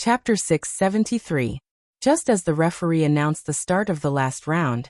Chapter 673. Just as the referee announced the start of the last round,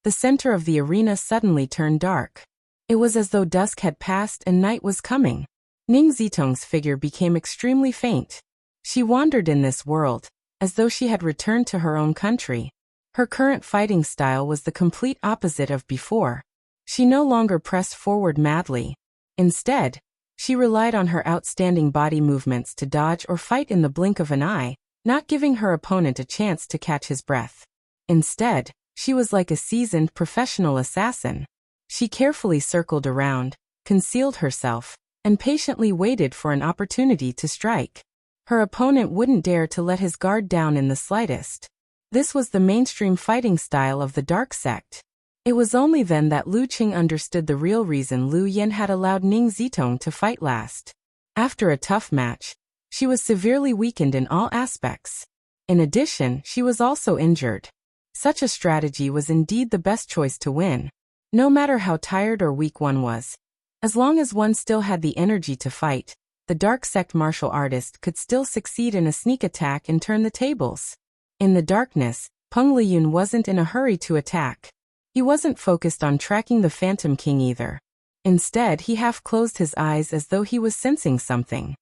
the center of the arena suddenly turned dark. It was as though dusk had passed and night was coming. Ning Zitong's figure became extremely faint. She wandered in this world, as though she had returned to her own country. Her current fighting style was the complete opposite of before. She no longer pressed forward madly. Instead, she relied on her outstanding body movements to dodge or fight in the blink of an eye, not giving her opponent a chance to catch his breath. Instead, she was like a seasoned professional assassin. She carefully circled around, concealed herself, and patiently waited for an opportunity to strike. Her opponent wouldn't dare to let his guard down in the slightest. This was the mainstream fighting style of the Dark Sect. It was only then that Lu Qing understood the real reason Lu Yan had allowed Ning Zitong to fight last. After a tough match, she was severely weakened in all aspects. In addition, she was also injured. Such a strategy was indeed the best choice to win. No matter how tired or weak one was, as long as one still had the energy to fight, the Dark Sect martial artist could still succeed in a sneak attack and turn the tables. In the darkness, Peng Liyun wasn't in a hurry to attack. He wasn't focused on tracking the Phantom King either. Instead, he half closed his eyes as though he was sensing something.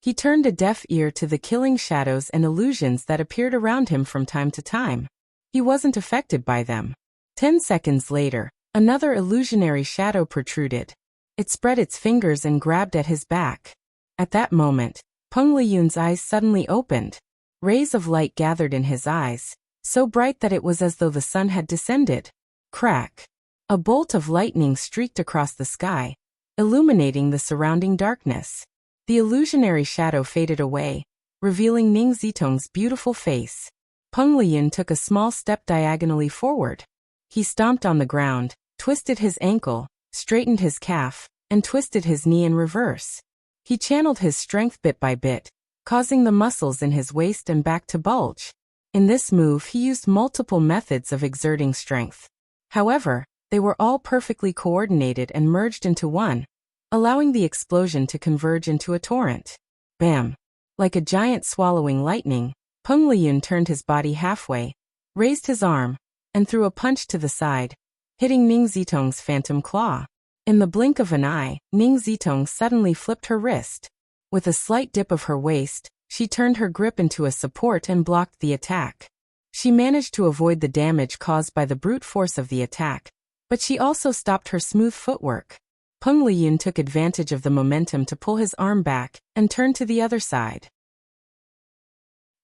He turned a deaf ear to the killing shadows and illusions that appeared around him from time to time. He wasn't affected by them. 10 seconds later, another illusionary shadow protruded. It spread its fingers and grabbed at his back. At that moment, Peng Liyun's eyes suddenly opened. Rays of light gathered in his eyes, so bright that it was as though the sun had descended. Crack! A bolt of lightning streaked across the sky, illuminating the surrounding darkness. The illusionary shadow faded away, revealing Ning Zitong's beautiful face. Peng Liyun took a small step diagonally forward. He stomped on the ground, twisted his ankle, straightened his calf, and twisted his knee in reverse. He channeled his strength bit by bit, causing the muscles in his waist and back to bulge. In this move, he used multiple methods of exerting strength. However, they were all perfectly coordinated and merged into one, allowing the explosion to converge into a torrent. Bam! Like a giant swallowing lightning, Peng Liyun turned his body halfway, raised his arm, and threw a punch to the side, hitting Ning Zitong's phantom claw. In the blink of an eye, Ning Zitong suddenly flipped her wrist. With a slight dip of her waist, she turned her grip into a support and blocked the attack. She managed to avoid the damage caused by the brute force of the attack, but she also stopped her smooth footwork. Peng Liyun took advantage of the momentum to pull his arm back and turn to the other side.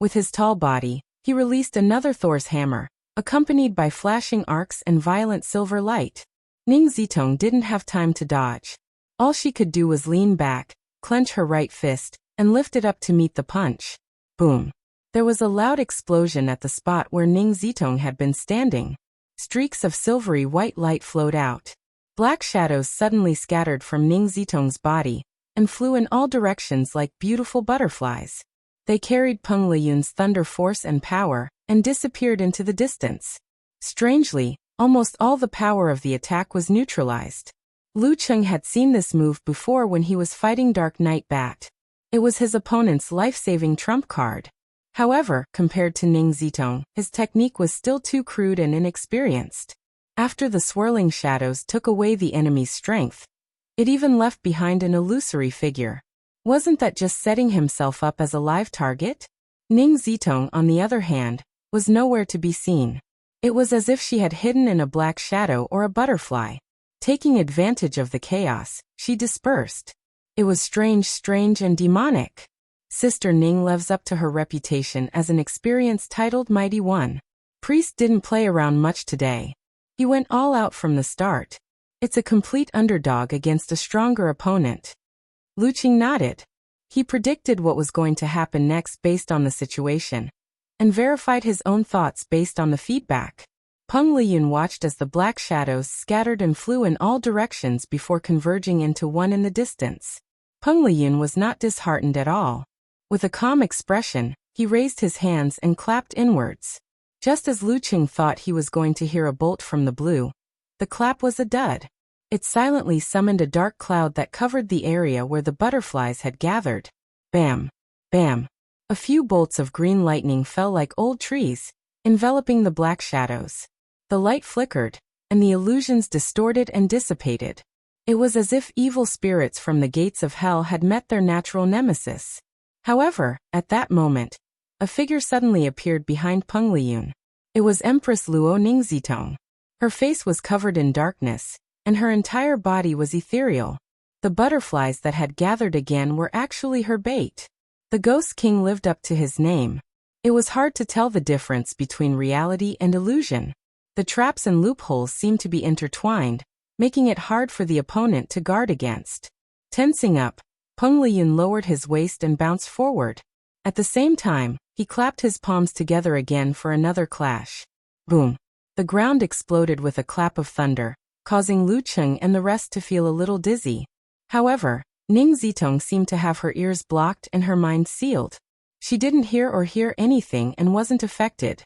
With his tall body, he released another Thor's hammer, accompanied by flashing arcs and violent silver light. Ning Zitong didn't have time to dodge. All she could do was lean back, clench her right fist, and lift it up to meet the punch. Boom! There was a loud explosion at the spot where Ning Zitong had been standing. Streaks of silvery white light flowed out. Black shadows suddenly scattered from Ning Zitong's body and flew in all directions like beautiful butterflies. They carried Peng Liyun's thunder force and power and disappeared into the distance. Strangely, almost all the power of the attack was neutralized. Lu Qing had seen this move before when he was fighting Dark Knight Bat. It was his opponent's life-saving trump card. However, compared to Ning Zitong, his technique was still too crude and inexperienced. After the swirling shadows took away the enemy's strength, it even left behind an illusory figure. Wasn't that just setting himself up as a live target? Ning Zitong, on the other hand, was nowhere to be seen. It was as if she had hidden in a black shadow or a butterfly. Taking advantage of the chaos, she dispersed. It was strange and demonic. Sister Ning lives up to her reputation as an experienced titled Mighty One. Priest didn't play around much today. He went all out from the start. It's a complete underdog against a stronger opponent. Lu Qing nodded. He predicted what was going to happen next based on the situation, and verified his own thoughts based on the feedback. Peng Liyun watched as the black shadows scattered and flew in all directions before converging into one in the distance. Peng Liyun was not disheartened at all. With a calm expression, he raised his hands and clapped inwards. Just as Lu Qing thought he was going to hear a bolt from the blue, the clap was a dud. It silently summoned a dark cloud that covered the area where the butterflies had gathered. Bam! Bam! A few bolts of green lightning fell like old trees, enveloping the black shadows. The light flickered, and the illusions distorted and dissipated. It was as if evil spirits from the gates of hell had met their natural nemesis. However, at that moment, a figure suddenly appeared behind Peng Liyun. It was Empress Luo Ningzitong. Her face was covered in darkness, and her entire body was ethereal. The butterflies that had gathered again were actually her bait. The Ghost King lived up to his name. It was hard to tell the difference between reality and illusion. The traps and loopholes seemed to be intertwined, making it hard for the opponent to guard against. Tensing up, Peng Liyun lowered his waist and bounced forward. At the same time, he clapped his palms together again for another clash. Boom! The ground exploded with a clap of thunder, causing Lu Cheng and the rest to feel a little dizzy. However, Ning Zitong seemed to have her ears blocked and her mind sealed. She didn't hear anything and wasn't affected.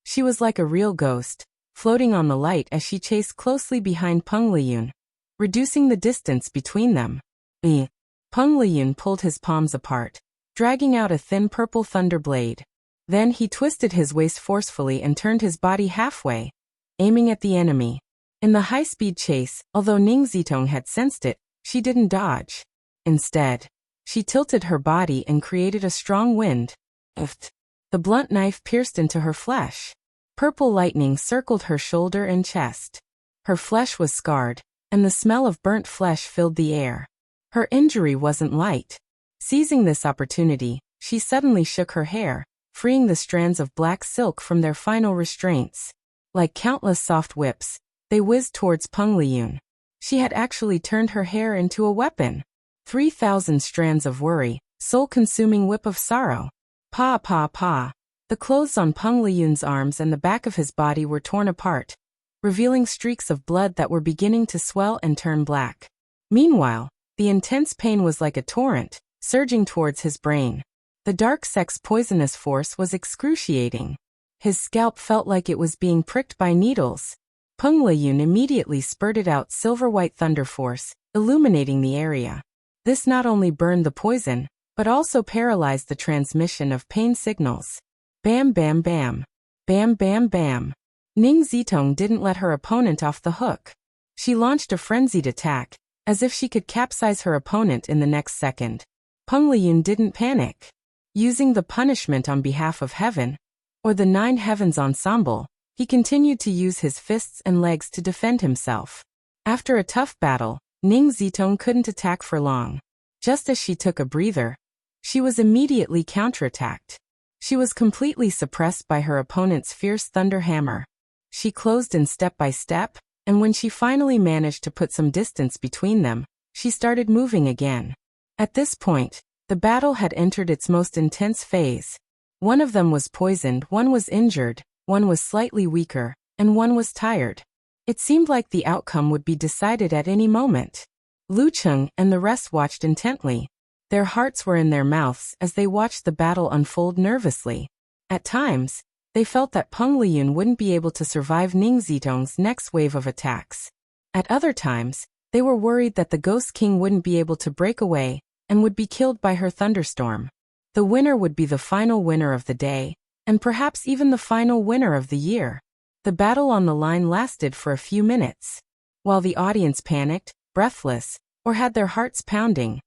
She was like a real ghost, floating on the light as she chased closely behind Peng Liyun, reducing the distance between them. Peng Liyun pulled his palms apart, dragging out a thin purple thunder blade. Then he twisted his waist forcefully and turned his body halfway, aiming at the enemy. In the high-speed chase, although Ning Zitong had sensed it, she didn't dodge. Instead, she tilted her body and created a strong wind. The blunt knife pierced into her flesh. Purple lightning circled her shoulder and chest. Her flesh was scarred, and the smell of burnt flesh filled the air. Her injury wasn't light. Seizing this opportunity, she suddenly shook her hair, freeing the strands of black silk from their final restraints. Like countless soft whips, they whizzed towards Peng Liyun. She had actually turned her hair into a weapon. 3,000 strands of worry, soul-consuming whip of sorrow. Pa pa pa. The clothes on Peng Liyun's arms and the back of his body were torn apart, revealing streaks of blood that were beginning to swell and turn black. Meanwhile, the intense pain was like a torrent, surging towards his brain. The dark sex poisonous force was excruciating. His scalp felt like it was being pricked by needles. Peng Liyun immediately spurted out silver-white thunder force, illuminating the area. This not only burned the poison, but also paralyzed the transmission of pain signals. Bam bam bam. Bam bam bam. Ning Zitong didn't let her opponent off the hook. She launched a frenzied attack, as if she could capsize her opponent in the next second. Peng Liyun didn't panic. Using the punishment on behalf of heaven, or the 9 heavens ensemble, he continued to use his fists and legs to defend himself. After a tough battle, Ning Zitong couldn't attack for long. Just as she took a breather, she was immediately counterattacked. She was completely suppressed by her opponent's fierce thunder hammer. She closed in step by step, and when she finally managed to put some distance between them, she started moving again. At this point, the battle had entered its most intense phase. One of them was poisoned, one was injured, one was slightly weaker, and one was tired. It seemed like the outcome would be decided at any moment. Lu Cheng and the rest watched intently. Their hearts were in their mouths as they watched the battle unfold nervously. At times, they felt that Peng Liyun wouldn't be able to survive Ning Zitong's next wave of attacks. At other times, they were worried that the Ghost King wouldn't be able to break away and would be killed by her thunderstorm. The winner would be the final winner of the day, and perhaps even the final winner of the year. The battle on the line lasted for a few minutes. While the audience panicked, breathless, or had their hearts pounding,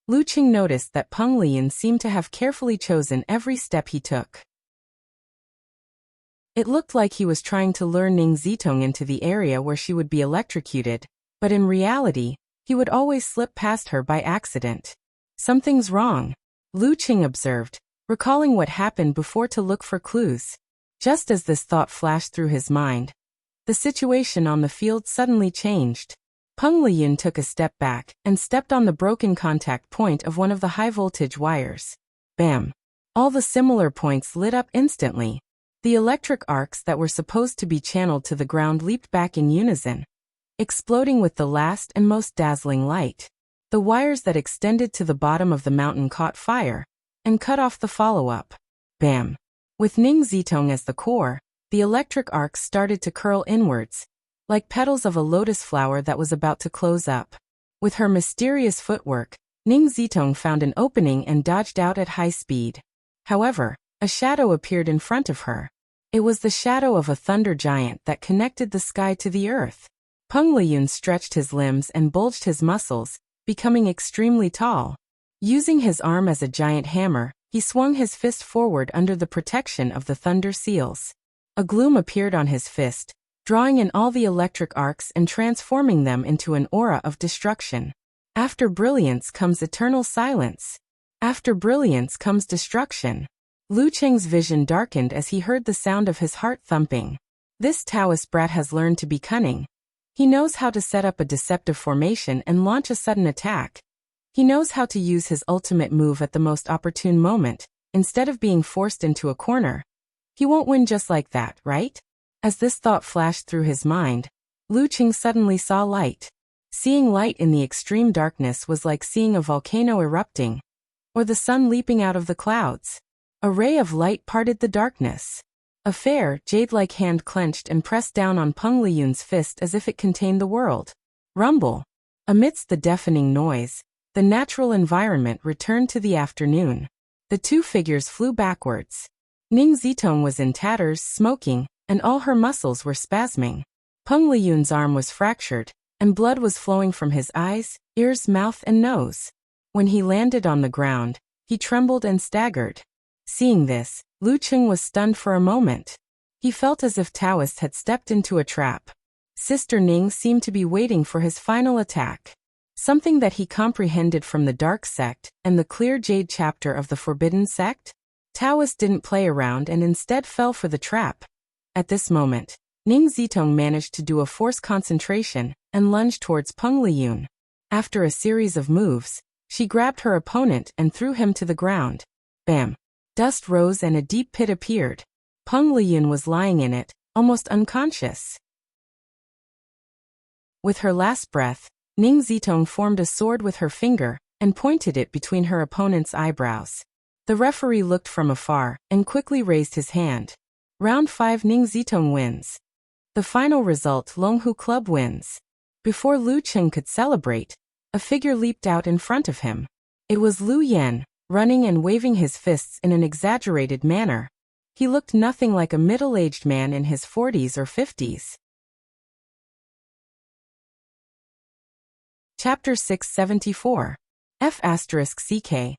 Lu Qing noticed that Peng Liyun seemed to have carefully chosen every step he took. It looked like he was trying to lure Ning Zitong into the area where she would be electrocuted, but in reality, he would always slip past her by accident. Something's wrong, Lu Qing observed, recalling what happened before to look for clues. Just as this thought flashed through his mind, the situation on the field suddenly changed. Peng Liyun took a step back and stepped on the broken contact point of one of the high-voltage wires. Bam! All the similar points lit up instantly. The electric arcs that were supposed to be channeled to the ground leaped back in unison, exploding with the last and most dazzling light. The wires that extended to the bottom of the mountain caught fire and cut off the follow-up. Bam! With Ning Zitong as the core, the electric arcs started to curl inwards, like petals of a lotus flower that was about to close up. With her mysterious footwork, Ning Zitong found an opening and dodged out at high speed. However, a shadow appeared in front of her. It was the shadow of a thunder giant that connected the sky to the earth. Peng Liyun stretched his limbs and bulged his muscles, becoming extremely tall. Using his arm as a giant hammer, he swung his fist forward under the protection of the thunder seals. A gloom appeared on his fist, drawing in all the electric arcs and transforming them into an aura of destruction. After brilliance comes eternal silence. After brilliance comes destruction. Lu Cheng's vision darkened as he heard the sound of his heart thumping. This Taoist brat has learned to be cunning. He knows how to set up a deceptive formation and launch a sudden attack. He knows how to use his ultimate move at the most opportune moment, instead of being forced into a corner. He won't win just like that, right? As this thought flashed through his mind, Lu Cheng suddenly saw light. Seeing light in the extreme darkness was like seeing a volcano erupting, or the sun leaping out of the clouds. A ray of light parted the darkness. A fair, jade-like hand clenched and pressed down on Peng Liyun's fist as if it contained the world. Rumble. Amidst the deafening noise, the natural environment returned to the afternoon. The two figures flew backwards. Ning Zitong was in tatters, smoking, and all her muscles were spasming. Peng Liyun's arm was fractured, and blood was flowing from his eyes, ears, mouth, and nose. When he landed on the ground, he trembled and staggered. Seeing this, Lu Cheng was stunned for a moment. He felt as if Taoist had stepped into a trap. Sister Ning seemed to be waiting for his final attack. Something that he comprehended from the Dark Sect and the Clear Jade chapter of the Forbidden Sect? Taoist didn't play around and instead fell for the trap. At this moment, Ning Zitong managed to do a forced concentration and lunged towards Peng Liyun. After a series of moves, she grabbed her opponent and threw him to the ground. Bam! Dust rose and a deep pit appeared. Peng Liyun was lying in it, almost unconscious. With her last breath, Ning Zitong formed a sword with her finger and pointed it between her opponent's eyebrows. The referee looked from afar and quickly raised his hand. Round 5, Ning Zitong wins. The final result, Longhu Club wins. Before Lu Cheng could celebrate, a figure leaped out in front of him. It was Lu Yan, running and waving his fists in an exaggerated manner. He looked nothing like a middle-aged man in his 40s or 50s. Chapter 674. F***CK.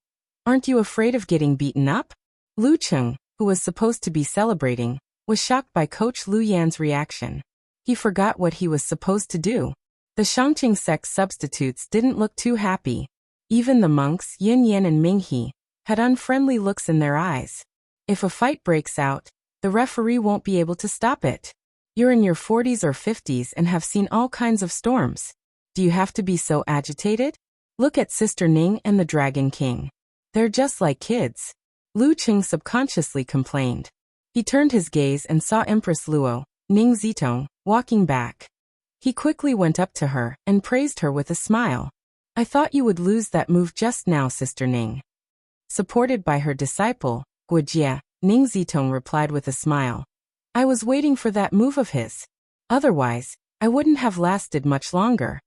Aren't you afraid of getting beaten up? Lu Cheng, who was supposed to be celebrating, was shocked by Coach Lu Yan's reaction. He forgot what he was supposed to do. The Shangqing sect substitutes didn't look too happy. Even the monks, Yin Yan and Ming He, had unfriendly looks in their eyes. If a fight breaks out, the referee won't be able to stop it. You're in your 40s or 50s and have seen all kinds of storms. Do you have to be so agitated? Look at Sister Ning and the Dragon King. They're just like kids. Lu Cheng subconsciously complained. He turned his gaze and saw Empress Luo, Ning Zitong, walking back. He quickly went up to her and praised her with a smile. I thought you would lose that move just now, Sister Ning. Supported by her disciple, Guojie, Ning Zitong replied with a smile. I was waiting for that move of his. Otherwise, I wouldn't have lasted much longer.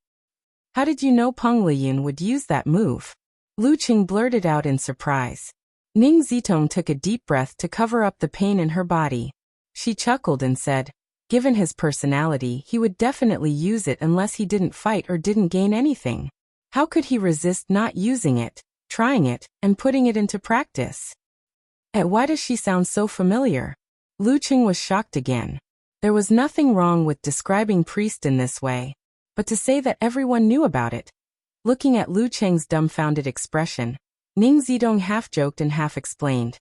How did you know Peng Liyun would use that move? Lu Cheng blurted out in surprise. Ning Zitong took a deep breath to cover up the pain in her body. She chuckled and said, given his personality, he would definitely use it unless he didn't fight or didn't gain anything. How could he resist not using it, trying it, and putting it into practice? Why does she sound so familiar? Lu Cheng was shocked again. There was nothing wrong with describing priest in this way, but to say that everyone knew about it. Looking at Lu Cheng's dumbfounded expression, Ning Zitong half joked and half explained.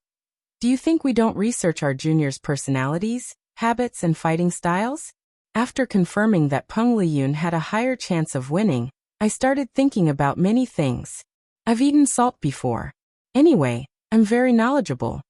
Do you think we don't research our juniors' personalities, habits, and fighting styles? After confirming that Peng Liyun had a higher chance of winning, I started thinking about many things. I've eaten salt before. Anyway, I'm very knowledgeable.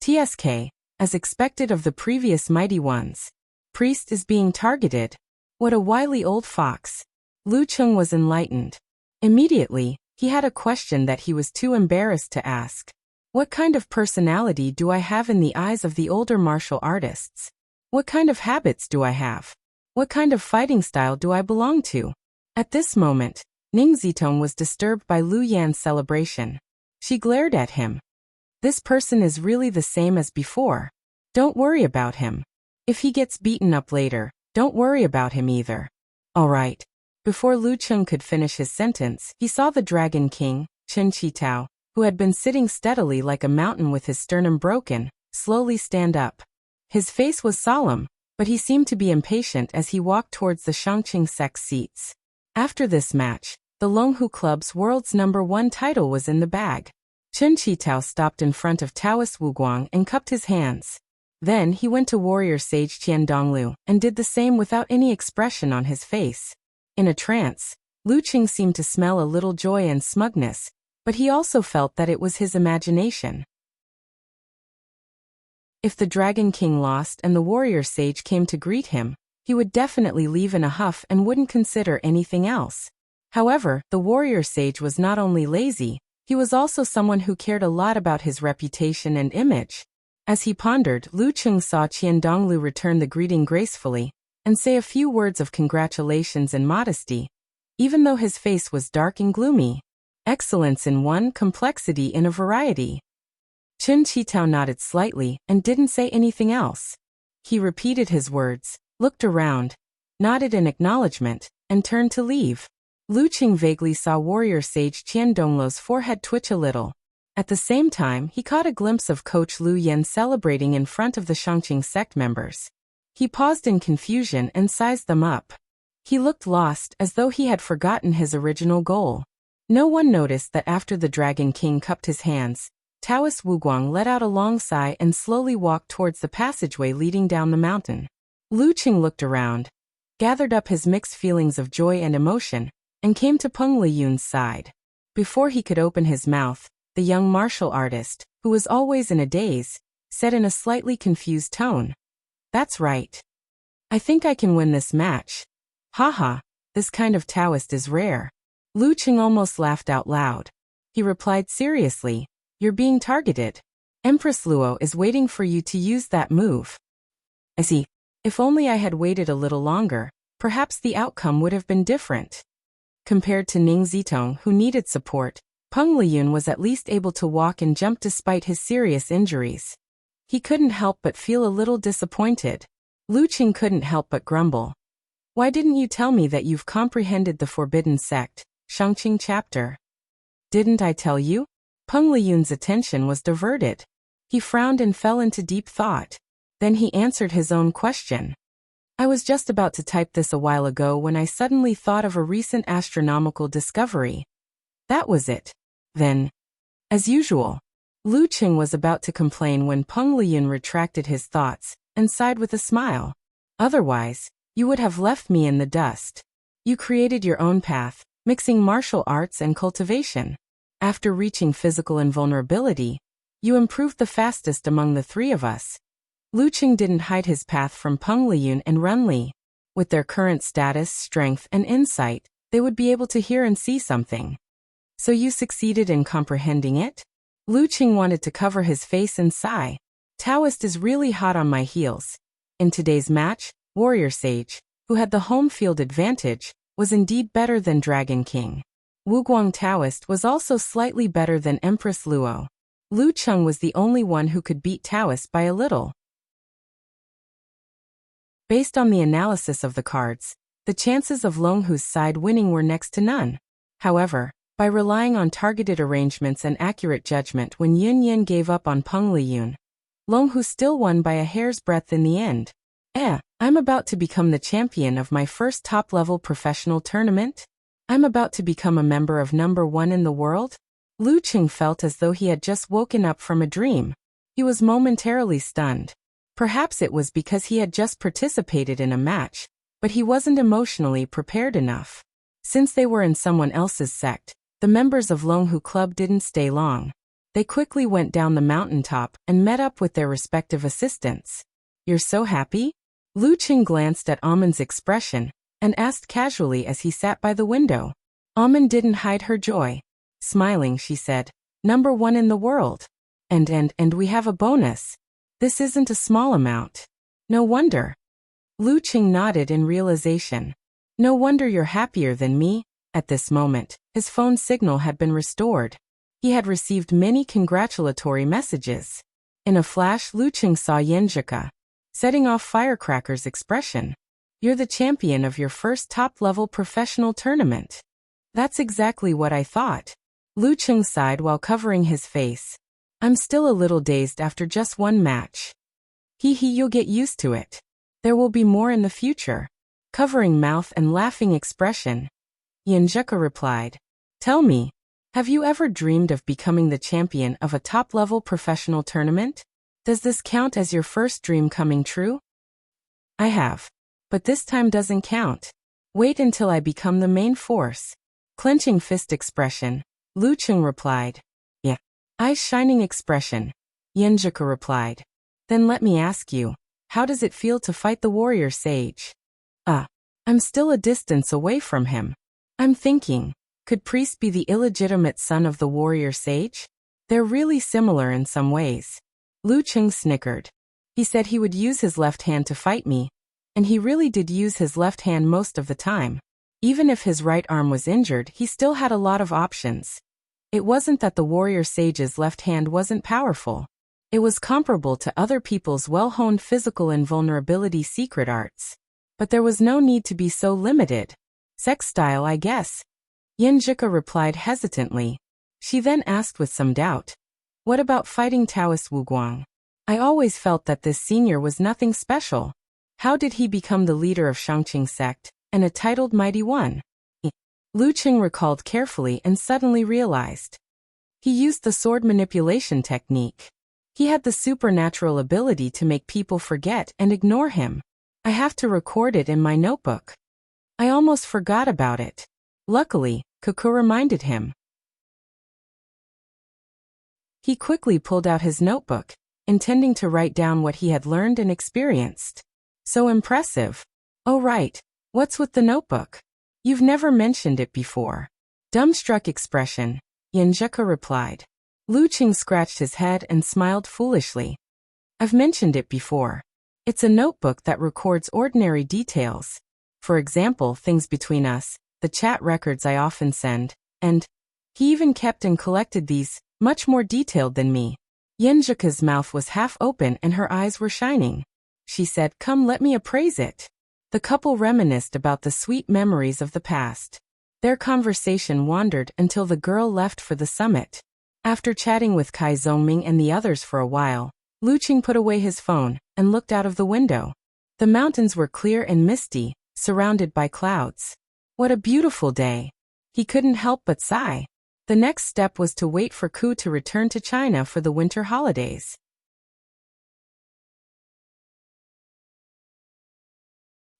TSK, as expected of the previous mighty ones. Priest is being targeted. What a wily old fox. Lu Cheng was enlightened. Immediately, he had a question that he was too embarrassed to ask. What kind of personality do I have in the eyes of the older martial artists? What kind of habits do I have? What kind of fighting style do I belong to? At this moment, Ning Zitong was disturbed by Lu Yan's celebration. She glared at him. This person is really the same as before. Don't worry about him. If he gets beaten up later, don't worry about him either. All right. Before Lu Cheng could finish his sentence, he saw the Dragon King, Chen Qitao, who had been sitting steadily like a mountain with his sternum broken, slowly stand up. His face was solemn, but he seemed to be impatient as he walked towards the Shangqing sect's seats. After this match, the Longhu Club's world's #1 title was in the bag. Chen Qitao stopped in front of Taoist Wu Guang and cupped his hands. Then he went to warrior sage Qian Donglu and did the same without any expression on his face. In a trance, Lu Qing seemed to smell a little joy and smugness, but he also felt that it was his imagination. If the Dragon King lost and the warrior sage came to greet him, he would definitely leave in a huff and wouldn't consider anything else. However, the warrior sage was not only lazy, he was also someone who cared a lot about his reputation and image. As he pondered, Lu Cheng saw Qian Donglu return the greeting gracefully and say a few words of congratulations and modesty, even though his face was dark and gloomy. Excellence in one, complexity in a variety. Chen Qitao nodded slightly and didn't say anything else. He repeated his words, looked around, nodded in acknowledgement, and turned to leave. Lu Qing vaguely saw warrior sage Qian Donglu's forehead twitch a little. At the same time, he caught a glimpse of Coach Lu Yan celebrating in front of the Shangqing sect members. He paused in confusion and sized them up. He looked lost, as though he had forgotten his original goal. No one noticed that after the Dragon King cupped his hands, Taoist Wu Guang let out a long sigh and slowly walked towards the passageway leading down the mountain. Lu Qing looked around, gathered up his mixed feelings of joy and emotion, and came to Peng Liyun's side. Before he could open his mouth, the young martial artist, who was always in a daze, said in a slightly confused tone, "That's right. I think I can win this match. Haha, this kind of Taoist is rare." Lu Qing almost laughed out loud. He replied seriously, "You're being targeted. Empress Luo is waiting for you to use that move." I see. If only I had waited a little longer, perhaps the outcome would have been different. Compared to Ning Zitong, who needed support, Peng Liyun was at least able to walk and jump despite his serious injuries. He couldn't help but feel a little disappointed. Lu Qing couldn't help but grumble. "Why didn't you tell me that you've comprehended the Forbidden Sect, Shangqing chapter?" "Didn't I tell you?" Peng Liyun's attention was diverted. He frowned and fell into deep thought. Then he answered his own question. "I was just about to type this a while ago when I suddenly thought of a recent astronomical discovery. That was it." Then, as usual, Lu Qing was about to complain when Peng Liyun retracted his thoughts and sighed with a smile. "Otherwise, you would have left me in the dust. You created your own path, mixing martial arts and cultivation. After reaching physical invulnerability, you improved the fastest among the three of us." Lu Qing didn't hide his path from Peng Liyun and Run Li. With their current status, strength, and insight, they would be able to hear and see something. "So you succeeded in comprehending it?" Lu Qing wanted to cover his face and sigh. "Taoist is really hot on my heels." In today's match, Warrior Sage, who had the home field advantage, was indeed better than Dragon King. Wu Guang Taoist was also slightly better than Empress Luo. Lu Cheng was the only one who could beat Taoist by a little. Based on the analysis of the cards, the chances of Longhu's side winning were next to none. However, by relying on targeted arrangements and accurate judgment when Yun Yin gave up on Peng Liyun, Longhu still won by a hair's breadth in the end. I'm about to become the champion of my first top-level professional tournament? I'm about to become a member of #1 in the world? Lu Qing felt as though he had just woken up from a dream. He was momentarily stunned. Perhaps it was because he had just participated in a match, but he wasn't emotionally prepared enough. Since they were in someone else's sect, the members of Longhu Club didn't stay long. They quickly went down the mountaintop and met up with their respective assistants. "You're so happy?" Lu Qing glanced at Amon's expression and asked casually as he sat by the window. Amon didn't hide her joy. Smiling, she said, "#1 in the world. And we have a bonus. This isn't a small amount." "No wonder." Lu Qing nodded in realization. "No wonder you're happier than me. At this moment, his phone signal had been restored. He had received many congratulatory messages. In a flash, Lu Cheng saw Yenjika setting off firecrackers expression. You're the champion of your first top-level professional tournament. That's exactly what I thought. Lu Cheng sighed while covering his face. I'm still a little dazed after just one match. You'll get used to it. There will be more in the future. Covering mouth and laughing expression, Yenjika replied. Tell me, have you ever dreamed of becoming the champion of a top-level professional tournament? Does this count as your first dream coming true? I have. But this time doesn't count. Wait until I become the main force. Clenching fist expression, Lu Cheng replied. Yeah. Eyes shining expression, Yenjika replied. Then let me ask you, how does it feel to fight the warrior sage? I'm still a distance away from him. I'm thinking, could Priest be the illegitimate son of the warrior sage? They're really similar in some ways. Lu Cheng snickered. He said he would use his left hand to fight me, and he really did use his left hand most of the time. Even if his right arm was injured, he still had a lot of options. It wasn't that the warrior sage's left hand wasn't powerful. It was comparable to other people's well-honed physical invulnerability secret arts. But there was no need to be so limited. Sex style, I guess. Yenjika replied hesitantly. She then asked with some doubt. What about fighting Taoist Wuguang? I always felt that this senior was nothing special. How did he become the leader of Shangqing sect, and a titled mighty one? Lu Cheng recalled carefully and suddenly realized. He used the sword manipulation technique. He had the supernatural ability to make people forget and ignore him. I have to record it in my notebook. I almost forgot about it. Luckily, Kuku reminded him. He quickly pulled out his notebook, intending to write down what he had learned and experienced. So impressive. Oh right, what's with the notebook? You've never mentioned it before. Dumbstruck expression, Yenjika replied. Lu Cheng scratched his head and smiled foolishly. I've mentioned it before. It's a notebook that records ordinary details. For example, things between us, the chat records I often send, and he even kept and collected these, much more detailed than me. Yenjika's mouth was half open and her eyes were shining. She said, come let me appraise it. The couple reminisced about the sweet memories of the past. Their conversation wandered until the girl left for the summit. After chatting with Kai Zongming and the others for a while, Lu Cheng put away his phone and looked out of the window. The mountains were clear and misty, surrounded by clouds. What a beautiful day. He couldn't help but sigh. The next step was to wait for Ku to return to China for the winter holidays.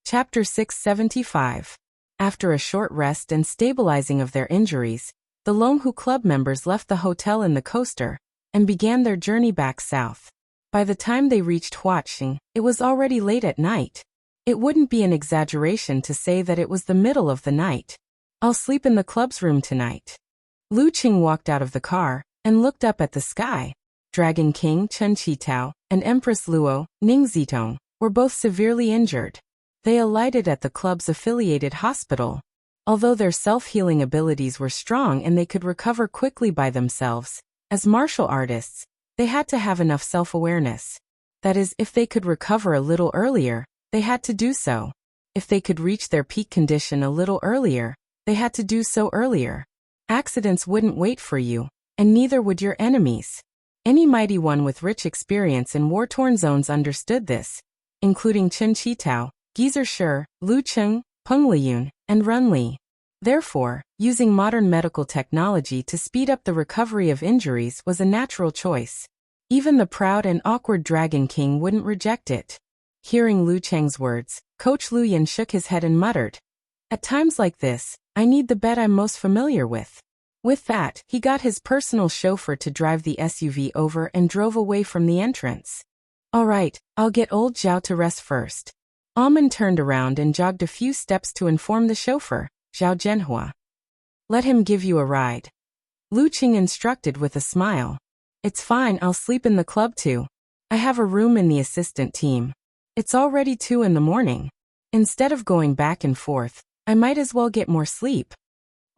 Chapter 675. After a short rest and stabilizing of their injuries, the Longhu Club members left the hotel in the coaster and began their journey back south. By the time they reached Huaqing, it was already late at night. It wouldn't be an exaggeration to say that it was the middle of the night. I'll sleep in the club's room tonight. Lu Cheng walked out of the car and looked up at the sky. Dragon King Chen Qitao and Empress Luo, Ning Zitong, were both severely injured. They alighted at the club's affiliated hospital. Although their self-healing abilities were strong and they could recover quickly by themselves, as martial artists, they had to have enough self-awareness. That is, if they could recover a little earlier, they had to do so. If they could reach their peak condition a little earlier, they had to do so earlier. Accidents wouldn't wait for you, and neither would your enemies. Any mighty one with rich experience in war-torn zones understood this, including Chen Qitao, Geezer Shi, Lu Cheng, Peng Liyun, and Run Li. Therefore, using modern medical technology to speed up the recovery of injuries was a natural choice. Even the proud and awkward Dragon King wouldn't reject it. Hearing Lu Cheng's words, Coach Lu Yan shook his head and muttered, "At times like this, I need the bed I'm most familiar with." With that, he got his personal chauffeur to drive the SUV over and drove away from the entrance. "All right, I'll get old Zhao to rest first." Almond turned around and jogged a few steps to inform the chauffeur, Zhao Zhenhua. "Let him give you a ride." Lu Cheng instructed with a smile. "It's fine, I'll sleep in the club too. I have a room in the assistant team. It's already 2 in the morning. Instead of going back and forth, I might as well get more sleep."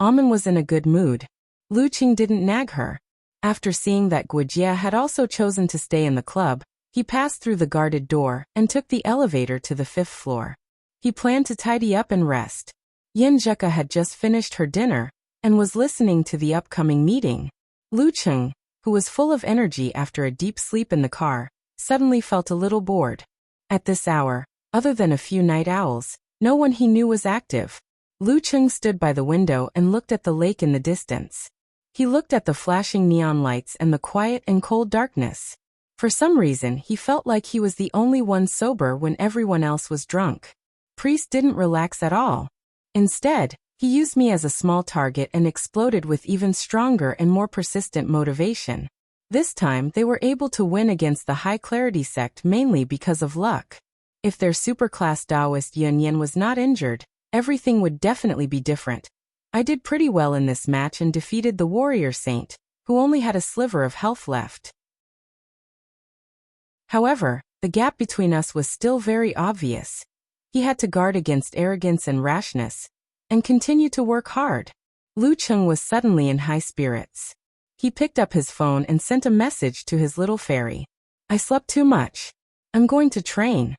Amen was in a good mood. Lu Qing didn't nag her. After seeing that Guojie had also chosen to stay in the club, he passed through the guarded door and took the elevator to the 5th floor. He planned to tidy up and rest. Yin Zheka had just finished her dinner and was listening to the upcoming meeting. Lu Qing, who was full of energy after a deep sleep in the car, suddenly felt a little bored. At this hour, other than a few night owls, no one he knew was active. Lu Qing stood by the window and looked at the lake in the distance. He looked at the flashing neon lights and the quiet and cold darkness. For some reason, he felt like he was the only one sober when everyone else was drunk. Priest didn't relax at all. Instead, he used me as a small target and exploded with even stronger and more persistent motivation. This time, they were able to win against the High Clarity sect mainly because of luck. If their superclass Taoist Yun Yin was not injured, everything would definitely be different. I did pretty well in this match and defeated the warrior saint, who only had a sliver of health left. However, the gap between us was still very obvious. He had to guard against arrogance and rashness, and continue to work hard. Lu Qing was suddenly in high spirits. He picked up his phone and sent a message to his little fairy. I slept too much. I'm going to train.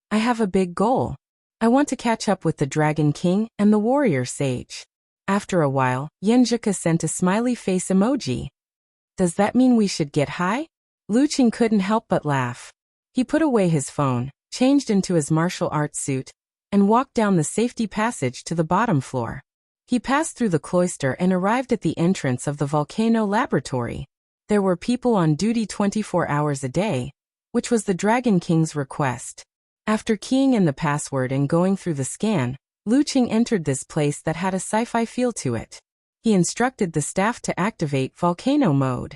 I have a big goal. I want to catch up with the Dragon King and the Warrior Sage. After a while, Yin Zheka sent a smiley face emoji. Does that mean we should get high? Lu Qing couldn't help but laugh. He put away his phone, changed into his martial arts suit, and walked down the safety passage to the bottom floor. He passed through the cloister and arrived at the entrance of the volcano laboratory. There were people on duty 24 hours a day, which was the Dragon King's request. After keying in the password and going through the scan, Lu Qing entered this place that had a sci-fi feel to it. He instructed the staff to activate volcano mode.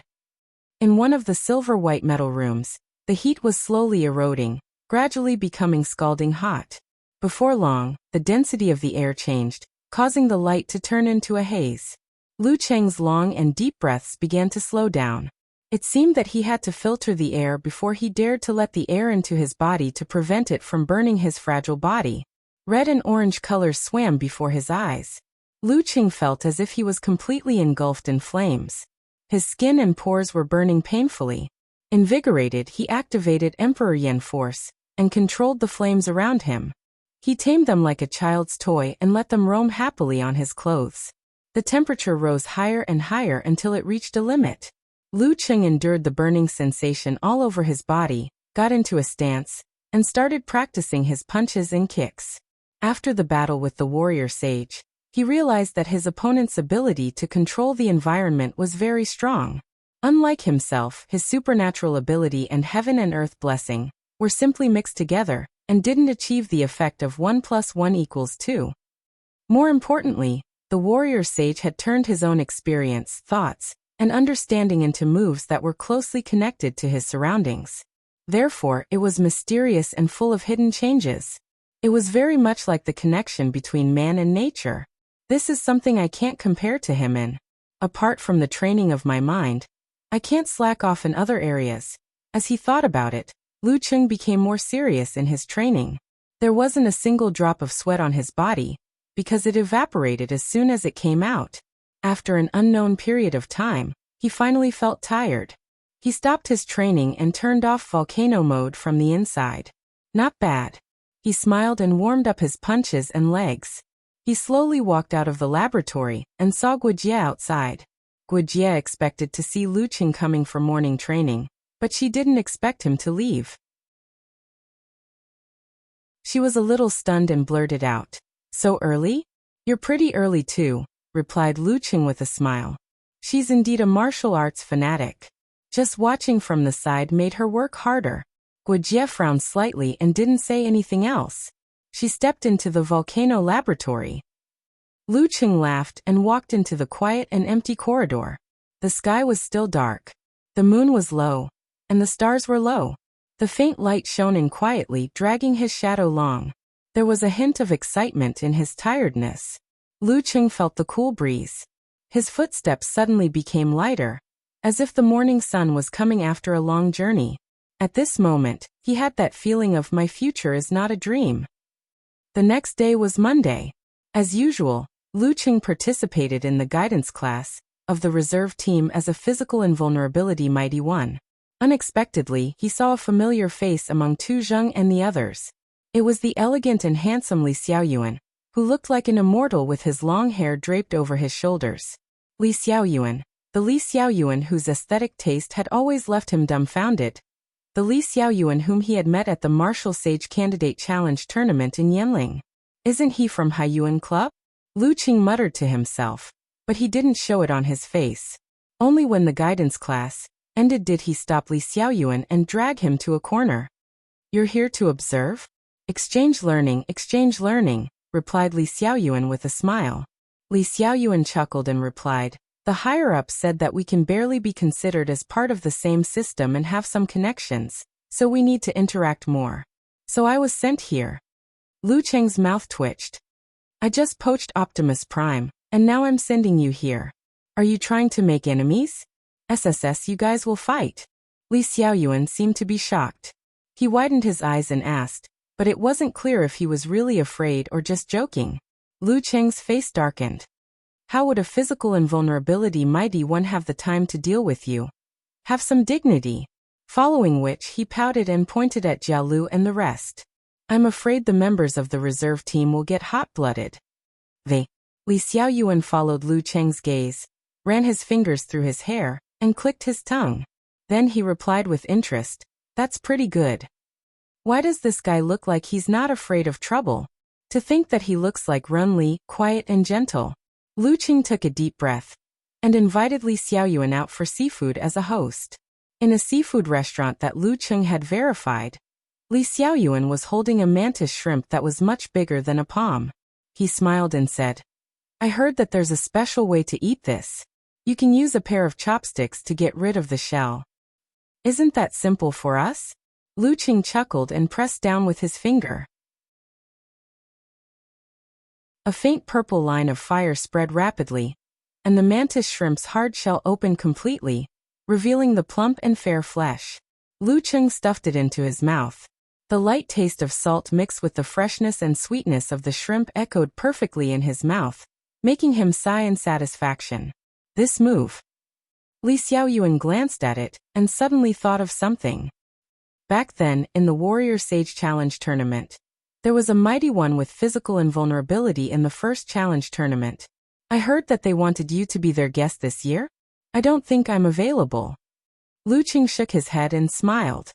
In one of the silver white metal rooms, the heat was slowly eroding, gradually becoming scalding hot. Before long, the density of the air changed, causing the light to turn into a haze. Lu Qing's long and deep breaths began to slow down. It seemed that he had to filter the air before he dared to let the air into his body to prevent it from burning his fragile body. Red and orange colors swam before his eyes. Lu Qing felt as if he was completely engulfed in flames. His skin and pores were burning painfully. Invigorated, he activated Emperor Yin Force and controlled the flames around him. He tamed them like a child's toy and let them roam happily on his clothes. The temperature rose higher and higher until it reached a limit. Lu Qing endured the burning sensation all over his body, got into a stance, and started practicing his punches and kicks. After the battle with the warrior sage, he realized that his opponent's ability to control the environment was very strong. Unlike himself, his supernatural ability and heaven and earth blessing were simply mixed together and didn't achieve the effect of 1 + 1 = 2. More importantly, the warrior sage had turned his own experience, thoughts, and understanding into moves that were closely connected to his surroundings. Therefore, it was mysterious and full of hidden changes. It was very much like the connection between man and nature. This is something I can't compare to him in. Apart from the training of my mind, I can't slack off in other areas. As he thought about it, Lu Qing became more serious in his training. There wasn't a single drop of sweat on his body, because it evaporated as soon as it came out. After an unknown period of time, he finally felt tired. He stopped his training and turned off volcano mode from the inside. Not bad. He smiled and warmed up his punches and legs. He slowly walked out of the laboratory and saw Guojie outside. Guojie expected to see Lu Qing coming for morning training, but she didn't expect him to leave. She was a little stunned and blurted out, "So early?" "You're pretty early too," replied Lu Qing with a smile. She's indeed a martial arts fanatic. Just watching from the side made her work harder. Guojie frowned slightly and didn't say anything else. She stepped into the volcano laboratory. Lu Qing laughed and walked into the quiet and empty corridor. The sky was still dark. The moon was low, and the stars were low. The faint light shone in quietly, dragging his shadow long. There was a hint of excitement in his tiredness. Lu Qing felt the cool breeze. His footsteps suddenly became lighter, as if the morning sun was coming after a long journey. At this moment, he had that feeling of my future is not a dream. The next day was Monday. As usual, Lu Qing participated in the guidance class of the reserve team as a physical invulnerability mighty one. Unexpectedly, he saw a familiar face among Tu Zheng and the others. It was the elegant and handsome Li Xiaoyuan, who looked like an immortal with his long hair draped over his shoulders. Li Xiaoyuan, the Li Xiaoyuan whose aesthetic taste had always left him dumbfounded. The Li Xiaoyuan whom he had met at the Martial Sage Candidate Challenge tournament in Yanling. Isn't he from Haiyuan Club? Lu Qing muttered to himself, but he didn't show it on his face. Only when the guidance class ended did he stop Li Xiaoyuan and drag him to a corner. You're here to observe? Exchange learning, replied Li Xiaoyuan with a smile. Li Xiaoyuan chuckled and replied, the higher-ups said that we can barely be considered as part of the same system and have some connections, so we need to interact more. So I was sent here. Lu Cheng's mouth twitched. I just poached Optimus Prime, and now I'm sending you here. Are you trying to make enemies? SSS, you guys will fight. Li Xiaoyuan seemed to be shocked. He widened his eyes and asked, but it wasn't clear if he was really afraid or just joking. Lu Cheng's face darkened. How would a physical invulnerability mighty one have the time to deal with you? Have some dignity. Following which he pouted and pointed at Jialu and the rest. I'm afraid the members of the reserve team will get hot-blooded. Li Xiaoyuan followed Lu Cheng's gaze, ran his fingers through his hair, and clicked his tongue. Then he replied with interest, that's pretty good. Why does this guy look like he's not afraid of trouble? To think that he looks like Run Li, quiet and gentle. Lu Qing took a deep breath and invited Li Xiaoyuan out for seafood as a host. In a seafood restaurant that Lu Qing had verified, Li Xiaoyuan was holding a mantis shrimp that was much bigger than a palm. He smiled and said, I heard that there's a special way to eat this. You can use a pair of chopsticks to get rid of the shell. Isn't that simple for us? Lu Qing chuckled and pressed down with his finger. A faint purple line of fire spread rapidly, and the mantis shrimp's hard shell opened completely, revealing the plump and fair flesh. Lu Qing stuffed it into his mouth. The light taste of salt mixed with the freshness and sweetness of the shrimp echoed perfectly in his mouth, making him sigh in satisfaction. This move. Li Xiaoyuan glanced at it and suddenly thought of something. Back then, in the Warrior Sage Challenge tournament, there was a mighty one with physical invulnerability in the first challenge tournament. I heard that they wanted you to be their guest this year? I don't think I'm available. Lu Qing shook his head and smiled.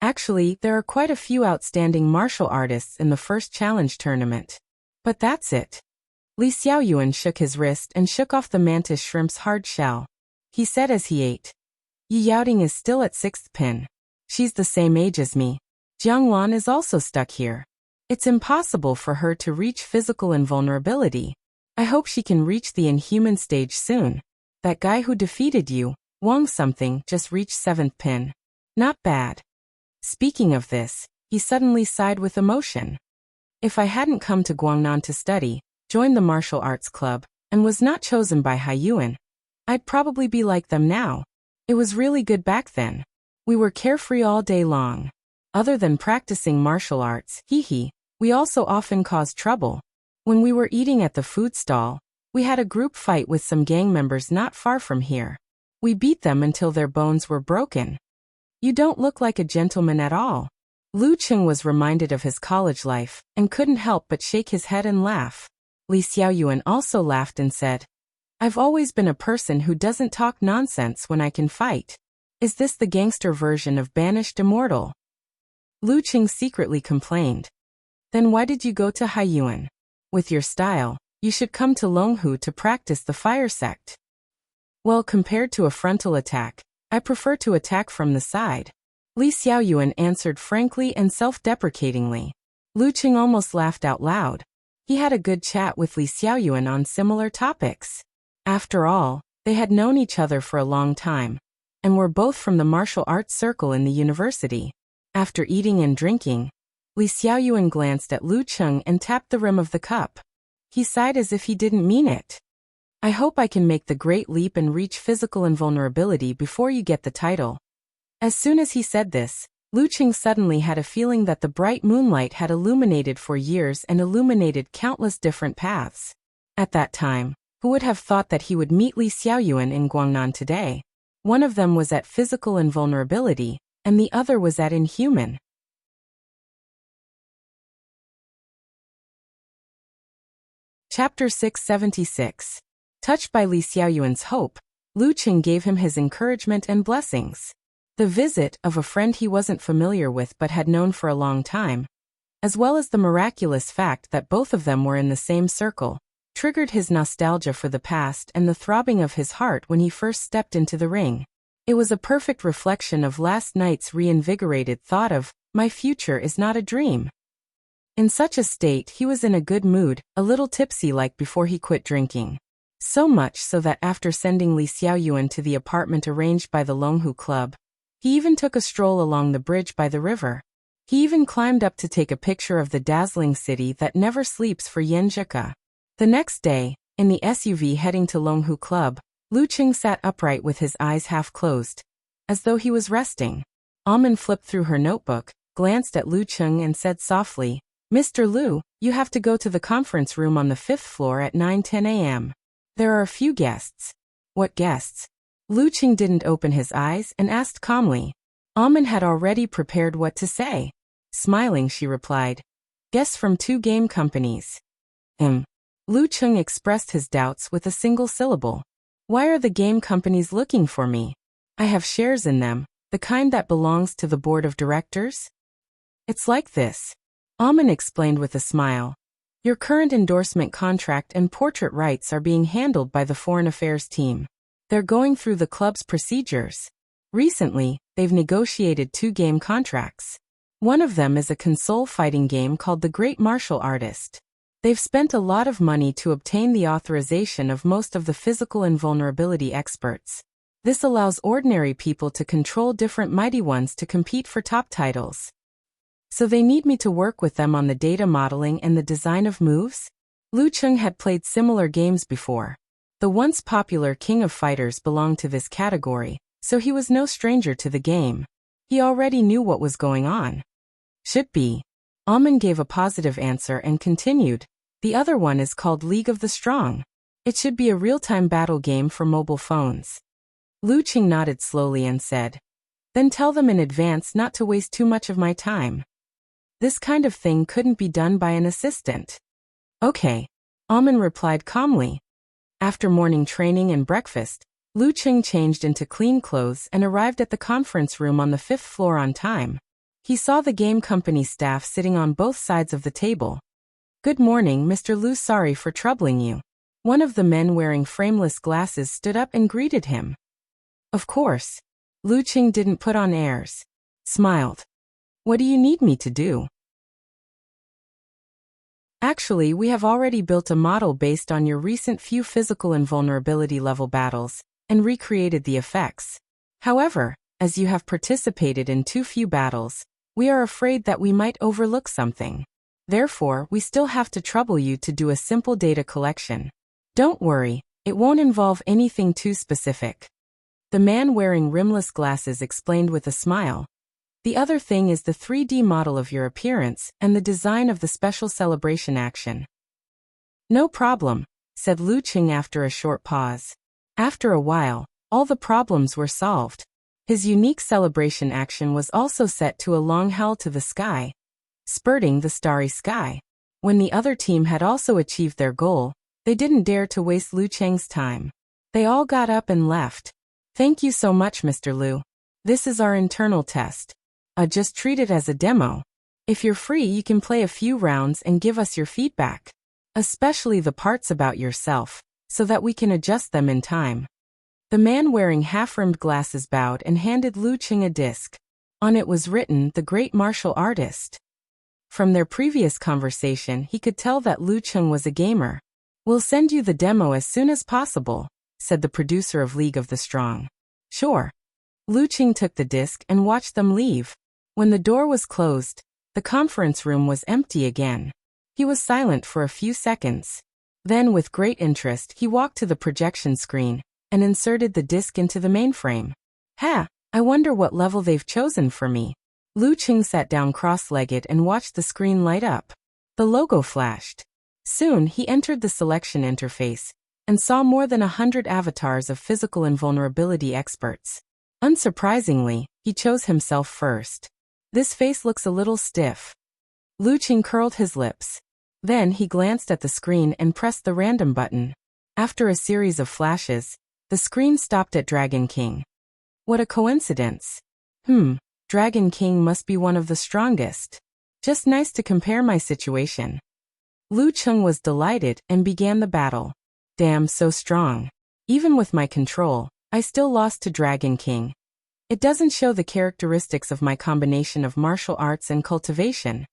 Actually, there are quite a few outstanding martial artists in the first challenge tournament. But that's it. Li Xiaoyuan shook his wrist and shook off the mantis shrimp's hard shell. He said as he ate, Yi Yaoting is still at 6th pin. She's the same age as me. Jiang Wan is also stuck here. It's impossible for her to reach physical invulnerability. I hope she can reach the inhuman stage soon. That guy who defeated you, Wang something, just reached 7th pin. Not bad. Speaking of this, he suddenly sighed with emotion. If I hadn't come to Guangnan to study, joined the martial arts club, and was not chosen by Haiyuan, I'd probably be like them now. It was really good back then. We were carefree all day long. Other than practicing martial arts, we also often caused trouble. When we were eating at the food stall, we had a group fight with some gang members not far from here. We beat them until their bones were broken. You don't look like a gentleman at all. Lu Qing was reminded of his college life and couldn't help but shake his head and laugh. Li Xiaoyuan also laughed and said, I've always been a person who doesn't talk nonsense when I can fight. Is this the gangster version of banished immortal? Lu Qing secretly complained. Then why did you go to Haiyuan? With your style, you should come to Longhu to practice the fire sect. Well, compared to a frontal attack, I prefer to attack from the side. Li Xiaoyuan answered frankly and self-deprecatingly. Lu Qing almost laughed out loud. He had a good chat with Li Xiaoyuan on similar topics. After all, they had known each other for a long time, and were both from the martial arts circle in the university. After eating and drinking, Li Xiaoyuan glanced at Lu Qing and tapped the rim of the cup. He sighed as if he didn't mean it. I hope I can make the great leap and reach physical invulnerability before you get the title. As soon as he said this, Lu Qing suddenly had a feeling that the bright moonlight had illuminated for years and illuminated countless different paths. At that time, who would have thought that he would meet Li Xiaoyuan in Guangnan today? One of them was at physical invulnerability, and the other was at inhuman. Chapter 676. Touched by Li Xiaoyuan's hope, Lu Qing gave him his encouragement and blessings. The visit of a friend he wasn't familiar with but had known for a long time, as well as the miraculous fact that both of them were in the same circle, triggered his nostalgia for the past and the throbbing of his heart when he first stepped into the ring. It was a perfect reflection of last night's reinvigorated thought of, my future is not a dream. In such a state he was in a good mood, a little tipsy like before he quit drinking. So much so that after sending Li Xiaoyuan to the apartment arranged by the Longhu Club, he even took a stroll along the bridge by the river. He even climbed up to take a picture of the dazzling city that never sleeps for Yanzhika. The next day, in the SUV heading to Longhu Club, Lu Qing sat upright with his eyes half closed, as though he was resting. Amin flipped through her notebook, glanced at Lu Qing and said softly, Mr. Lu, you have to go to the conference room on the 5th floor at 9:10 a.m. There are a few guests. What guests? Lu Qing didn't open his eyes and asked calmly. Amin had already prepared what to say. Smiling, she replied, guests from 2 game companies. Lu Qing expressed his doubts with a single syllable. Why are the game companies looking for me? I have shares in them, the kind that belongs to the board of directors? It's like this. Amin explained with a smile. Your current endorsement contract and portrait rights are being handled by the foreign affairs team. They're going through the club's procedures. Recently, they've negotiated 2 game contracts. One of them is a console fighting game called The Great Martial Artist. They've spent a lot of money to obtain the authorization of most of the physical invulnerability experts. This allows ordinary people to control different mighty ones to compete for top titles. So they need me to work with them on the data modeling and the design of moves? Lu Qing had played similar games before. The once popular King of Fighters belonged to this category, so he was no stranger to the game. He already knew what was going on. Should be. Amin gave a positive answer and continued, the other one is called League of the Strong. It should be a real-time battle game for mobile phones. Lu Qing nodded slowly and said, then tell them in advance not to waste too much of my time. This kind of thing couldn't be done by an assistant. Okay. Amin replied calmly. After morning training and breakfast, Lu Qing changed into clean clothes and arrived at the conference room on the 5th floor on time. He saw the game company staff sitting on both sides of the table. Good morning, Mr. Lu, sorry for troubling you. One of the men wearing frameless glasses stood up and greeted him. Of course. Lu Qing didn't put on airs. Smiled. What do you need me to do? Actually, we have already built a model based on your recent few physical invulnerability level battles, and recreated the effects. However, as you have participated in too few battles, we are afraid that we might overlook something. Therefore, we still have to trouble you to do a simple data collection. Don't worry, it won't involve anything too specific. The man wearing rimless glasses explained with a smile. The other thing is the 3D model of your appearance and the design of the special celebration action. No problem, said Lu Qing after a short pause. After a while, all the problems were solved. His unique celebration action was also set to a long howl to the sky, spurting the starry sky. When the other team had also achieved their goal, they didn't dare to waste Lu Qing's time. They all got up and left. Thank you so much, Mr. Lu. This is our internal test. Just treat it as a demo. If you're free, you can play a few rounds and give us your feedback. Especially the parts about yourself, so that we can adjust them in time. The man wearing half-rimmed glasses bowed and handed Lu Qing a disc. On it was written, The Great Martial Artist. From their previous conversation, he could tell that Lu Qing was a gamer. We'll send you the demo as soon as possible, said the producer of League of the Strong. Sure. Lu Qing took the disc and watched them leave. When the door was closed, the conference room was empty again. He was silent for a few seconds. Then, with great interest, he walked to the projection screen and inserted the disc into the mainframe. I wonder what level they've chosen for me. Lu Qing sat down cross-legged and watched the screen light up. The logo flashed. Soon, he entered the selection interface and saw more than 100 avatars of physical invulnerability experts. Unsurprisingly, he chose himself first. This face looks a little stiff. Lu Qing curled his lips. Then he glanced at the screen and pressed the random button. After a series of flashes, the screen stopped at Dragon King. What a coincidence. Dragon King must be one of the strongest. Just nice to compare my situation. Lu Qing was delighted and began the battle. Damn, so strong. Even with my control, I still lost to Dragon King. It doesn't show the characteristics of my combination of martial arts and cultivation.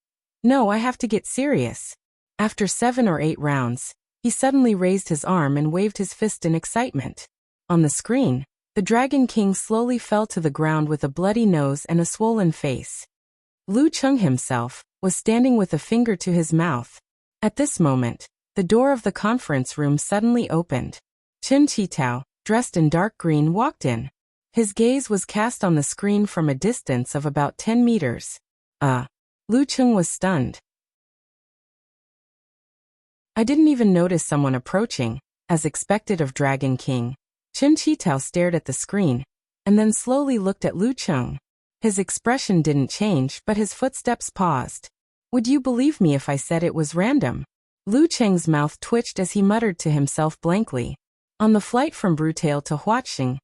No, I have to get serious. After 7 or 8 rounds, he suddenly raised his arm and waved his fist in excitement. On the screen, the Dragon King slowly fell to the ground with a bloody nose and a swollen face. Lu Qing himself was standing with a finger to his mouth. At this moment, the door of the conference room suddenly opened. Chen Qitao, dressed in dark green, walked in. His gaze was cast on the screen from a distance of about 10 meters. Lu Qing was stunned. I didn't even notice someone approaching, as expected of Dragon King. Chen Qitao stared at the screen, and then slowly looked at Lu Qing. His expression didn't change, but his footsteps paused. Would you believe me if I said it was random? Lu Qing's mouth twitched as he muttered to himself blankly. On the flight from Brutale to Huaqing,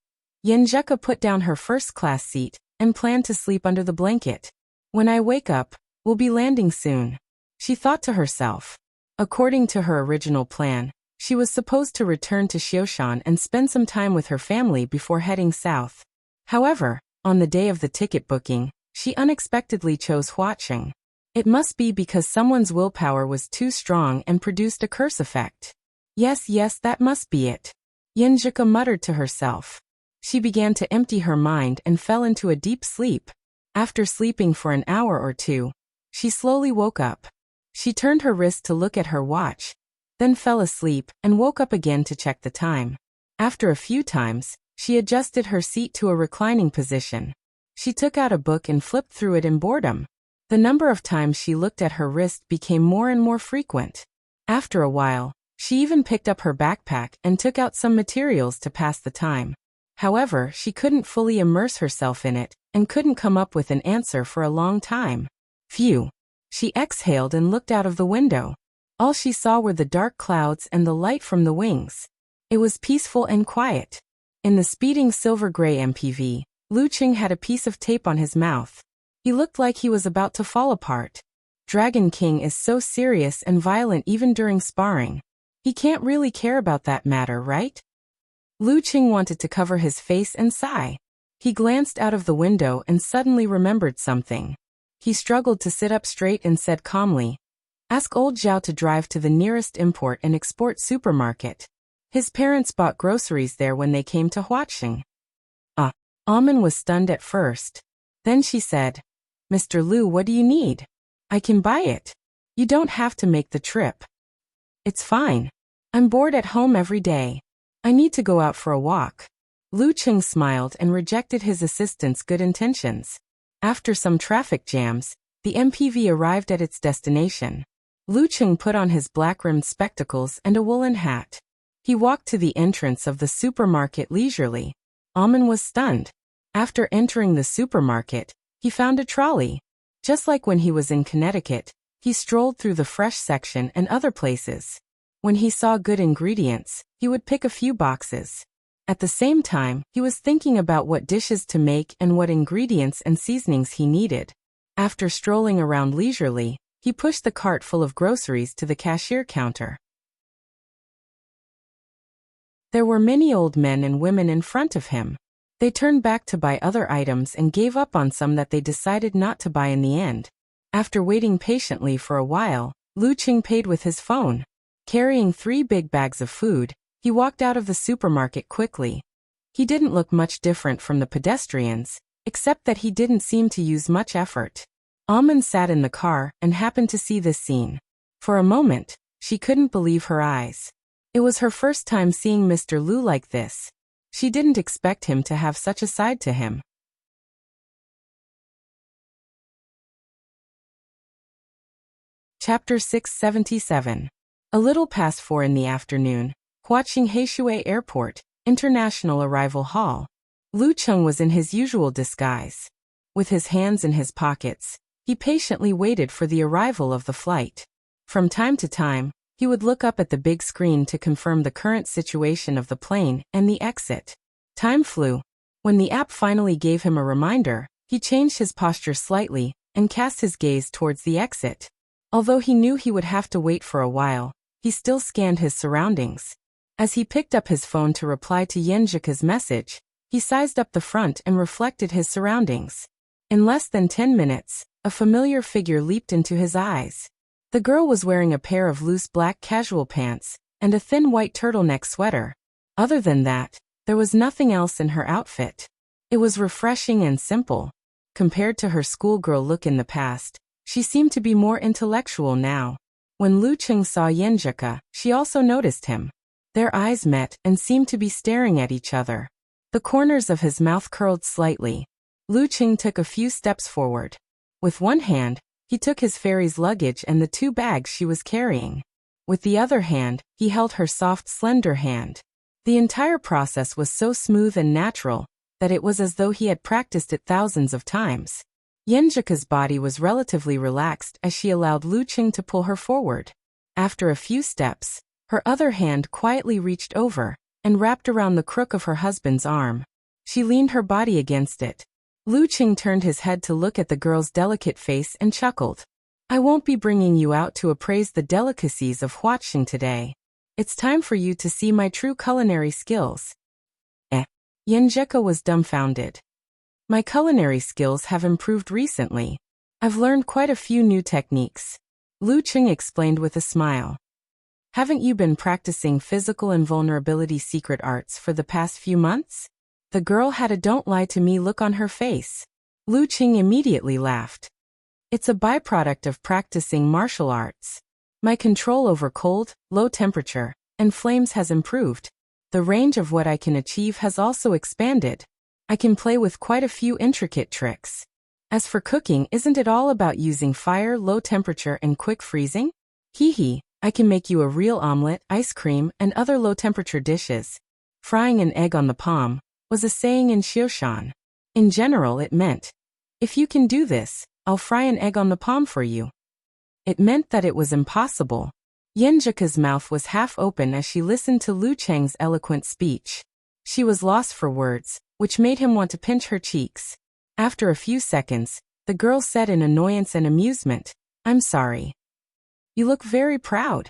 Yanjeka put down her first-class seat and planned to sleep under the blanket. When I wake up, we'll be landing soon, she thought to herself. According to her original plan, she was supposed to return to Xioshan and spend some time with her family before heading south. However, on the day of the ticket booking, she unexpectedly chose Huaqing. It must be because someone's willpower was too strong and produced a curse effect. Yes, that must be it. Yanjika muttered to herself. She began to empty her mind and fell into a deep sleep. After sleeping for an hour or two, she slowly woke up. She turned her wrist to look at her watch, then fell asleep and woke up again to check the time. After a few times, she adjusted her seat to a reclining position. She took out a book and flipped through it in boredom. The number of times she looked at her wrist became more and more frequent. After a while, she even picked up her backpack and took out some materials to pass the time. However, she couldn't fully immerse herself in it and couldn't come up with an answer for a long time. Phew. She exhaled and looked out of the window. All she saw were the dark clouds and the light from the wings. It was peaceful and quiet. In the speeding silver-gray MPV, Lu Qing had a piece of tape on his mouth. He looked like he was about to fall apart. Dragon King is so serious and violent even during sparring. He can't really care about that matter, right? Lu Qing wanted to cover his face and sigh. He glanced out of the window and suddenly remembered something. He struggled to sit up straight and said calmly, "Ask old Zhao to drive to the nearest import and export supermarket. His parents bought groceries there when they came to Huaqing." Amin was stunned at first. Then she said, "Mr. Lu, what do you need? I can buy it. You don't have to make the trip." "It's fine. I'm bored at home every day. I need to go out for a walk." Lu Qing smiled and rejected his assistant's good intentions. After some traffic jams, the MPV arrived at its destination. Lu Qing put on his black-rimmed spectacles and a woolen hat. He walked to the entrance of the supermarket leisurely. Amin was stunned. After entering the supermarket, he found a trolley. Just like when he was in Connecticut, he strolled through the fresh section and other places. When he saw good ingredients, he would pick a few boxes. At the same time, he was thinking about what dishes to make and what ingredients and seasonings he needed. After strolling around leisurely, he pushed the cart full of groceries to the cashier counter. There were many old men and women in front of him. They turned back to buy other items and gave up on some that they decided not to buy in the end. After waiting patiently for a while, Lu Qing paid with his phone. Carrying 3 big bags of food, he walked out of the supermarket quickly. He didn't look much different from the pedestrians, except that he didn't seem to use much effort. Amin sat in the car and happened to see this scene. For a moment, she couldn't believe her eyes. It was her first time seeing Mr. Lu like this. She didn't expect him to have such a side to him. Chapter 677. A little past 4 in the afternoon, watching Haeshui Airport, International Arrival Hall. Lu Cheng was in his usual disguise. With his hands in his pockets, he patiently waited for the arrival of the flight. From time to time, he would look up at the big screen to confirm the current situation of the plane and the exit. Time flew. When the app finally gave him a reminder, he changed his posture slightly and cast his gaze towards the exit. Although he knew he would have to wait for a while, he still scanned his surroundings. As he picked up his phone to reply to Yenjika's message, he sized up the front and reflected his surroundings. In less than 10 minutes, a familiar figure leaped into his eyes. The girl was wearing a pair of loose black casual pants and a thin white turtleneck sweater. Other than that, there was nothing else in her outfit. It was refreshing and simple. Compared to her schoolgirl look in the past, she seemed to be more intellectual now. When Lu Cheng saw Yenjika, she also noticed him. Their eyes met and seemed to be staring at each other. The corners of his mouth curled slightly. Lu Cheng took a few steps forward. With one hand, he took his fairy's luggage and the 2 bags she was carrying. With the other hand, he held her soft, slender hand. The entire process was so smooth and natural that it was as though he had practiced it thousands of times. Yenjika's body was relatively relaxed as she allowed Lu Cheng to pull her forward. After a few steps, her other hand quietly reached over and wrapped around the crook of her husband's arm. She leaned her body against it. Lu Cheng turned his head to look at the girl's delicate face and chuckled. "I won't be bringing you out to appraise the delicacies of Huaqing today. It's time for you to see my true culinary skills." Yenjika was dumbfounded. "My culinary skills have improved recently. I've learned quite a few new techniques," Lu Cheng explained with a smile. "Haven't you been practicing physical invulnerability secret arts for the past few months?" The girl had a "don't lie to me" look on her face. Lu Cheng immediately laughed. "It's a byproduct of practicing martial arts. My control over cold, low temperature, and flames has improved. The range of what I can achieve has also expanded. I can play with quite a few intricate tricks. As for cooking, isn't it all about using fire, low temperature, and quick freezing? Hee, I can make you a real omelet, ice cream, and other low-temperature dishes." Frying an egg on the palm was a saying in Xioshan. In general, it meant, "If you can do this, I'll fry an egg on the palm for you." It meant that it was impossible. Yenjika's mouth was half open as she listened to Lu Cheng's eloquent speech. She was lost for words, which made him want to pinch her cheeks. After a few seconds, the girl said in annoyance and amusement, "I'm sorry. You look very proud."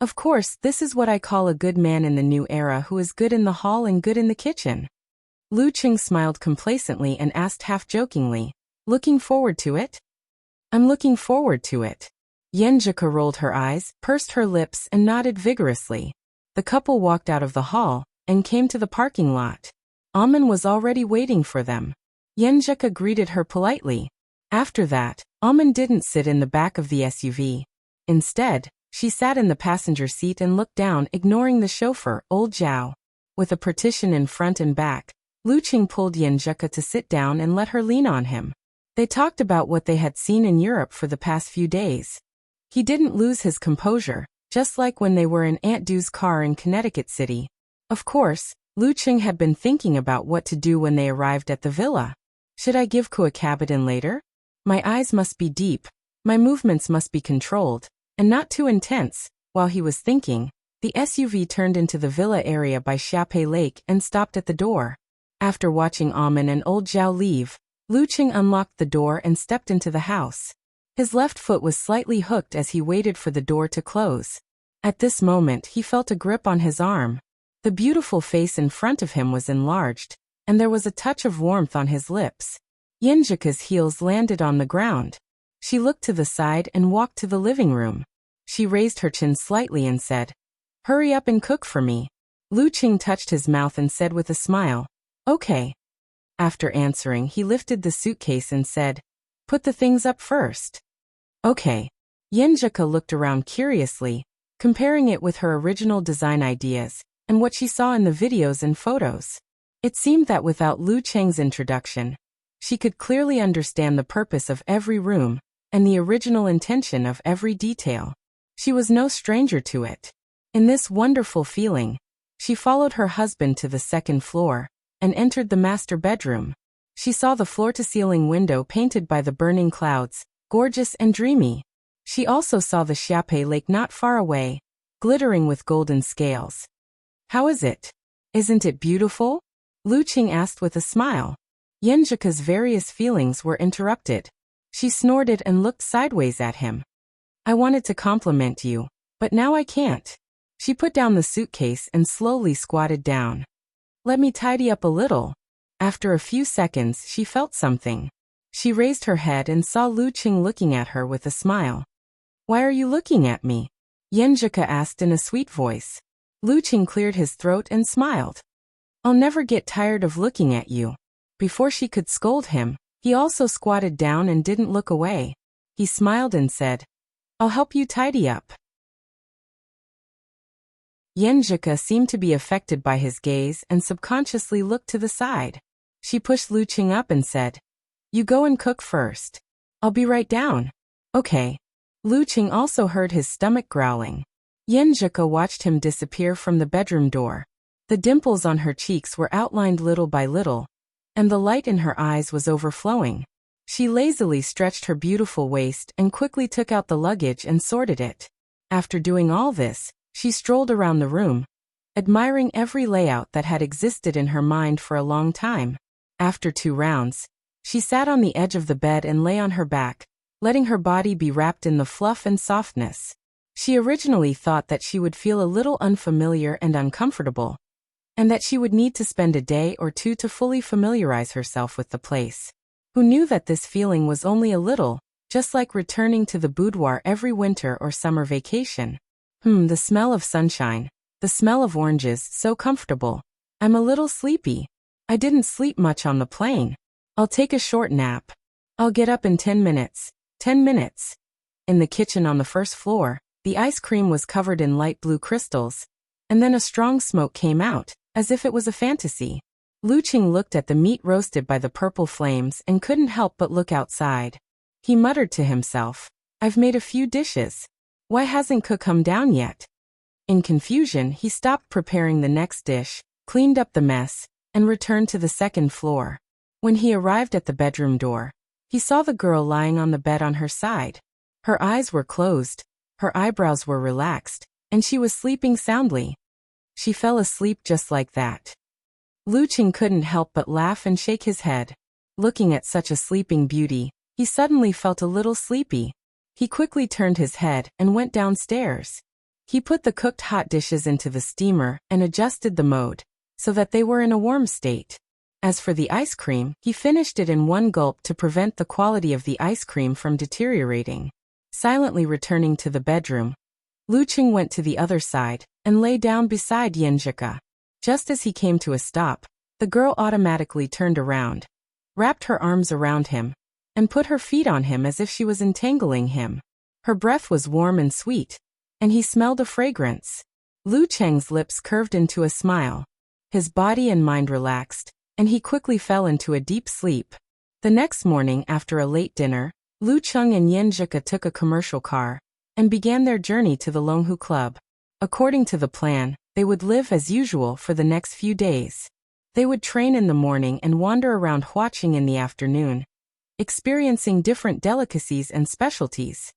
Of course, this is what I call a good man in the new era who is good in the hall and good in the kitchen. Lu Cheng smiled complacently and asked half-jokingly, "Looking forward to it?" "I'm looking forward to it." Yenjika rolled her eyes, pursed her lips, and nodded vigorously. The couple walked out of the hall and came to the parking lot. Amen was already waiting for them. Yenjika greeted her politely. After that, Amen didn't sit in the back of the SUV. Instead, she sat in the passenger seat and looked down, ignoring the chauffeur, old Zhao. With a partition in front and back, Lu Cheng pulled Yenjika to sit down and let her lean on him. They talked about what they had seen in Europe for the past few days. He didn't lose his composure, just like when they were in Aunt Du's car in Connecticut City. Of course, Lu Cheng had been thinking about what to do when they arrived at the villa. Should I give Ku a cabinet later? My eyes must be deep, my movements must be controlled, and not too intense. While he was thinking, the SUV turned into the villa area by Xiaopei Lake and stopped at the door. After watching Amen and old Zhao leave, Lu Cheng unlocked the door and stepped into the house. His left foot was slightly hooked as he waited for the door to close. At this moment, he felt a grip on his arm. The beautiful face in front of him was enlarged, and there was a touch of warmth on his lips. Yenjika's heels landed on the ground. She looked to the side and walked to the living room. She raised her chin slightly and said, "Hurry up and cook for me." Lu Cheng touched his mouth and said with a smile, "Okay." After answering, he lifted the suitcase and said, "Put the things up first." "Okay." Yenjika looked around curiously, comparing it with her original design ideas and what she saw in the videos and photos. It seemed that without Lu Cheng's introduction, she could clearly understand the purpose of every room and the original intention of every detail. She was no stranger to it. In this wonderful feeling, she followed her husband to the second floor and entered the master bedroom. She saw the floor-to-ceiling window painted by the burning clouds, gorgeous and dreamy. She also saw the Xiape Lake not far away, glittering with golden scales. "How is it? Isn't it beautiful?" Lu Qing asked with a smile. Yenjika's various feelings were interrupted. She snorted and looked sideways at him. "I wanted to compliment you, but now I can't." She put down the suitcase and slowly squatted down. "Let me tidy up a little." After a few seconds, she felt something. She raised her head and saw Lu Qing looking at her with a smile. "Why are you looking at me?" Yenjika asked in a sweet voice. Lu Qing cleared his throat and smiled. "I'll never get tired of looking at you." Before she could scold him, he also squatted down and didn't look away. He smiled and said, "I'll help you tidy up." Yenjika seemed to be affected by his gaze and subconsciously looked to the side. She pushed Lu Qing up and said, "You go and cook first. I'll be right down." "Okay." Lu Qing also heard his stomach growling. Yenjika watched him disappear from the bedroom door. The dimples on her cheeks were outlined little by little, and the light in her eyes was overflowing. She lazily stretched her beautiful waist and quickly took out the luggage and sorted it. After doing all this, she strolled around the room, admiring every layout that had existed in her mind for a long time. After 2 rounds, she sat on the edge of the bed and lay on her back, letting her body be wrapped in the fluff and softness. She originally thought that she would feel a little unfamiliar and uncomfortable, and that she would need to spend a day or 2 to fully familiarize herself with the place. Who knew that this feeling was only a little, just like returning to the boudoir every winter or summer vacation. The smell of sunshine, the smell of oranges, so comfortable. I'm a little sleepy. I didn't sleep much on the plane. I'll take a short nap. I'll get up in 10 minutes. 10 minutes. In the kitchen on the first floor, the ice cream was covered in light blue crystals, and then a strong smoke came out, as if it was a fantasy. Lu Qing looked at the meat roasted by the purple flames and couldn't help but look outside. He muttered to himself, "I've made a few dishes. Why hasn't cook come down yet?" In confusion, he stopped preparing the next dish, cleaned up the mess, and returned to the second floor. When he arrived at the bedroom door, he saw the girl lying on the bed on her side. Her eyes were closed, her eyebrows were relaxed, and she was sleeping soundly. She fell asleep just like that. Lu Qing couldn't help but laugh and shake his head. Looking at such a sleeping beauty, he suddenly felt a little sleepy. He quickly turned his head and went downstairs. He put the cooked hot dishes into the steamer and adjusted the mode, so that they were in a warm state. As for the ice cream, he finished it in one gulp to prevent the quality of the ice cream from deteriorating. Silently returning to the bedroom, Lu Qing went to the other side and lay down beside Yenjika. Just as he came to a stop, the girl automatically turned around, wrapped her arms around him, and put her feet on him as if she was entangling him. Her breath was warm and sweet, and he smelled a fragrance. Lu Cheng's lips curved into a smile. His body and mind relaxed, and he quickly fell into a deep sleep. The next morning after a late dinner, Lu Cheng and Yenjika took a commercial car and began their journey to the Longhu Club. According to the plan, they would live as usual for the next few days. They would train in the morning and wander around Huaqing in the afternoon, experiencing different delicacies and specialties.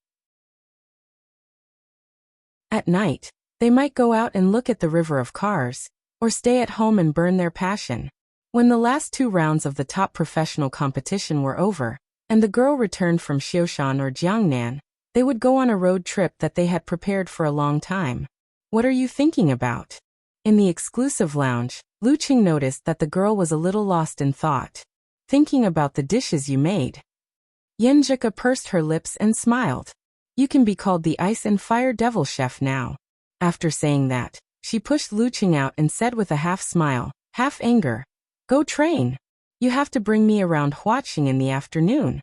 At night, they might go out and look at the river of cars, or stay at home and burn their passion. When the last 2 rounds of the top professional competition were over, and the girl returned from Xiushan or Jiangnan, they would go on a road trip that they had prepared for a long time. "What are you thinking about?" In the exclusive lounge, Lu Qing noticed that the girl was a little lost in thought. "Thinking about the dishes you made." Yenjika pursed her lips and smiled. "You can be called the Ice and Fire Devil Chef now." After saying that, she pushed Lu Qing out and said with a half smile, half anger, "Go train. You have to bring me around Huaqing in the afternoon."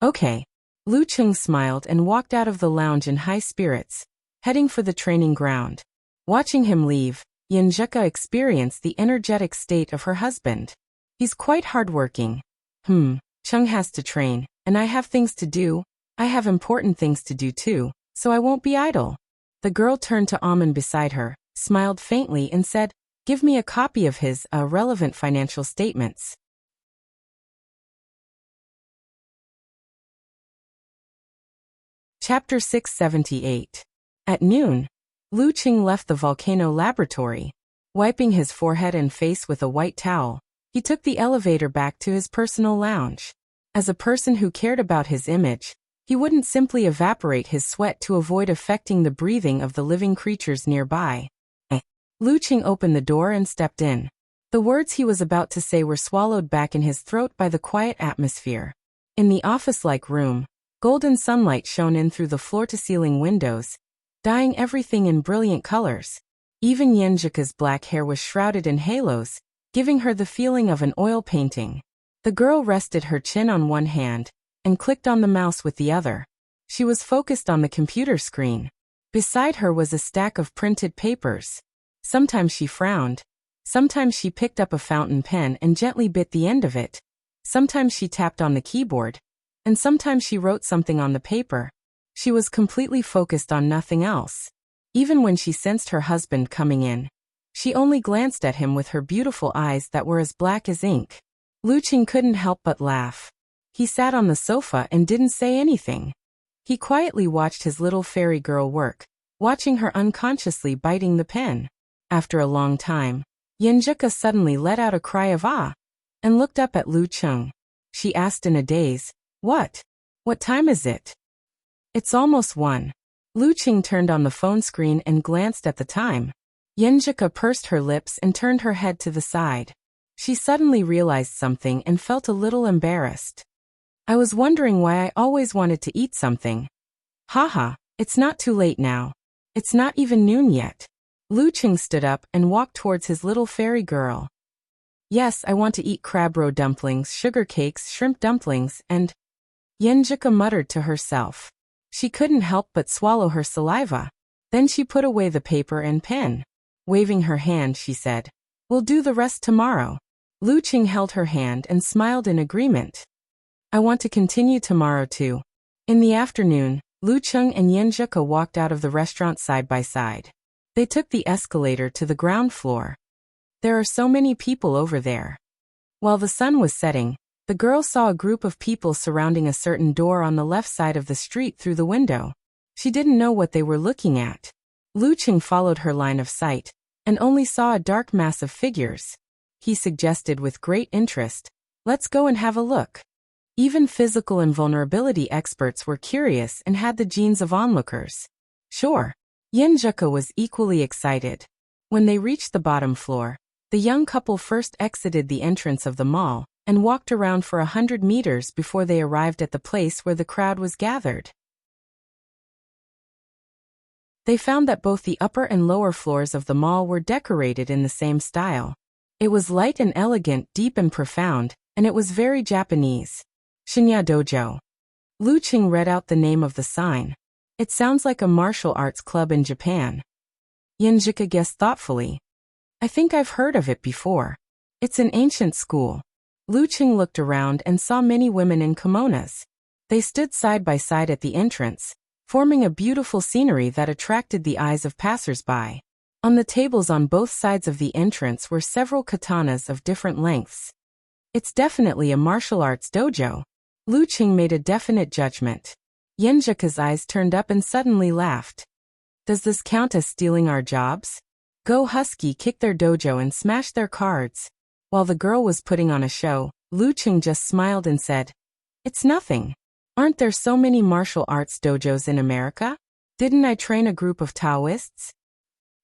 "Okay." Lu Qing smiled and walked out of the lounge in high spirits, heading for the training ground. Watching him leave, Yenjika experienced the energetic state of her husband. "He's quite hardworking. Cheng has to train, and I have things to do. I have important things to do too, so I won't be idle. The girl turned to Amen beside her, smiled faintly and said, give me a copy of his relevant financial statements. Chapter 678. At noon, Lu Qing left the volcano laboratory. Wiping his forehead and face with a white towel, he took the elevator back to his personal lounge. As a person who cared about his image, he wouldn't simply evaporate his sweat to avoid affecting the breathing of the living creatures nearby. Lu Qing opened the door and stepped in. The words he was about to say were swallowed back in his throat by the quiet atmosphere. In the office-like room, golden sunlight shone in through the floor-to-ceiling windows, dyeing everything in brilliant colors. Even Yenjika's black hair was shrouded in halos, giving her the feeling of an oil painting. The girl rested her chin on one hand and clicked on the mouse with the other. She was focused on the computer screen. Beside her was a stack of printed papers. Sometimes she frowned. Sometimes she picked up a fountain pen and gently bit the end of it. Sometimes she tapped on the keyboard. And sometimes she wrote something on the paper. She was completely focused on nothing else. Even when she sensed her husband coming in, she only glanced at him with her beautiful eyes that were as black as ink. Lu Qing couldn't help but laugh. He sat on the sofa and didn't say anything. He quietly watched his little fairy girl work, watching her unconsciously biting the pen. After a long time, Yenjika suddenly let out a cry of ah, and looked up at Lu Qing. She asked in a daze, What time is it? It's almost 1. Lu Qing turned on the phone screen and glanced at the time. Yenjika pursed her lips and turned her head to the side. She suddenly realized something and felt a little embarrassed. I was wondering why I always wanted to eat something. Haha, it's not too late now. It's not even noon yet. Lu Qing stood up and walked towards his little fairy girl. Yes, I want to eat crab roe dumplings, sugar cakes, shrimp dumplings, and… Yenjika muttered to herself. She couldn't help but swallow her saliva. Then she put away the paper and pen. Waving her hand, she said, We'll do the rest tomorrow. Lu Qing held her hand and smiled in agreement. I want to continue tomorrow too. In the afternoon, Lu Qing and Yenjika walked out of the restaurant side by side. They took the escalator to the ground floor. There are so many people over there. While the sun was setting, the girl saw a group of people surrounding a certain door on the left side of the street through the window. She didn't know what they were looking at. Lu Qing followed her line of sight, and only saw a dark mass of figures. He suggested with great interest, Let's go and have a look. Even physical invulnerability experts were curious and had the genes of onlookers. Sure. Yenjika was equally excited. When they reached the bottom floor, the young couple first exited the entrance of the mall and walked around for 100 meters before they arrived at the place where the crowd was gathered. They found that both the upper and lower floors of the mall were decorated in the same style. It was light and elegant, deep and profound, and it was very Japanese. Shinya Dojo. Lu Qing read out the name of the sign. It sounds like a martial arts club in Japan. Yenjika guessed thoughtfully. I think I've heard of it before. It's an ancient school. Lu Qing looked around and saw many women in kimonos. They stood side by side at the entrance, forming a beautiful scenery that attracted the eyes of passers-by. On the tables on both sides of the entrance were several katanas of different lengths. It's definitely a martial arts dojo. Lu Qing made a definite judgment. Yenjika's eyes turned up and suddenly laughed. Does this count as stealing our jobs? Go Husky kicked their dojo and smashed their cards. While the girl was putting on a show, Lu Qing just smiled and said, It's nothing. Aren't there so many martial arts dojos in America? Didn't I train a group of Taoists?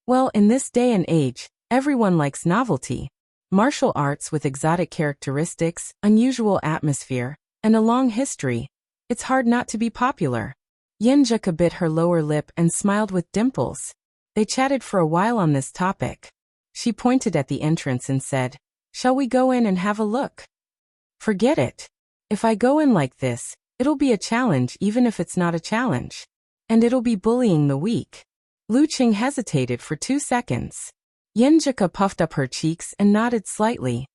Well, in this day and age, everyone likes novelty. Martial arts with exotic characteristics, unusual atmosphere, and a long history. It's hard not to be popular. Yenjika bit her lower lip and smiled with dimples. They chatted for a while on this topic. She pointed at the entrance and said, Shall we go in and have a look? Forget it. If I go in like this, it'll be a challenge even if it's not a challenge. And it'll be bullying the weak. Lu Qing hesitated for 2 seconds. Yenjika puffed up her cheeks and nodded slightly.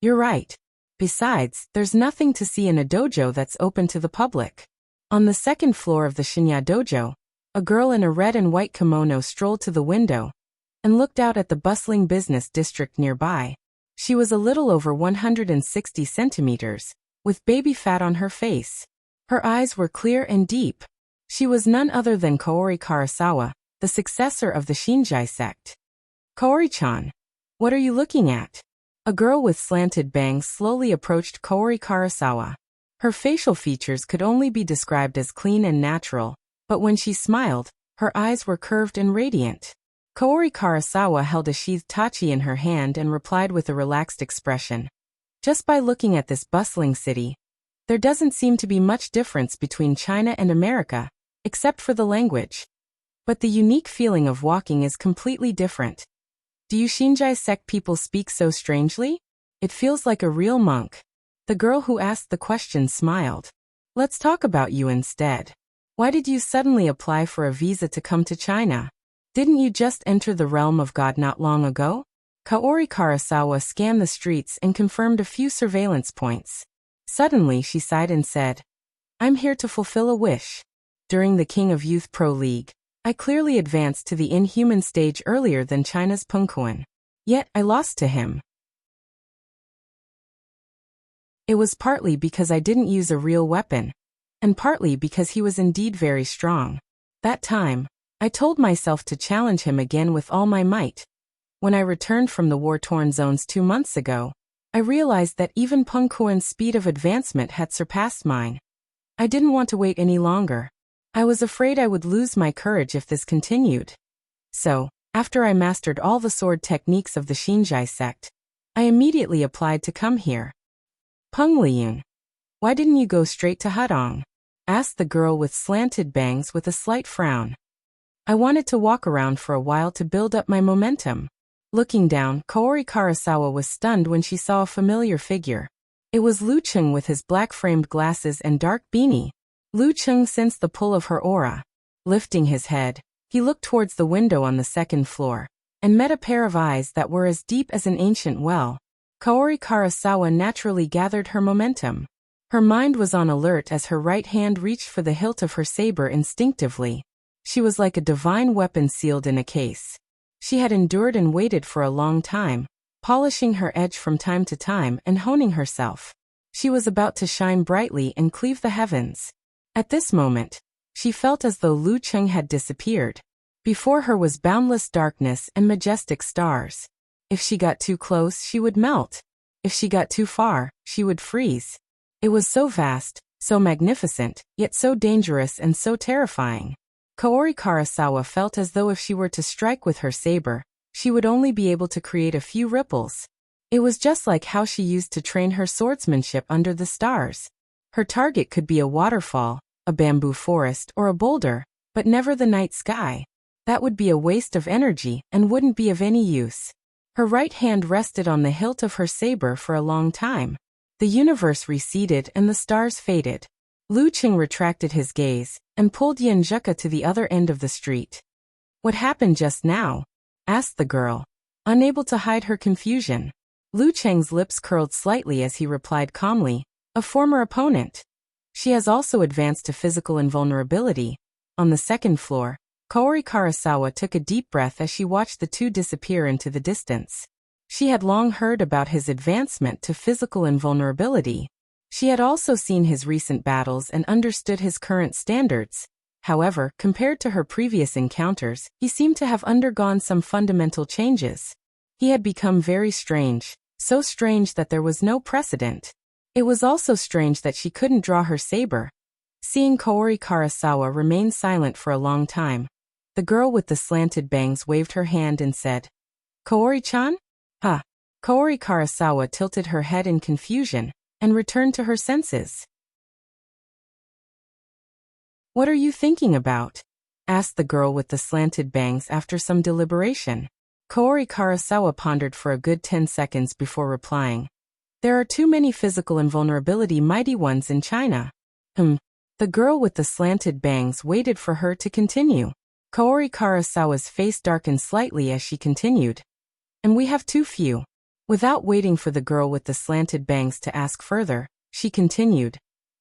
You're right. Besides, there's nothing to see in a dojo that's open to the public. On the second floor of the Shinya dojo, a girl in a red and white kimono strolled to the window and looked out at the bustling business district nearby. She was a little over 160 centimeters, with baby fat on her face. Her eyes were clear and deep. She was none other than Kaori Karasawa, the successor of the Shinjai sect. Kaori-chan, what are you looking at? A girl with slanted bangs slowly approached Kaori Karasawa. Her facial features could only be described as clean and natural, but when she smiled, her eyes were curved and radiant. Kaori Karasawa held a sheathed tachi in her hand and replied with a relaxed expression. Just by looking at this bustling city, there doesn't seem to be much difference between China and America, except for the language. But the unique feeling of walking is completely different. Do you Shinjai sect people speak so strangely? It feels like a real monk. The girl who asked the question smiled. Let's talk about you instead. Why did you suddenly apply for a visa to come to China? Didn't you just enter the realm of God not long ago? Kaori Karasawa scanned the streets and confirmed a few surveillance points. Suddenly she sighed and said, I'm here to fulfill a wish. During the King of Youth Pro League, I clearly advanced to the inhuman stage earlier than China's Peng Kuan. Yet I lost to him. It was partly because I didn't use a real weapon, and partly because he was indeed very strong. That time, I told myself to challenge him again with all my might. When I returned from the war-torn zones 2 months ago, I realized that even Peng Kuan's speed of advancement had surpassed mine. I didn't want to wait any longer. I was afraid I would lose my courage if this continued. So, after I mastered all the sword techniques of the Shinjai sect, I immediately applied to come here. Peng Liyun, why didn't you go straight to Hudong? Asked the girl with slanted bangs with a slight frown. I wanted to walk around for a while to build up my momentum. Looking down, Kaori Karasawa was stunned when she saw a familiar figure. It was Lu Cheng with his black-framed glasses and dark beanie. Lu Cheng sensed the pull of her aura. Lifting his head, he looked towards the window on the second floor, and met a pair of eyes that were as deep as an ancient well. Kaori Karasawa naturally gathered her momentum. Her mind was on alert as her right hand reached for the hilt of her saber instinctively. She was like a divine weapon sealed in a case. She had endured and waited for a long time, polishing her edge from time to time and honing herself. She was about to shine brightly and cleave the heavens. At this moment, she felt as though Lu Cheng had disappeared. Before her was boundless darkness and majestic stars. If she got too close, she would melt. If she got too far, she would freeze. It was so vast, so magnificent, yet so dangerous and so terrifying. Kaori Karasawa felt as though if she were to strike with her saber, she would only be able to create a few ripples. It was just like how she used to train her swordsmanship under the stars. Her target could be a waterfall, a bamboo forest, or a boulder, but never the night sky. That would be a waste of energy and wouldn't be of any use. Her right hand rested on the hilt of her saber for a long time. The universe receded and the stars faded. Lu Cheng retracted his gaze and pulled Yanjuka to the other end of the street. What happened just now? Asked the girl, unable to hide her confusion. Lu Cheng's lips curled slightly as he replied calmly, a former opponent. She has also advanced to physical invulnerability. On the second floor, Kaori Karasawa took a deep breath as she watched the two disappear into the distance. She had long heard about his advancement to physical invulnerability. She had also seen his recent battles and understood his current standards. However, compared to her previous encounters, he seemed to have undergone some fundamental changes. He had become very strange, so strange that there was no precedent. It was also strange that she couldn't draw her saber. Seeing Kaori Karasawa remain silent for a long time, the girl with the slanted bangs waved her hand and said, Kaori-chan? Huh. Kaori Karasawa tilted her head in confusion and returned to her senses. What are you thinking about? Asked the girl with the slanted bangs after some deliberation. Kaori Karasawa pondered for a good 10 seconds before replying. There are too many physical invulnerability mighty ones in China. The girl with the slanted bangs waited for her to continue. Kaori Karasawa's face darkened slightly as she continued. And we have too few. Without waiting for the girl with the slanted bangs to ask further, she continued.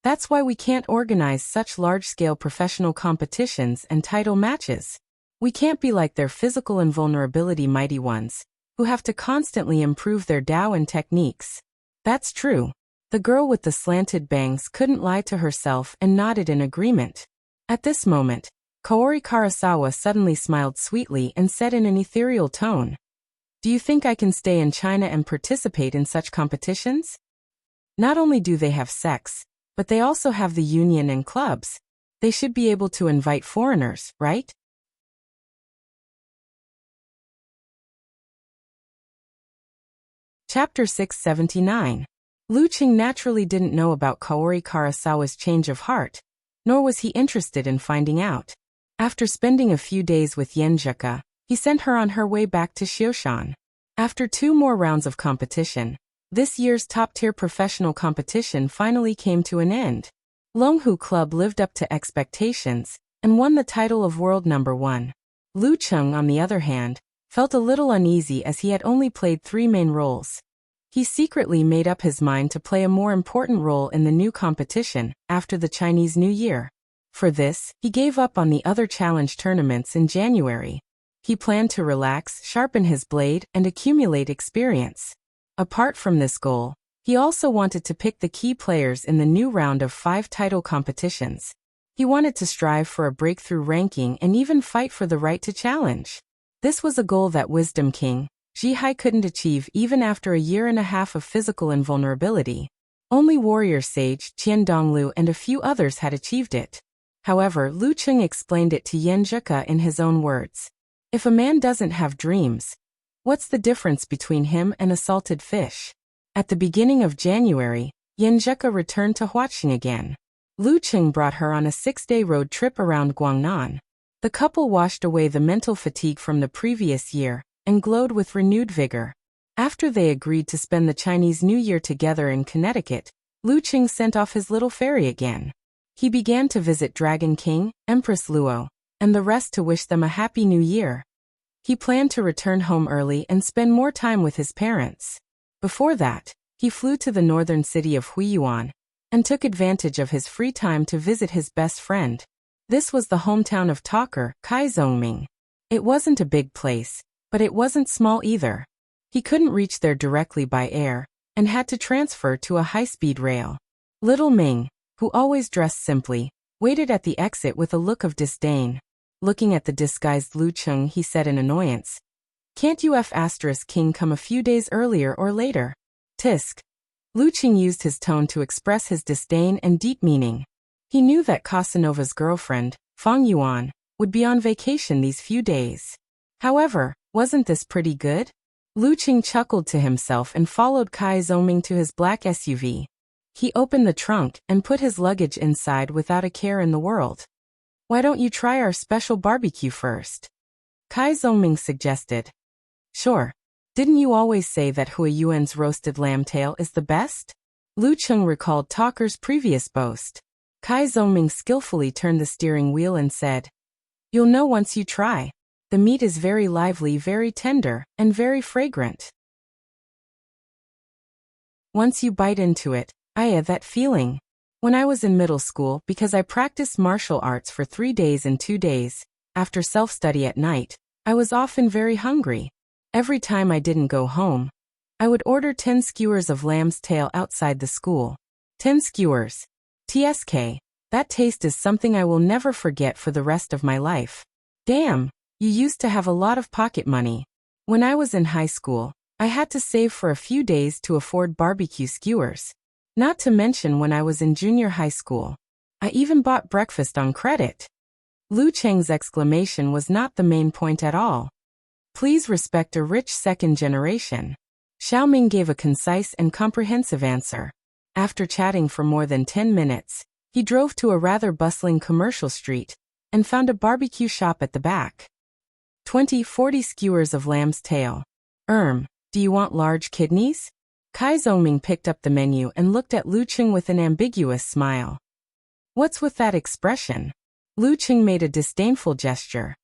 That's why we can't organize such large-scale professional competitions and title matches. We can't be like their physical invulnerability mighty ones, who have to constantly improve their Dao and techniques. That's true. The girl with the slanted bangs couldn't lie to herself and nodded in agreement. At this moment, Kaori Karasawa suddenly smiled sweetly and said in an ethereal tone, "Do you think I can stay in China and participate in such competitions? Not only do they have sex, but they also have the union and clubs. They should be able to invite foreigners, right?" Chapter 679. Lu Qing naturally didn't know about Kaori Karasawa's change of heart, nor was he interested in finding out. After spending a few days with Yenjika, he sent her on her way back to Xioshan. After 2 more rounds of competition, this year's top-tier professional competition finally came to an end. Longhu Club lived up to expectations and won the title of world number 1. Lu Qing, on the other hand, felt a little uneasy as he had only played 3 main roles. He secretly made up his mind to play a more important role in the new competition after the Chinese New Year. For this, he gave up on the other challenge tournaments in January. He planned to relax, sharpen his blade, and accumulate experience. Apart from this goal, he also wanted to pick the key players in the new round of 5 title competitions. He wanted to strive for a breakthrough ranking and even fight for the right to challenge. This was a goal that Wisdom King Zhihai couldn't achieve even after a year and a half of physical invulnerability. Only warrior sage Qian Donglu and a few others had achieved it. However, Lu Qing explained it to Yenjika in his own words. If a man doesn't have dreams, what's the difference between him and a salted fish? At the beginning of January, Yenjika returned to Huaqing again. Lu Qing brought her on a 6-day road trip around Guangnan. The couple washed away the mental fatigue from the previous year and glowed with renewed vigor. After they agreed to spend the Chinese New Year together in Connecticut, Lu Qing sent off his little fairy again. He began to visit Dragon King, Empress Luo, and the rest to wish them a happy new year. He planned to return home early and spend more time with his parents. Before that, he flew to the northern city of Huiyuan and took advantage of his free time to visit his best friend. This was the hometown of talker Kai Zongming. It wasn't a big place, but it wasn't small either. He couldn't reach there directly by air and had to transfer to a high-speed rail. Little Ming, who always dressed simply, waited at the exit with a look of disdain. Looking at the disguised Lu Qing, he said in annoyance, "Can't you King come a few days earlier or later?" Tisk. Lu Qing used his tone to express his disdain and deep meaning. He knew that Casanova's girlfriend, Fang Yuan, would be on vacation these few days. However, wasn't this pretty good? Lu Qing chuckled to himself and followed Kai Zongming to his black SUV. He opened the trunk and put his luggage inside without a care in the world. "Why don't you try our special barbecue first?" Kai Zongming suggested. "Sure. Didn't you always say that Huiyuan's roasted lamb tail is the best?" Lu Qing recalled Talker's previous boast. Kai Zongming skillfully turned the steering wheel and said, "You'll know once you try. The meat is very lively, very tender, and very fragrant. Once you bite into it, that feeling. When I was in middle school, because I practiced martial arts for 3 days and 2 days, after self-study at night, I was often very hungry. Every time I didn't go home, I would order 10 skewers of lamb's tail outside the school. 10 skewers. TSK. That taste is something I will never forget for the rest of my life. Damn, you used to have a lot of pocket money. When I was in high school, I had to save for a few days to afford barbecue skewers. Not to mention when I was in junior high school. I even bought breakfast on credit." Lu Cheng's exclamation was not the main point at all. "Please respect a rich second generation." Xiaoming gave a concise and comprehensive answer. After chatting for more than 10 minutes, he drove to a rather bustling commercial street and found a barbecue shop at the back. 20-40 skewers of lamb's tail. Do you want large kidneys?" Kai Zongming picked up the menu and looked at Lu Qing with an ambiguous smile. "What's with that expression?" Lu Qing made a disdainful gesture.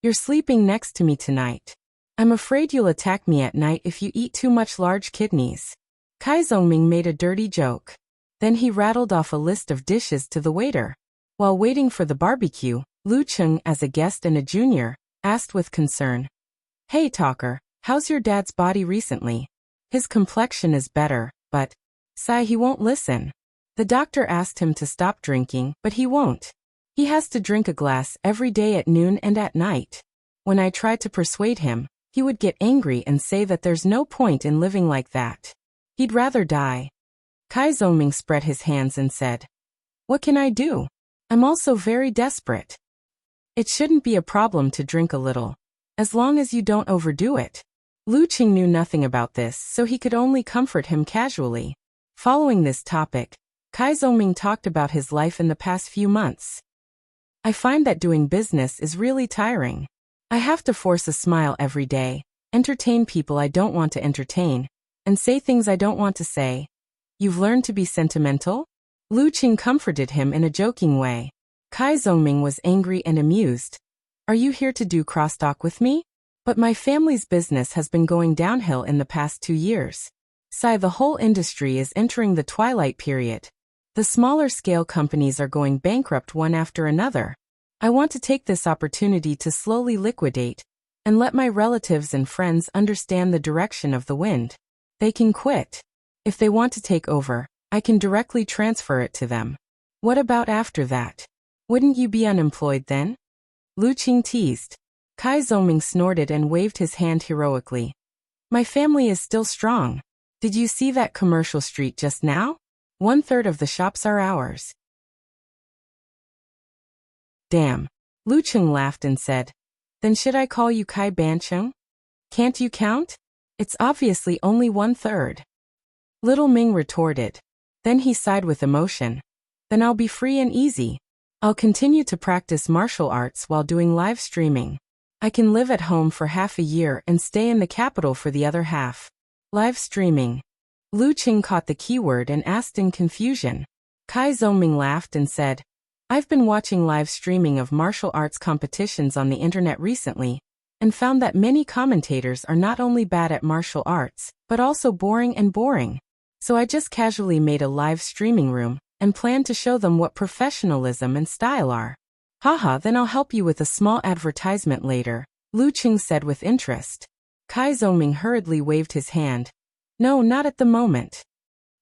"You're sleeping next to me tonight. I'm afraid you'll attack me at night if you eat too much large kidneys." Kai Zongming made a dirty joke. Then he rattled off a list of dishes to the waiter. While waiting for the barbecue, Lu Cheng, as a guest and a junior, asked with concern, "Hey talker, how's your dad's body recently? His complexion is better, but..." Sigh, he won't listen. The doctor asked him to stop drinking, but he won't. He has to drink a glass every day at noon and at night. When I tried to persuade him, he would get angry and say that there's no point in living like that. He'd rather die. Kai Zongming spread his hands and said, "What can I do? I'm also very desperate. It shouldn't be a problem to drink a little, as long as you don't overdo it." Lu Qing knew nothing about this, so he could only comfort him casually. Following this topic, Kai Zongming talked about his life in the past few months. "I find that doing business is really tiring. I have to force a smile every day, entertain people I don't want to entertain, and say things I don't want to say. You've learned to be sentimental?" Lu Qing comforted him in a joking way. Kai Zongming was angry and amused. "Are you here to do crosstalk with me? But my family's business has been going downhill in the past 2 years. Sigh, the whole industry is entering the twilight period. The smaller scale companies are going bankrupt one after another. I want to take this opportunity to slowly liquidate and let my relatives and friends understand the direction of the wind. They can quit. If they want to take over, I can directly transfer it to them. What about after that? Wouldn't you be unemployed then?" Lu Qing teased. Kai Zongming snorted and waved his hand heroically. "My family is still strong. Did you see that commercial street just now? 1/3 of the shops are ours." "Damn." Lu Qing laughed and said, "Then should I call you Kai Bancheng? Can't you count? It's obviously only 1/3. Little Ming retorted. Then he sighed with emotion. "Then I'll be free and easy. I'll continue to practice martial arts while doing live streaming. I can live at home for half a year and stay in the capital for the other half." Live streaming. Lu Qing caught the keyword and asked in confusion. Kai Zongming laughed and said, "I've been watching live streaming of martial arts competitions on the internet recently, and found that many commentators are not only bad at martial arts, but also boring. So I just casually made a live streaming room, and plan to show them what professionalism and style are." "Haha, then I'll help you with a small advertisement later," Lu Qing said with interest. Kai Zongming hurriedly waved his hand. "No, not at the moment."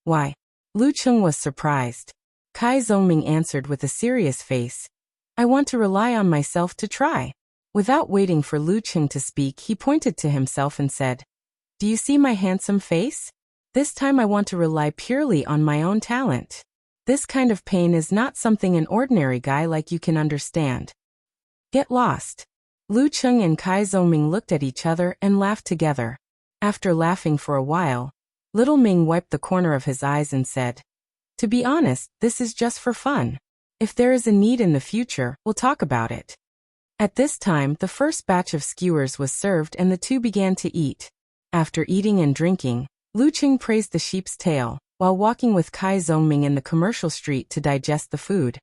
"Why?" Lu Qing was surprised. Kai Zongming answered with a serious face, "I want to rely on myself to try." Without waiting for Lu Qing to speak, he pointed to himself and said, "Do you see my handsome face? This time I want to rely purely on my own talent. This kind of pain is not something an ordinary guy like you can understand. Get lost." Lu Qing and Kai Zongming looked at each other and laughed together. After laughing for a while, Little Ming wiped the corner of his eyes and said, "To be honest, this is just for fun. If there is a need in the future, we'll talk about it." At this time, the first batch of skewers was served and the two began to eat. After eating and drinking, Lu Qing praised the sheep's tail, while walking with Kai Zongming in the commercial street to digest the food.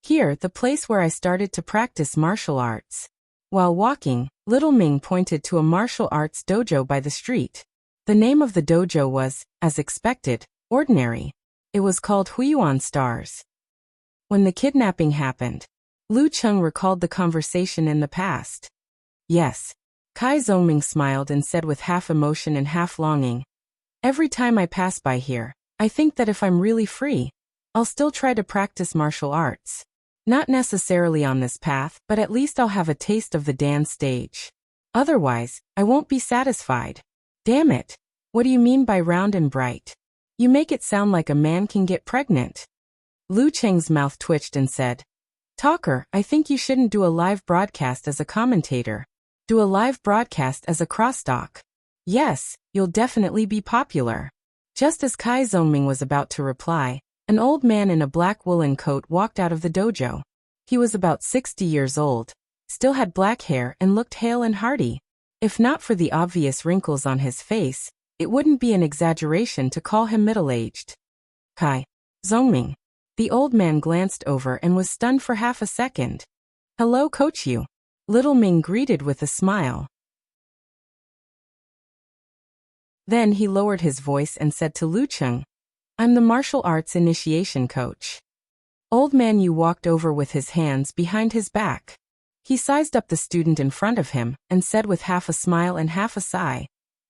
"Here, the place where I started to practice martial arts." While walking, Little Ming pointed to a martial arts dojo by the street. The name of the dojo was, as expected, ordinary. It was called Huiyuan Stars. When the kidnapping happened, Lu Qing recalled the conversation in the past. "Yes." Kai Zongming smiled and said with half emotion and half longing, "Every time I pass by here, I think that if I'm really free, I'll still try to practice martial arts. Not necessarily on this path, but at least I'll have a taste of the dance stage. Otherwise, I won't be satisfied." "Damn it. What do you mean by round and bright? You make it sound like a man can get pregnant." Lu Cheng's mouth twitched and said, "Talker, I think you shouldn't do a live broadcast as a commentator. Do a live broadcast as a crosstalk. Yes, you'll definitely be popular." Just as Kai Zongming was about to reply, an old man in a black woolen coat walked out of the dojo. He was about 60 years old, still had black hair and looked hale and hearty. If not for the obvious wrinkles on his face, it wouldn't be an exaggeration to call him middle-aged. "Kai Zongming." The old man glanced over and was stunned for half a second. "Hello, Coach Yu." Little Ming greeted with a smile. Then he lowered his voice and said to Lu Cheng, I'm the martial arts initiation coach. Old Man Yu walked over with his hands behind his back. He sized up the student in front of him and said with half a smile and half a sigh,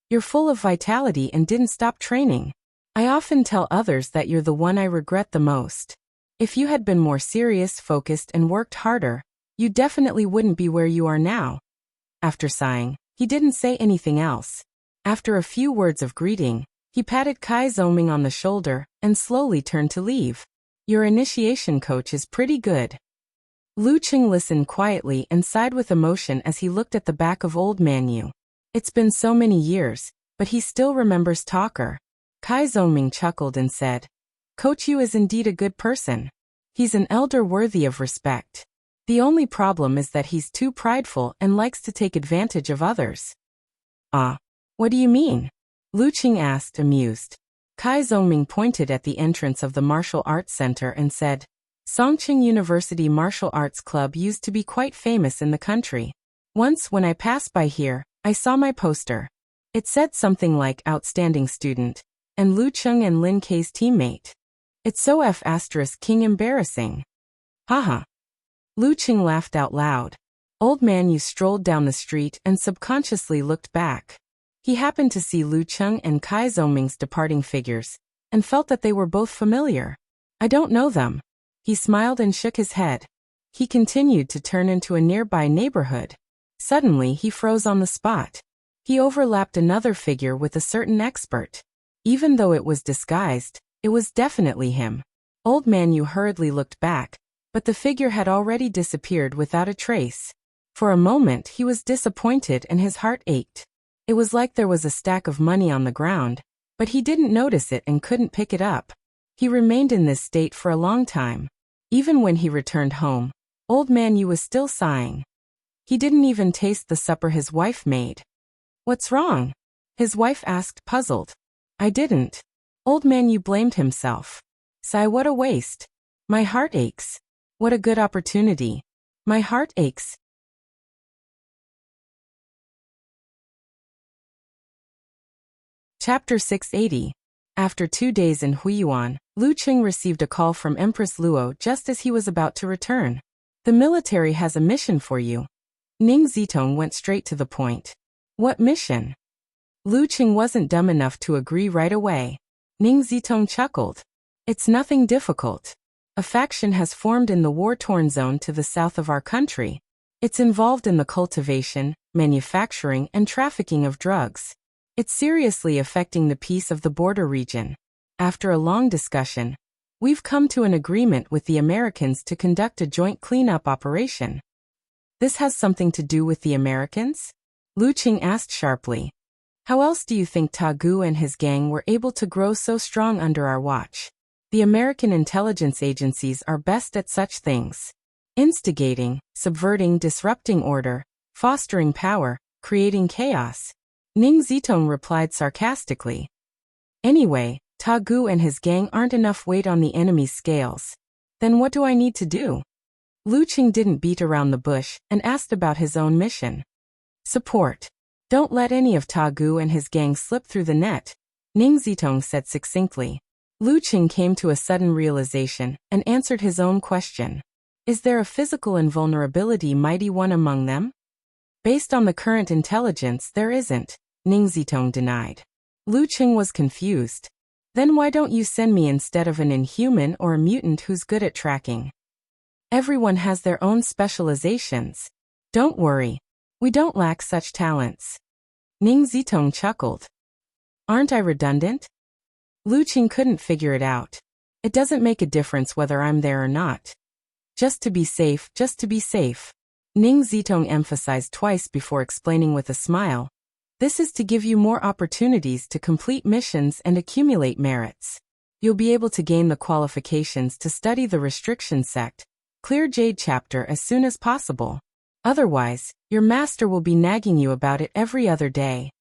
"You're full of vitality and didn't stop training. I often tell others that you're the one I regret the most. If you had been more serious, focused, and worked harder, you definitely wouldn't be where you are now." After sighing, he didn't say anything else. After a few words of greeting, he patted Kai Zoming on the shoulder and slowly turned to leave. "Your initiation coach is pretty good." Lu Qing listened quietly and sighed with emotion as he looked at the back of Old Man Yu. It's been so many years, but he still remembers Talker. Kai Zoming chuckled and said, "Coach Yu is indeed a good person. He's an elder worthy of respect. The only problem is that he's too prideful and likes to take advantage of others." "Ah, what do you mean?" Lu Qing asked, amused. Kai Zongming pointed at the entrance of the Martial Arts Center and said, "Songqing University Martial Arts Club used to be quite famous in the country. Once when I passed by here, I saw my poster. It said something like outstanding student, and Lu Cheng and Lin Kei's teammate. It's so King embarrassing." Haha. Lu Qing laughed out loud. Old Man Yu strolled down the street and subconsciously looked back. He happened to see Lu Cheng and Kai Zoming's departing figures, and felt that they were both familiar. "I don't know them." He smiled and shook his head. He continued to turn into a nearby neighborhood. Suddenly he froze on the spot. He overlapped another figure with a certain expert. Even though it was disguised, it was definitely him. Old Man Yu hurriedly looked back, but the figure had already disappeared without a trace. For a moment he was disappointed and his heart ached. It was like there was a stack of money on the ground, but he didn't notice it and couldn't pick it up. He remained in this state for a long time. Even when he returned home, Old Man Yu was still sighing. He didn't even taste the supper his wife made. "What's wrong?" his wife asked, puzzled. "I didn't." Old Man Yu blamed himself. "Sigh, what a waste. My heart aches. What a good opportunity. My heart aches." Chapter 680. After 2 days in Huiyuan, Lu Qing received a call from Empress Luo just as he was about to return. "The military has a mission for you." Ning Zitong went straight to the point. "What mission?" Lu Qing wasn't dumb enough to agree right away. Ning Zitong chuckled. "It's nothing difficult. A faction has formed in the war-torn zone to the south of our country. It's involved in the cultivation, manufacturing, and trafficking of drugs. It's seriously affecting the peace of the border region. After a long discussion, we've come to an agreement with the Americans to conduct a joint cleanup operation." "This has something to do with the Americans?" Lu Qing asked sharply. "How else do you think Ta Gu and his gang were able to grow so strong under our watch? The American intelligence agencies are best at such things. Instigating, subverting, disrupting order, fostering power, creating chaos." Ning Zitong replied sarcastically. "Anyway, Ta Gu and his gang aren't enough weight on the enemy's scales. Then what do I need to do?" Lu Qing didn't beat around the bush and asked about his own mission. "Support. Don't let any of Ta Gu and his gang slip through the net," Ning Zitong said succinctly. Lu Qing came to a sudden realization and answered his own question. "Is there a physical invulnerability mighty one among them?" "Based on the current intelligence, there isn't," Ning Zitong denied. Lu Qing was confused. "Then why don't you send me instead of an inhuman or a mutant who's good at tracking?" "Everyone has their own specializations. Don't worry. We don't lack such talents." Ning Zitong chuckled. "Aren't I redundant?" Lu Qing couldn't figure it out. "It doesn't make a difference whether I'm there or not. Just to be safe, just to be safe." Ning Zitong emphasized twice before explaining with a smile. "This is to give you more opportunities to complete missions and accumulate merits. You'll be able to gain the qualifications to study the restriction sect, clear Jade chapter as soon as possible. Otherwise, your master will be nagging you about it every other day."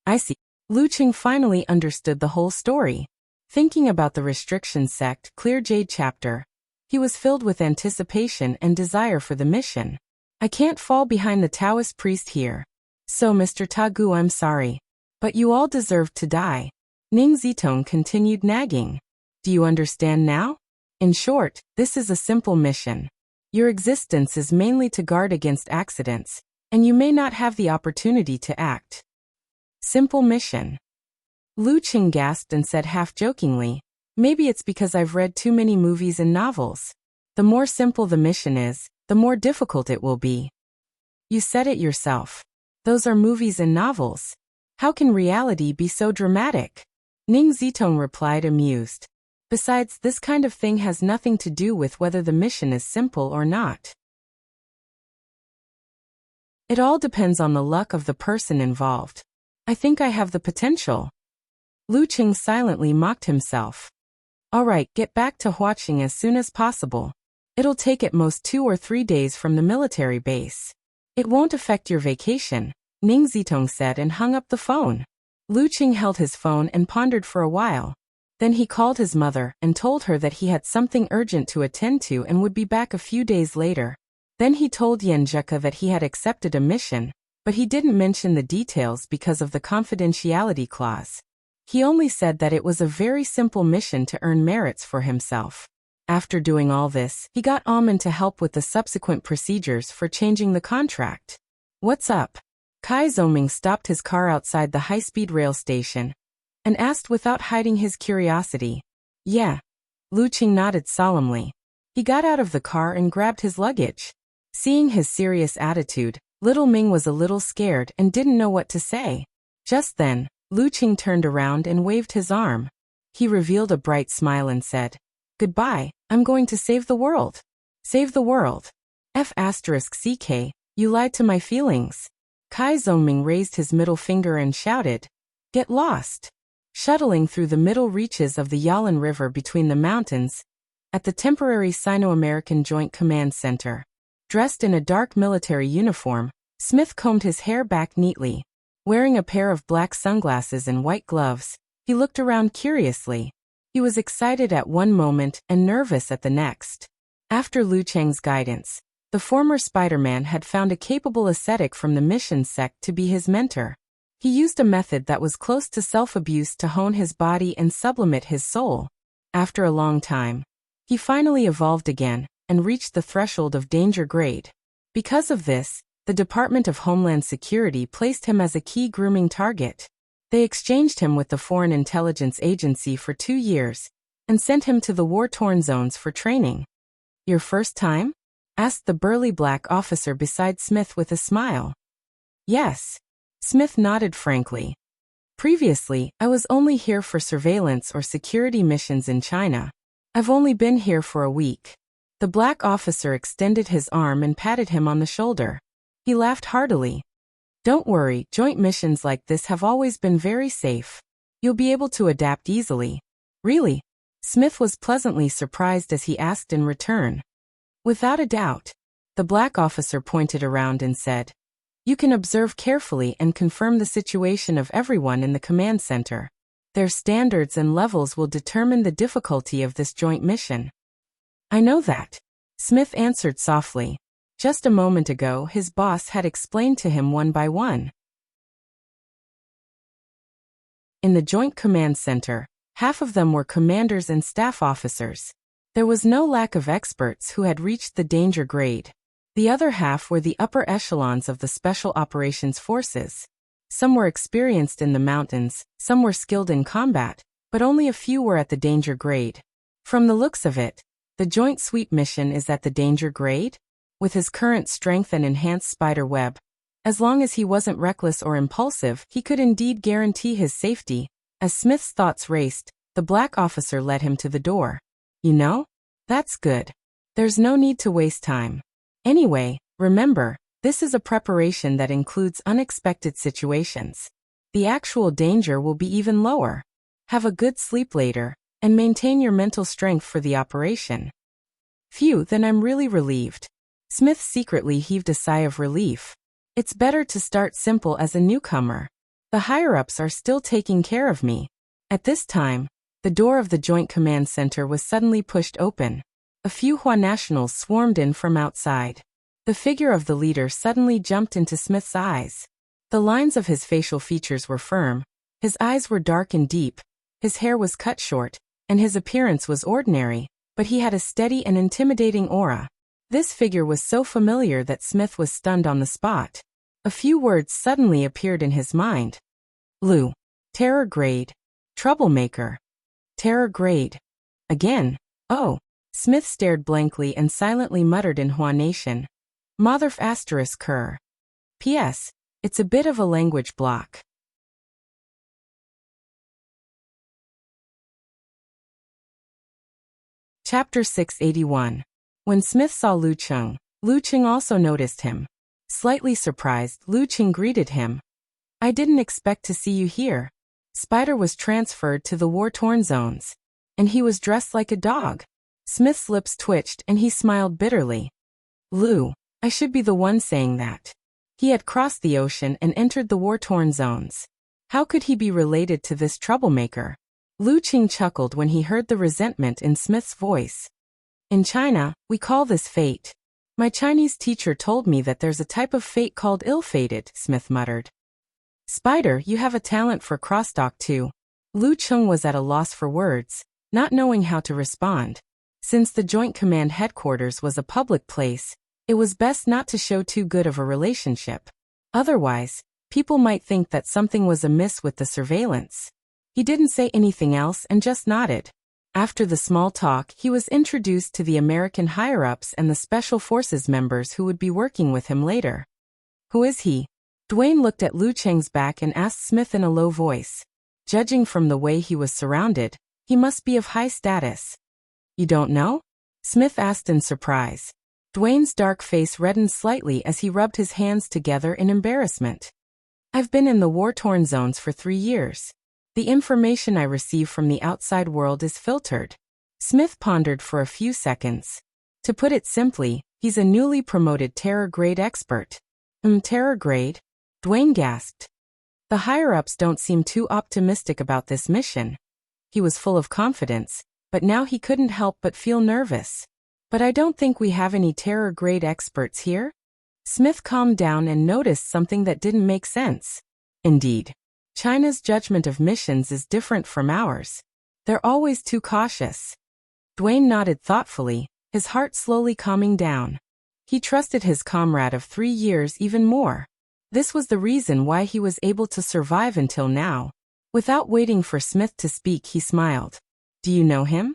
"I see." Lu Qing finally understood the whole story. Thinking about the restriction sect, clear Jade chapter, he was filled with anticipation and desire for the mission. "I can't fall behind the Taoist priest here. So Mr. Ta Gu, I'm sorry. But you all deserved to die." Ning Zitong continued nagging. Do you understand now? In short, this is a simple mission. Your existence is mainly to guard against accidents, and you may not have the opportunity to act. Simple mission. Lu Qing gasped and said half-jokingly, maybe it's because I've read too many movies and novels. The more simple the mission is, the more difficult it will be. You said it yourself. Those are movies and novels. How can reality be so dramatic? Ning Zitong replied amused. Besides, this kind of thing has nothing to do with whether the mission is simple or not. It all depends on the luck of the person involved. I think I have the potential. Lu Qing silently mocked himself. All right, get back to Huaqing as soon as possible. It'll take at most 2 or 3 days from the military base. It won't affect your vacation, Ning Zitong said and hung up the phone. Lu Qing held his phone and pondered for a while. Then he called his mother and told her that he had something urgent to attend to and would be back a few days later. Then he told Yan Zheke that he had accepted a mission, but he didn't mention the details because of the confidentiality clause. He only said that it was a very simple mission to earn merits for himself. After doing all this, he got Amen to help with the subsequent procedures for changing the contract. What's up? Kai Zhongming stopped his car outside the high-speed rail station and asked without hiding his curiosity. Yeah. Lu Qing nodded solemnly. He got out of the car and grabbed his luggage. Seeing his serious attitude, little Ming was a little scared and didn't know what to say. Just then, Lu Qing turned around and waved his arm. He revealed a bright smile and said, Goodbye, I'm going to save the world. Save the world. F***CK, you lied to my feelings. Kai Zhongming raised his middle finger and shouted, Get lost. Shuttling through the middle reaches of the Yalin River between the mountains, at the temporary Sino-American Joint Command Center. Dressed in a dark military uniform, Smith combed his hair back neatly. Wearing a pair of black sunglasses and white gloves, he looked around curiously. He was excited at one moment and nervous at the next. After Lu Cheng's guidance, the former Spider-Man had found a capable ascetic from the mission sect to be his mentor. He used a method that was close to self-abuse to hone his body and sublimate his soul. After a long time, he finally evolved again and reached the threshold of danger grade. Because of this, the Department of Homeland Security placed him as a key grooming target. They exchanged him with the Foreign Intelligence Agency for 2 years and sent him to the war-torn zones for training. Your first time? Asked the burly black officer beside Smith with a smile. Yes. Smith nodded frankly. Previously, I was only here for surveillance or security missions in China. I've only been here for a week. The black officer extended his arm and patted him on the shoulder. He laughed heartily. Don't worry, joint missions like this have always been very safe. You'll be able to adapt easily. Really? Smith was pleasantly surprised as he asked in return. Without a doubt. The black officer pointed around and said, You can observe carefully and confirm the situation of everyone in the command center. Their standards and levels will determine the difficulty of this joint mission. I know that. Smith answered softly. Just a moment ago, his boss had explained to him one by one. In the Joint Command Center, half of them were commanders and staff officers. There was no lack of experts who had reached the danger grade. The other half were the upper echelons of the Special Operations Forces. Some were experienced in the mountains, some were skilled in combat, but only a few were at the danger grade. From the looks of it, the Joint Sweep mission is at the danger grade? With his current strength and enhanced spider web, as long as he wasn't reckless or impulsive, he could indeed guarantee his safety. As Smith's thoughts raced, the black officer led him to the door. You know? That's good. There's no need to waste time. Anyway, remember, this is a preparation that includes unexpected situations. The actual danger will be even lower. Have a good sleep later, and maintain your mental strength for the operation. Phew, then I'm really relieved. Smith secretly heaved a sigh of relief. It's better to start simple as a newcomer. The higher-ups are still taking care of me. At this time, the door of the Joint Command Center was suddenly pushed open. A few Hua nationals swarmed in from outside. The figure of the leader suddenly jumped into Smith's eyes. The lines of his facial features were firm. His eyes were dark and deep. His hair was cut short, and his appearance was ordinary, but he had a steady and intimidating aura. This figure was so familiar that Smith was stunned on the spot. A few words suddenly appeared in his mind. Lu. Terror grade. Troublemaker. Terror grade. Again. Oh. Smith stared blankly and silently muttered in Huanation. Motherf asterisk cur. P.S. It's a bit of a language block. Chapter 681. When Smith saw Lu Cheng also noticed him. Slightly surprised, Lu Cheng greeted him. I didn't expect to see you here. Spider was transferred to the war-torn zones. And he was dressed like a dog. Smith's lips twitched and he smiled bitterly. Lu, I should be the one saying that. He had crossed the ocean and entered the war-torn zones. How could he be related to this troublemaker? Lu Cheng chuckled when he heard the resentment in Smith's voice. In China, we call this fate. My Chinese teacher told me that there's a type of fate called ill-fated, Smith muttered. Spider, you have a talent for crosstalk too. Lu Cheng was at a loss for words, not knowing how to respond. Since the Joint Command headquarters was a public place, it was best not to show too good of a relationship. Otherwise, people might think that something was amiss with the surveillance. He didn't say anything else and just nodded. After the small talk, he was introduced to the American higher-ups and the Special Forces members who would be working with him later. Who is he? Dwayne looked at Lu Cheng's back and asked Smith in a low voice. Judging from the way he was surrounded, he must be of high status. You don't know? Smith asked in surprise. Dwayne's dark face reddened slightly as he rubbed his hands together in embarrassment. I've been in the war-torn zones for 3 years. The information I receive from the outside world is filtered. Smith pondered for a few seconds. To put it simply, he's a newly promoted terror grade expert. Terror grade? Dwayne gasped. The higher-ups don't seem too optimistic about this mission. He was full of confidence, but now he couldn't help but feel nervous. But I don't think we have any terror grade experts here. Smith calmed down and noticed something that didn't make sense. Indeed, China's judgment of missions is different from ours. They're always too cautious. Dwayne nodded thoughtfully, his heart slowly calming down. He trusted his comrade of 3 years even more. This was the reason why he was able to survive until now. Without waiting for Smith to speak, he smiled. Do you know him?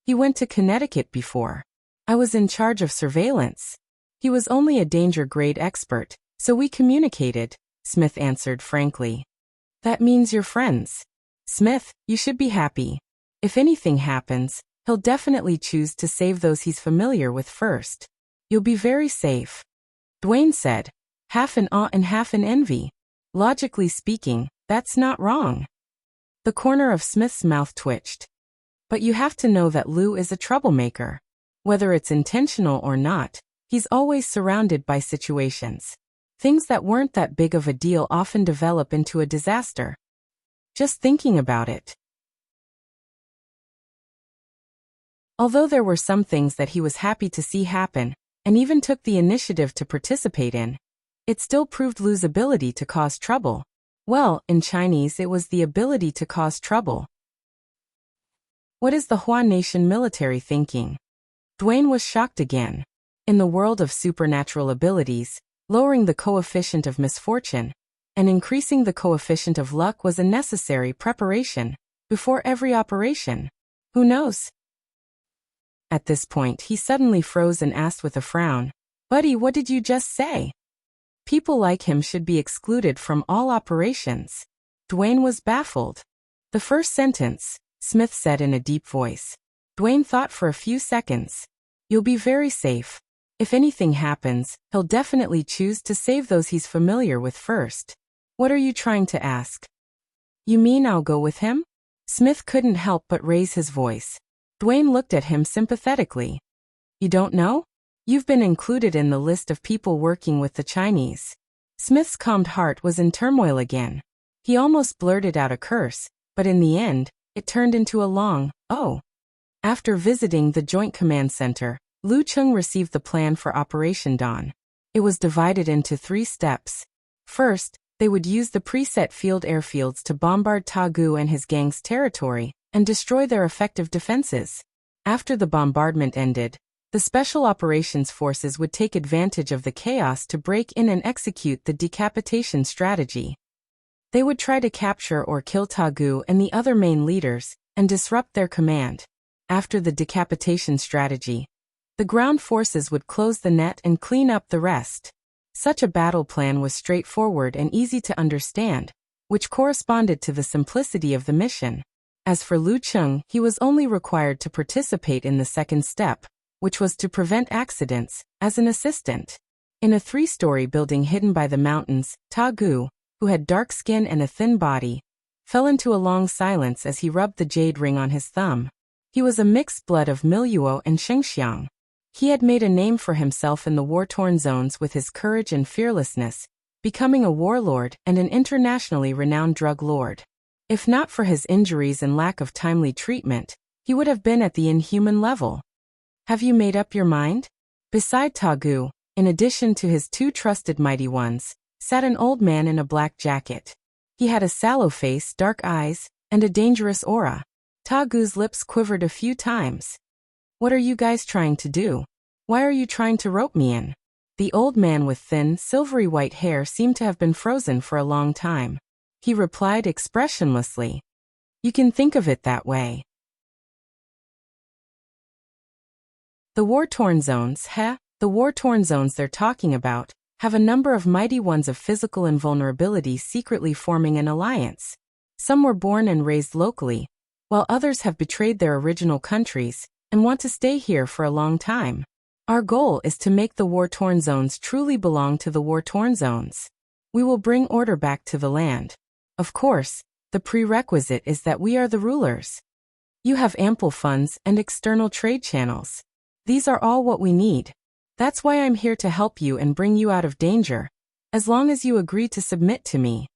He went to Connecticut before. I was in charge of surveillance. He was only a danger grade expert, so we communicated, Smith answered frankly. That means you're friends. Smith, you should be happy. If anything happens, he'll definitely choose to save those he's familiar with first. You'll be very safe. Dwayne said, half in awe and half in envy. Logically speaking, that's not wrong. The corner of Smith's mouth twitched. But you have to know that Lu is a troublemaker. Whether it's intentional or not, he's always surrounded by situations. Things that weren't that big of a deal often develop into a disaster. Just thinking about it. Although there were some things that he was happy to see happen, and even took the initiative to participate in, it still proved Lu's ability to cause trouble. Well, in Chinese it was the ability to cause trouble. What is the Huanation military thinking? Dwayne was shocked again. In the world of supernatural abilities, lowering the coefficient of misfortune and increasing the coefficient of luck was a necessary preparation before every operation. Who knows? At this point, he suddenly froze and asked with a frown, Buddy, what did you just say? People like him should be excluded from all operations. Dwayne was baffled. The first sentence, Smith said in a deep voice. Dwayne thought for a few seconds. You'll be very safe. If anything happens, he'll definitely choose to save those he's familiar with first. What are you trying to ask? You mean I'll go with him? Smith couldn't help but raise his voice. Dwayne looked at him sympathetically. You don't know? You've been included in the list of people working with the Chinese. Smith's calmed heart was in turmoil again. He almost blurted out a curse, but in the end, it turned into a long, oh. After visiting the Joint Command Center, Lu Cheng received the plan for Operation Dawn. It was divided into 3 steps. First, they would use the preset field airfields to bombard Tagu and his gang's territory, and destroy their effective defenses. After the bombardment ended, the Special Operations Forces would take advantage of the chaos to break in and execute the decapitation strategy. They would try to capture or kill Tagu and the other main leaders, and disrupt their command. After the decapitation strategy, the ground forces would close the net and clean up the rest. Such a battle plan was straightforward and easy to understand, which corresponded to the simplicity of the mission. As for Lu Cheng, he was only required to participate in the second step, which was to prevent accidents, as an assistant. In a 3-story building hidden by the mountains, Tagu, who had dark skin and a thin body, fell into a long silence as he rubbed the jade ring on his thumb. He was a mixed blood of Miluo and Shengxiang. He had made a name for himself in the war-torn zones with his courage and fearlessness, becoming a warlord and an internationally renowned drug lord. If not for his injuries and lack of timely treatment, he would have been at the inhuman level. Have you made up your mind? Beside Tagu, in addition to his 2 trusted mighty ones, sat an old man in a black jacket. He had a sallow face, dark eyes, and a dangerous aura. Tagu's lips quivered a few times. What are you guys trying to do? Why are you trying to rope me in? The old man with thin, silvery white hair seemed to have been frozen for a long time. He replied expressionlessly. You can think of it that way. The war-torn zones, the war-torn zones they're talking about, have a number of mighty ones of physical invulnerability secretly forming an alliance. Some were born and raised locally, while others have betrayed their original countries and want to stay here for a long time. Our goal is to make the war-torn zones truly belong to the war-torn zones. We will bring order back to the land. Of course, the prerequisite is that we are the rulers. You have ample funds and external trade channels. These are all what we need. That's why I'm here to help you and bring you out of danger, as long as you agree to submit to me.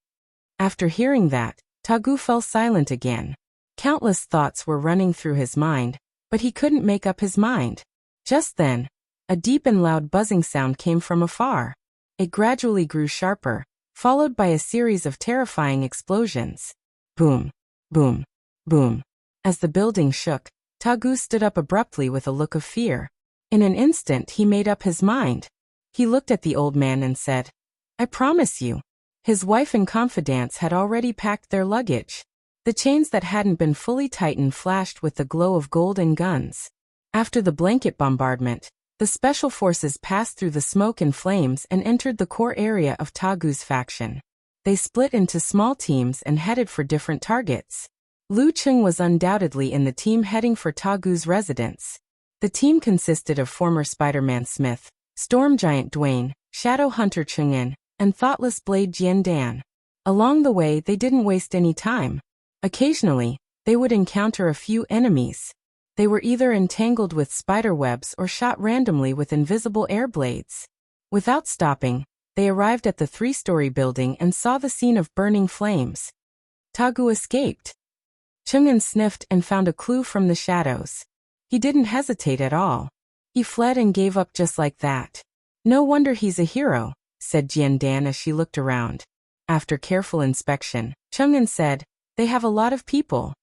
After hearing that, Tagu fell silent again. Countless thoughts were running through his mind, but he couldn't make up his mind. Just then, a deep and loud buzzing sound came from afar. It gradually grew sharper, followed by a series of terrifying explosions. Boom, boom, boom. As the building shook, Tagu stood up abruptly with a look of fear. In an instant he made up his mind. He looked at the old man and said, I promise you. His wife and confidants had already packed their luggage. The chains that hadn't been fully tightened flashed with the glow of gold and guns. After the blanket bombardment, the special forces passed through the smoke and flames and entered the core area of Tagu's faction. They split into small teams and headed for different targets. Lu Cheng was undoubtedly in the team heading for Tagu's residence. The team consisted of former Spider-Man Smith, Storm Giant Dwayne, Shadow Hunter Cheng'en, and Thoughtless Blade Jian Dan. Along the way they didn't waste any time. Occasionally, they would encounter a few enemies. They were either entangled with spider webs or shot randomly with invisible air blades. Without stopping, they arrived at the 3-story building and saw the scene of burning flames. Tagu escaped. Cheng'en sniffed and found a clue from the shadows. He didn't hesitate at all. He fled and gave up just like that. No wonder he's a hero, said Jian Dan as she looked around. After careful inspection, Cheng'en said, they have a lot of people.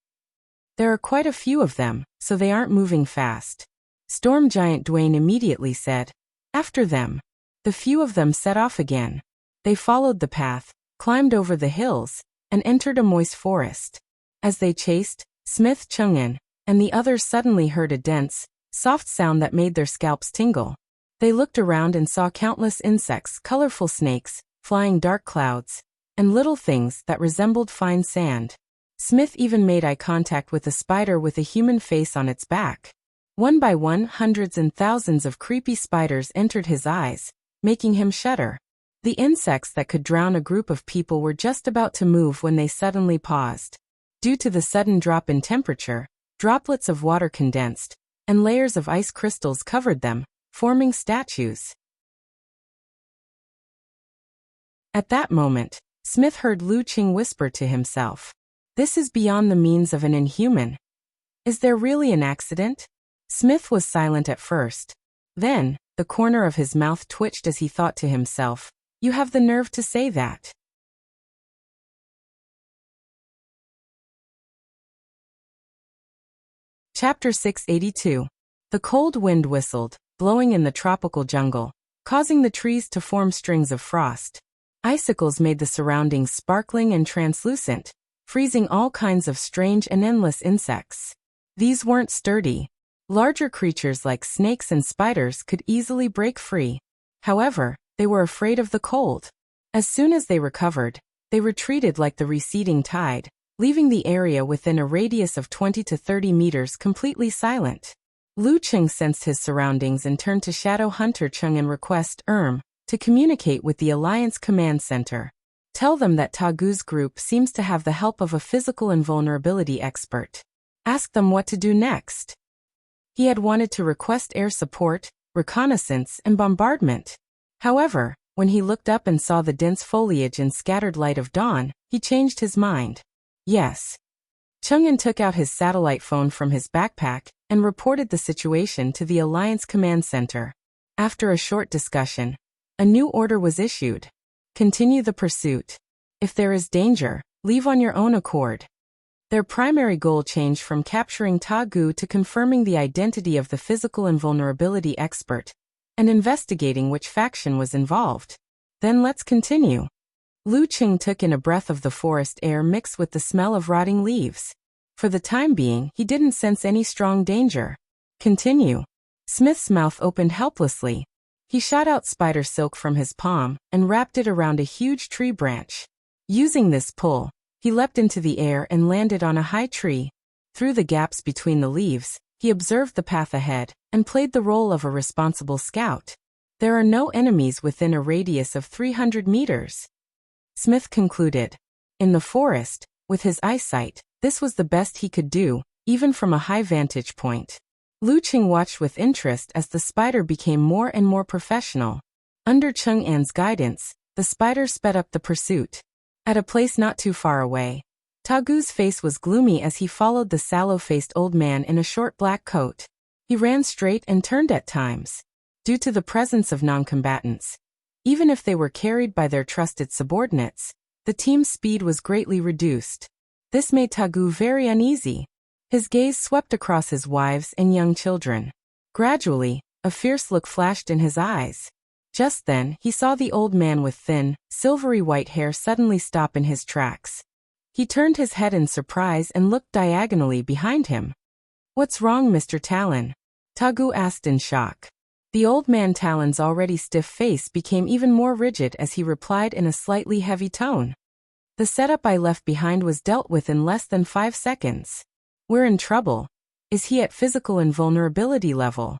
There are quite a few of them, so they aren't moving fast. Storm Giant Dwayne immediately said, after them. The few of them set off again. They followed the path, climbed over the hills, and entered a moist forest. As they chased, Smith, Cheng'en, and the others suddenly heard a dense, soft sound that made their scalps tingle. They looked around and saw countless insects, colorful snakes, flying dark clouds, and little things that resembled fine sand. Smith even made eye contact with a spider with a human face on its back. One by one, hundreds and thousands of creepy spiders entered his eyes, making him shudder. The insects that could drown a group of people were just about to move when they suddenly paused. Due to the sudden drop in temperature, droplets of water condensed, and layers of ice crystals covered them, forming statues. At that moment, Smith heard Lu Cheng whisper to himself, "This is beyond the means of an inhuman. Is there really an accident?" Smith was silent at first. Then, the corner of his mouth twitched as he thought to himself, "You have the nerve to say that." Chapter 682. The cold wind whistled, blowing in the tropical jungle, causing the trees to form strings of frost. Icicles made the surroundings sparkling and translucent, freezing all kinds of strange and endless insects. These weren't sturdy. Larger creatures like snakes and spiders could easily break free. However, they were afraid of the cold. As soon as they recovered, they retreated like the receding tide, leaving the area within a radius of 20 to 30 meters completely silent. Lu Cheng sensed his surroundings and turned to Shadow Hunter Chung and request to communicate with the Alliance Command Center. Tell them that Tagu's group seems to have the help of a physical invulnerability expert. Ask them what to do next. He had wanted to request air support, reconnaissance, and bombardment. However, when he looked up and saw the dense foliage and scattered light of dawn, he changed his mind. Yes. Chang'an took out his satellite phone from his backpack and reported the situation to the Alliance Command Center. After a short discussion, a new order was issued. Continue the pursuit. If there is danger, leave on your own accord. Their primary goal changed from capturing Tagu to confirming the identity of the physical invulnerability expert and investigating which faction was involved. Then let's continue. Lu Cheng took in a breath of the forest air mixed with the smell of rotting leaves. For the time being, he didn't sense any strong danger. Continue. Smith's mouth opened helplessly. He shot out spider silk from his palm and wrapped it around a huge tree branch. Using this pull, he leapt into the air and landed on a high tree. Through the gaps between the leaves, he observed the path ahead and played the role of a responsible scout. There are no enemies within a radius of 300 meters. Smith concluded. In the forest, with his eyesight, this was the best he could do, even from a high vantage point. Lu Cheng watched with interest as the spider became more and more professional. Under Chang'an's guidance, the spider sped up the pursuit. At a place not too far away, Tagu's face was gloomy as he followed the sallow-faced old man in a short black coat. He ran straight and turned at times. Due to the presence of non-combatants, even if they were carried by their trusted subordinates, the team's speed was greatly reduced. This made Tagu very uneasy. His gaze swept across his wives and young children. Gradually, a fierce look flashed in his eyes. Just then, he saw the old man with thin, silvery white hair suddenly stop in his tracks. He turned his head in surprise and looked diagonally behind him. "What's wrong, Mr. Talon?" Tagu asked in shock. The old man Talon's already stiff face became even more rigid as he replied in a slightly heavy tone. "The setup I left behind was dealt with in less than 5 seconds. We're in trouble. Is he at physical invulnerability level?"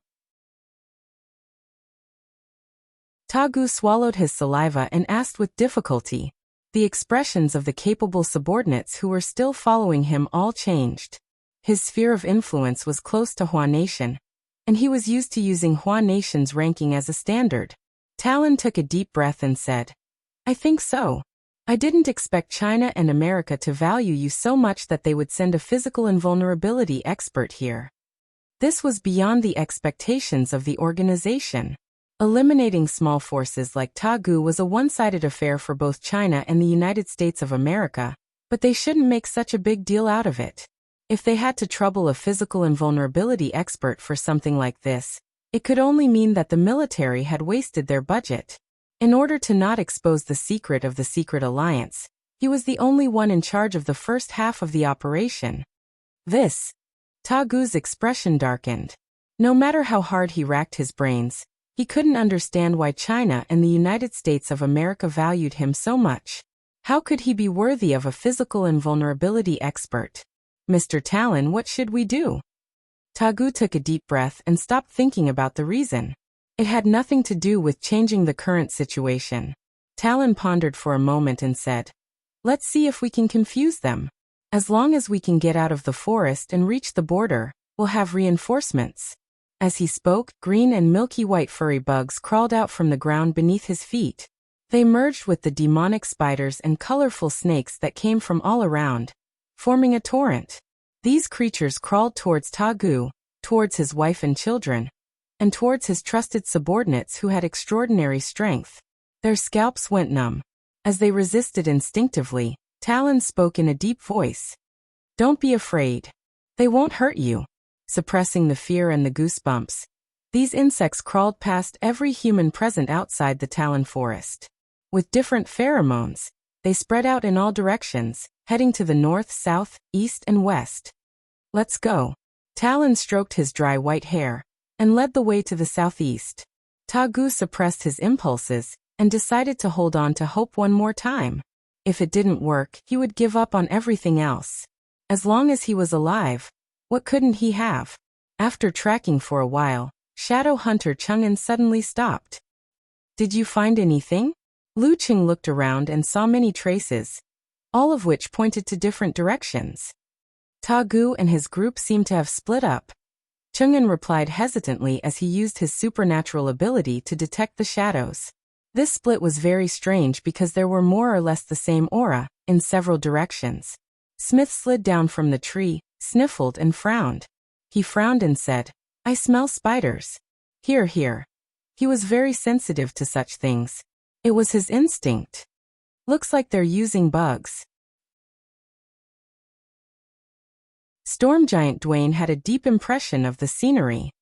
Tagu swallowed his saliva and asked with difficulty. The expressions of the capable subordinates who were still following him all changed. His sphere of influence was close to Hua Nation, and he was used to using Hua Nation's ranking as a standard. Talon took a deep breath and said, "I think so. I didn't expect China and America to value you so much that they would send a physical invulnerability expert here. This was beyond the expectations of the organization." Eliminating small forces like Tagu was a one-sided affair for both China and the United States of America, but they shouldn't make such a big deal out of it. If they had to trouble a physical invulnerability expert for something like this, it could only mean that the military had wasted their budget. In order to not expose the secret of the secret alliance, he was the only one in charge of the first half of the operation. Tagu's expression darkened. No matter how hard he racked his brains, he couldn't understand why China and the United States of America valued him so much. How could he be worthy of a physical invulnerability expert? "Mr. Talon, what should we do?" Tagu took a deep breath and stopped thinking about the reason. It had nothing to do with changing the current situation. Talon pondered for a moment and said, "Let's see if we can confuse them. As long as we can get out of the forest and reach the border, we'll have reinforcements." As he spoke, green and milky white furry bugs crawled out from the ground beneath his feet. They merged with the demonic spiders and colorful snakes that came from all around, forming a torrent. These creatures crawled towards Tagu, towards his wife and children, and towards his trusted subordinates who had extraordinary strength. Their scalps went numb. As they resisted instinctively, Talon spoke in a deep voice. "Don't be afraid. They won't hurt you. suppressing the fear and the goosebumps. These insects crawled past every human present outside the Talon forest. With different pheromones, they spread out in all directions, heading to the north, south, east, and west. Let's go. Talon stroked his dry white hair and led the way to the southeast. Tagu suppressed his impulses and decided to hold on to hope one more time. If it didn't work, he would give up on everything else. As long as he was alive, what couldn't he have? After tracking for a while, Shadow Hunter Chang'an suddenly stopped. Did you find anything? Lu Qing looked around and saw many traces, all of which pointed to different directions. Tagu and his group seemed to have split up. Chang'an replied hesitantly as he used his supernatural ability to detect the shadows. This split was very strange because there were more or less the same aura, in several directions. Smith slid down from the tree, sniffled and frowned. He frowned and said, "I smell spiders." Here, here. He was very sensitive to such things. It was his instinct. Looks like they're using bugs. Storm Giant Dwayne had a deep impression of the scenery.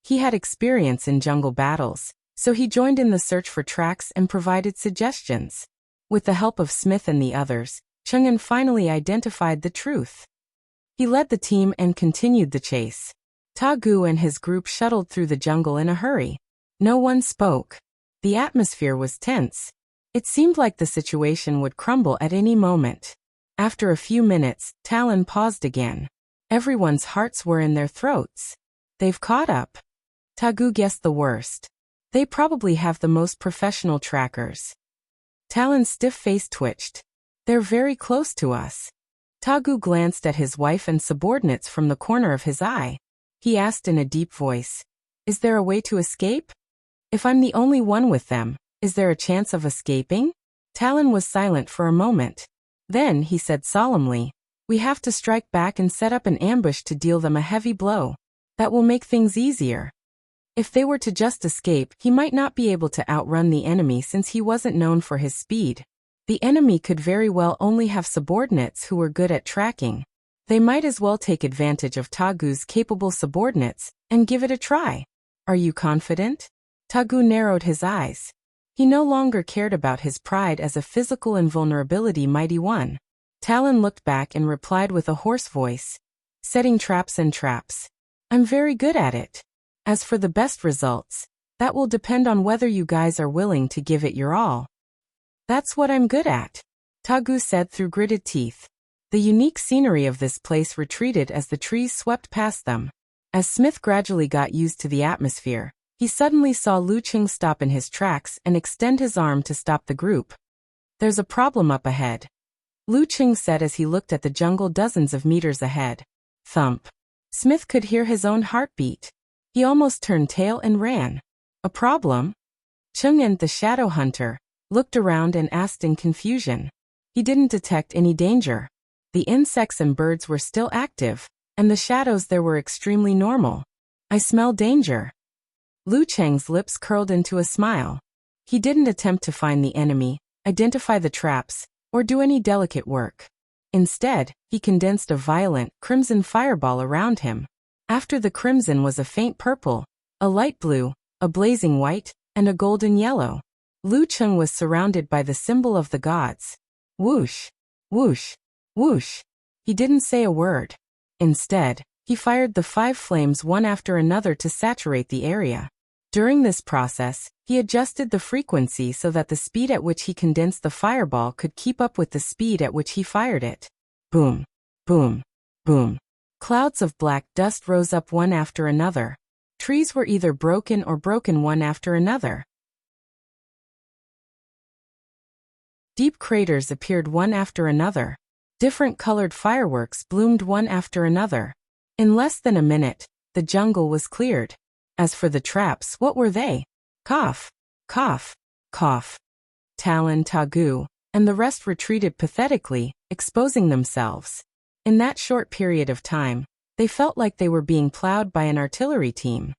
He had experience in jungle battles, so he joined in the search for tracks and provided suggestions. With the help of Smith and the others, Chang'an finally identified the truth. He led the team and continued the chase. Tagu and his group shuttled through the jungle in a hurry. No one spoke. The atmosphere was tense. It seemed like the situation would crumble at any moment. After a few minutes, Talon paused again. Everyone's hearts were in their throats. They've caught up. Tagu guessed the worst. They probably have the most professional trackers. Talon's stiff face twitched. They're very close to us. Tagu glanced at his wife and subordinates from the corner of his eye. He asked in a deep voice, "Is there a way to escape? If I'm the only one with them, is there a chance of escaping?" Talon was silent for a moment. Then he said solemnly, "We have to strike back and set up an ambush to deal them a heavy blow. That will make things easier." If they were to just escape, he might not be able to outrun the enemy since he wasn't known for his speed. The enemy could very well only have subordinates who were good at tracking. They might as well take advantage of Tagu's capable subordinates and give it a try. Are you confident? Tagu narrowed his eyes. He no longer cared about his pride as a physical invulnerability mighty one. Talon looked back and replied with a hoarse voice, "Setting traps and traps. I'm very good at it. As for the best results, that will depend on whether you guys are willing to give it your all." "That's what I'm good at," Tagu said through gritted teeth. The unique scenery of this place retreated as the trees swept past them. As Smith gradually got used to the atmosphere, he suddenly saw Lu Qing stop in his tracks and extend his arm to stop the group. "There's a problem up ahead," Lu Qing said as he looked at the jungle dozens of meters ahead. Thump. Smith could hear his own heartbeat. He almost turned tail and ran. "A problem?" Chang'an, the shadow hunter, looked around and asked in confusion. He didn't detect any danger. The insects and birds were still active, and the shadows there were extremely normal. "I smell danger." Lu Cheng's lips curled into a smile. He didn't attempt to find the enemy, identify the traps, or do any delicate work. Instead, he condensed a violent, crimson fireball around him. After the crimson was a faint purple, a light blue, a blazing white, and a golden yellow. Lu Cheng was surrounded by the symbol of the gods. Whoosh, whoosh, whoosh. He didn't say a word. Instead, he fired the 5 flames one after another to saturate the area. During this process, he adjusted the frequency so that the speed at which he condensed the fireball could keep up with the speed at which he fired it. Boom, boom, boom. Clouds of black dust rose up one after another. Trees were either broken or broken one after another. Deep craters appeared one after another. Different colored fireworks bloomed one after another. In less than a minute, the jungle was cleared. As for the traps, what were they? Cough, cough, cough. Talon, Tagu, and the rest retreated pathetically, exposing themselves. In that short period of time, they felt like they were being plowed by an artillery team.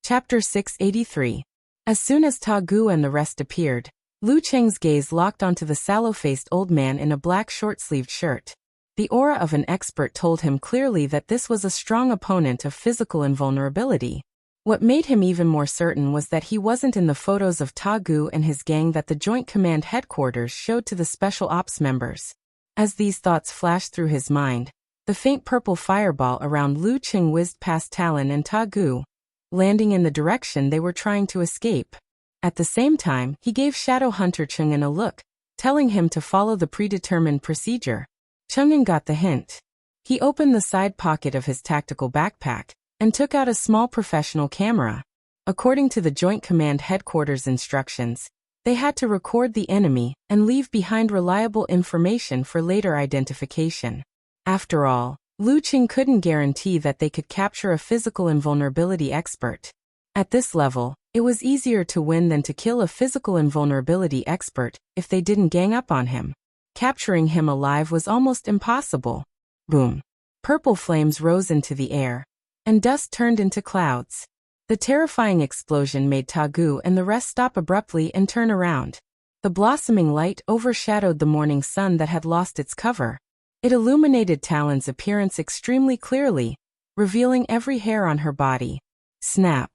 Chapter 683. As soon as Tagu and the rest appeared, Lu Cheng's gaze locked onto the sallow-faced old man in a black short-sleeved shirt. The aura of an expert told him clearly that this was a strong opponent of physical invulnerability. What made him even more certain was that he wasn't in the photos of Ta Gu and his gang that the Joint Command Headquarters showed to the Special Ops members. As these thoughts flashed through his mind, the faint purple fireball around Lu Cheng whizzed past Talon and Ta Gu, landing in the direction they were trying to escape. At the same time, he gave Shadow Hunter Cheng'en a look, telling him to follow the predetermined procedure. Cheng'en got the hint. He opened the side pocket of his tactical backpack and took out a small professional camera. According to the Joint Command Headquarters instructions, they had to record the enemy and leave behind reliable information for later identification. After all, Lu Cheng couldn't guarantee that they could capture a physical invulnerability expert. At this level, it was easier to win than to kill a physical invulnerability expert if they didn't gang up on him. Capturing him alive was almost impossible. Boom. Purple flames rose into the air, and dust turned into clouds. The terrifying explosion made Ta Gu and the rest stop abruptly and turn around. The blossoming light overshadowed the morning sun that had lost its cover. It illuminated Talon's appearance extremely clearly, revealing every hair on her body. Snap.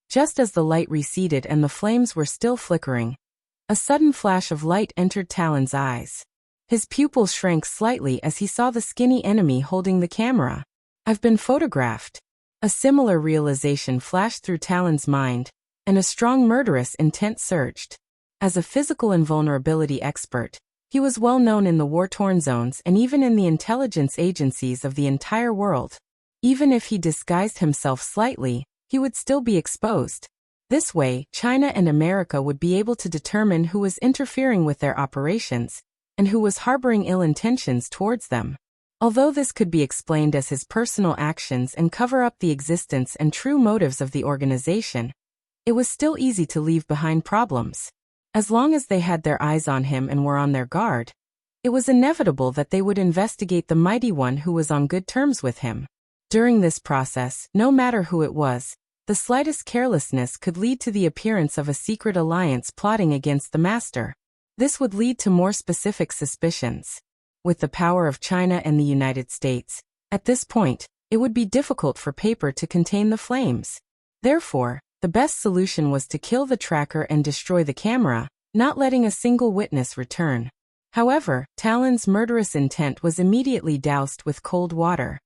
Just as the light receded and the flames were still flickering, a sudden flash of light entered Talon's eyes. His pupils shrank slightly as he saw the skinny enemy holding the camera. I've been photographed. A similar realization flashed through Talon's mind, and a strong murderous intent surged. As a physical invulnerability expert, he was well known in the war-torn zones and even in the intelligence agencies of the entire world. Even if he disguised himself slightly, he would still be exposed. This way, China and America would be able to determine who was interfering with their operations and who was harboring ill intentions towards them. Although this could be explained as his personal actions and cover up the existence and true motives of the organization, it was still easy to leave behind problems. As long as they had their eyes on him and were on their guard, it was inevitable that they would investigate the mighty one who was on good terms with him. During this process, no matter who it was, the slightest carelessness could lead to the appearance of a secret alliance plotting against the master. This would lead to more specific suspicions. With the power of China and the United States, at this point, it would be difficult for paper to contain the flames. Therefore, the best solution was to kill the tracker and destroy the camera, not letting a single witness return. However, Talon's murderous intent was immediately doused with cold water.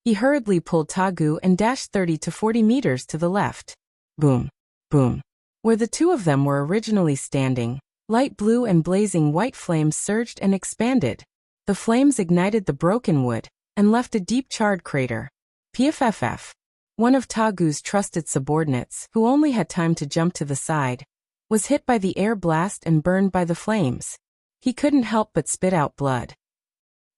He hurriedly pulled Ta Gu and dashed 30 to 40 meters to the left. Boom. Boom. Where the two of them were originally standing, light blue and blazing white flames surged and expanded. The flames ignited the broken wood and left a deep charred crater. PFFF. One of Ta Gu's trusted subordinates, who only had time to jump to the side, was hit by the air blast and burned by the flames. He couldn't help but spit out blood.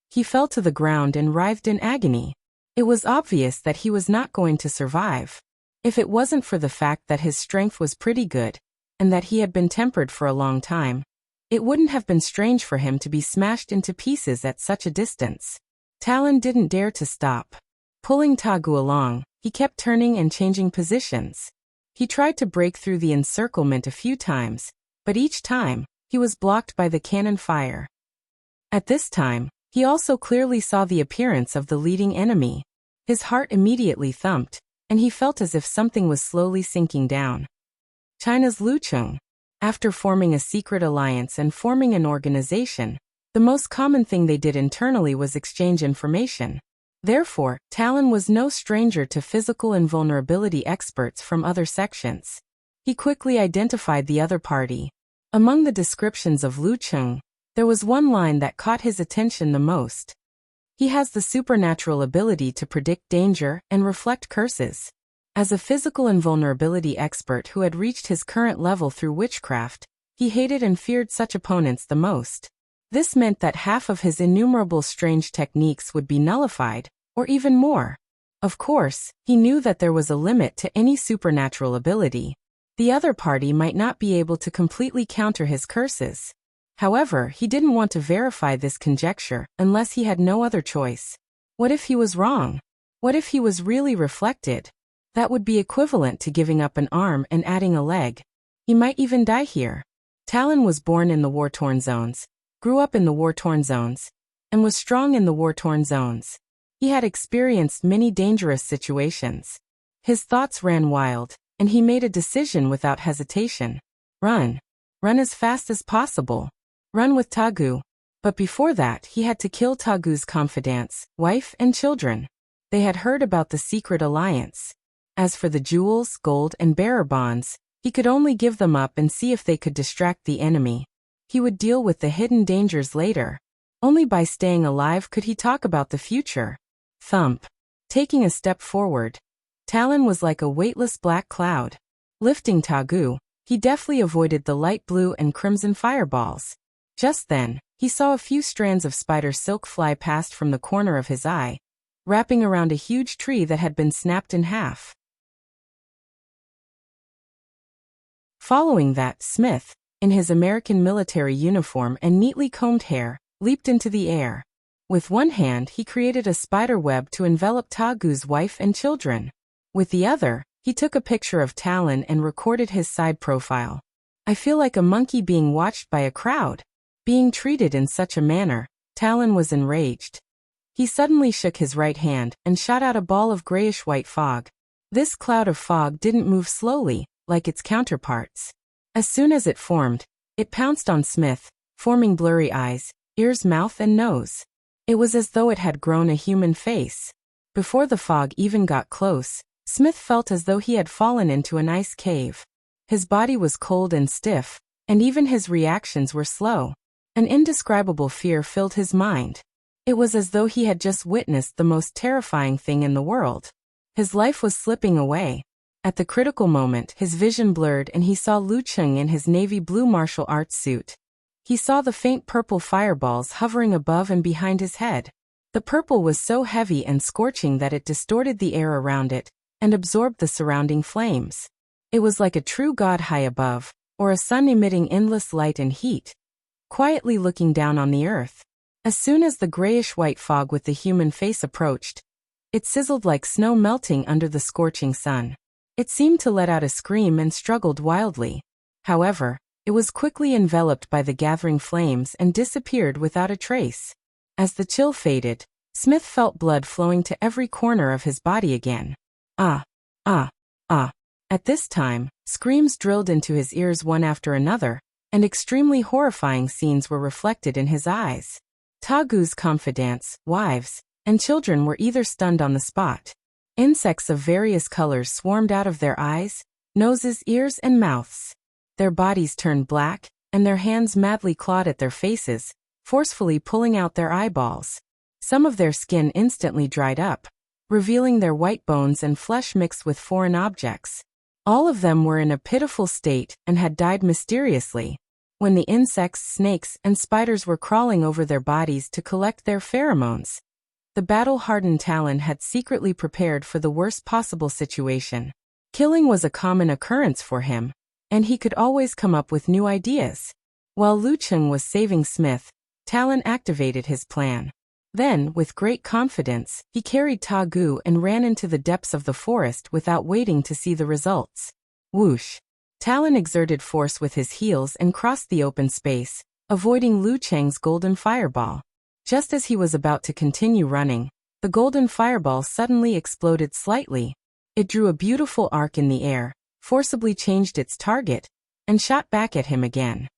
He fell to the ground and writhed in agony. It was obvious that he was not going to survive. If it wasn't for the fact that his strength was pretty good, and that he had been tempered for a long time, it wouldn't have been strange for him to be smashed into pieces at such a distance. Talon didn't dare to stop. Pulling Ta Gu along, he kept turning and changing positions. He tried to break through the encirclement a few times, but each time, he was blocked by the cannon fire. At this time, he also clearly saw the appearance of the leading enemy. His heart immediately thumped, and he felt as if something was slowly sinking down. China's Lu Cheng. After forming a secret alliance and forming an organization, the most common thing they did internally was exchange information. Therefore, Talon was no stranger to physical invulnerability experts from other sections. He quickly identified the other party. Among the descriptions of Lu Cheng, there was one line that caught his attention the most. He has the supernatural ability to predict danger and reflect curses. As a physical invulnerability expert who had reached his current level through witchcraft, he hated and feared such opponents the most. This meant that half of his innumerable strange techniques would be nullified, or even more. Of course, he knew that there was a limit to any supernatural ability. The other party might not be able to completely counter his curses. However, he didn't want to verify this conjecture unless he had no other choice. What if he was wrong? What if he was really reflected? That would be equivalent to giving up an arm and adding a leg. He might even die here. Talon was born in the war-torn zones, grew up in the war-torn zones, and was strong in the war-torn zones. He had experienced many dangerous situations. His thoughts ran wild, and he made a decision without hesitation. Run. Run as fast as possible. Run with Tagu. But before that, he had to kill Tagu's confidants, wife, and children. They had heard about the secret alliance. As for the jewels, gold, and bearer bonds, he could only give them up and see if they could distract the enemy. He would deal with the hidden dangers later. Only by staying alive could he talk about the future. Thump. Taking a step forward, Talon was like a weightless black cloud. Lifting Tagu, he deftly avoided the light blue and crimson fireballs. Just then, he saw a few strands of spider silk fly past from the corner of his eye, wrapping around a huge tree that had been snapped in half. Following that, Smith, in his American military uniform and neatly combed hair, leaped into the air. With one hand, he created a spider web to envelop Tagu's wife and children. With the other, he took a picture of Talon and recorded his side profile. I feel like a monkey being watched by a crowd. Being treated in such a manner, Talon was enraged. He suddenly shook his right hand and shot out a ball of grayish-white fog. This cloud of fog didn't move slowly, like its counterparts. As soon as it formed, it pounced on Smith, forming blurry eyes, ears, mouth, and nose. It was as though it had grown a human face. Before the fog even got close, Smith felt as though he had fallen into an ice cave. His body was cold and stiff, and even his reactions were slow. An indescribable fear filled his mind. It was as though he had just witnessed the most terrifying thing in the world. His life was slipping away. At the critical moment, his vision blurred and he saw Lu Cheng in his navy blue martial arts suit. He saw the faint purple fireballs hovering above and behind his head. The purple was so heavy and scorching that it distorted the air around it and absorbed the surrounding flames. It was like a true god high above, or a sun emitting endless light and heat, quietly looking down on the earth. As soon as the grayish-white fog with the human face approached, it sizzled like snow melting under the scorching sun. It seemed to let out a scream and struggled wildly. However, it was quickly enveloped by the gathering flames and disappeared without a trace. As the chill faded, Smith felt blood flowing to every corner of his body again. Ah! Ah! Ah! At this time, screams drilled into his ears one after another, and extremely horrifying scenes were reflected in his eyes. Tagu's confidants, wives, and children were either stunned on the spot. Insects of various colors swarmed out of their eyes, noses, ears, and mouths. Their bodies turned black, and their hands madly clawed at their faces, forcefully pulling out their eyeballs. Some of their skin instantly dried up, revealing their white bones and flesh mixed with foreign objects. All of them were in a pitiful state and had died mysteriously. When the insects, snakes, and spiders were crawling over their bodies to collect their pheromones, the battle-hardened Talon had secretly prepared for the worst possible situation. Killing was a common occurrence for him, and he could always come up with new ideas. While Lu Cheng was saving Smith, Talon activated his plan. Then, with great confidence, he carried Tagu and ran into the depths of the forest without waiting to see the results. Whoosh! Talon exerted force with his heels and crossed the open space, avoiding Lu Cheng's golden fireball. Just as he was about to continue running, the golden fireball suddenly exploded slightly. It drew a beautiful arc in the air, forcibly changed its target, and shot back at him again.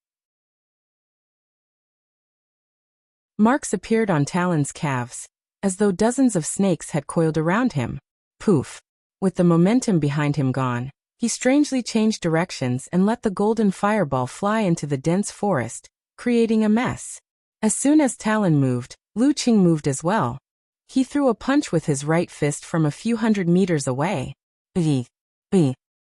Marks appeared on Talon's calves, as though dozens of snakes had coiled around him. Poof! With the momentum behind him gone, he strangely changed directions and let the golden fireball fly into the dense forest, creating a mess. As soon as Talon moved, Lu Cheng moved as well. He threw a punch with his right fist from a few hundred meters away.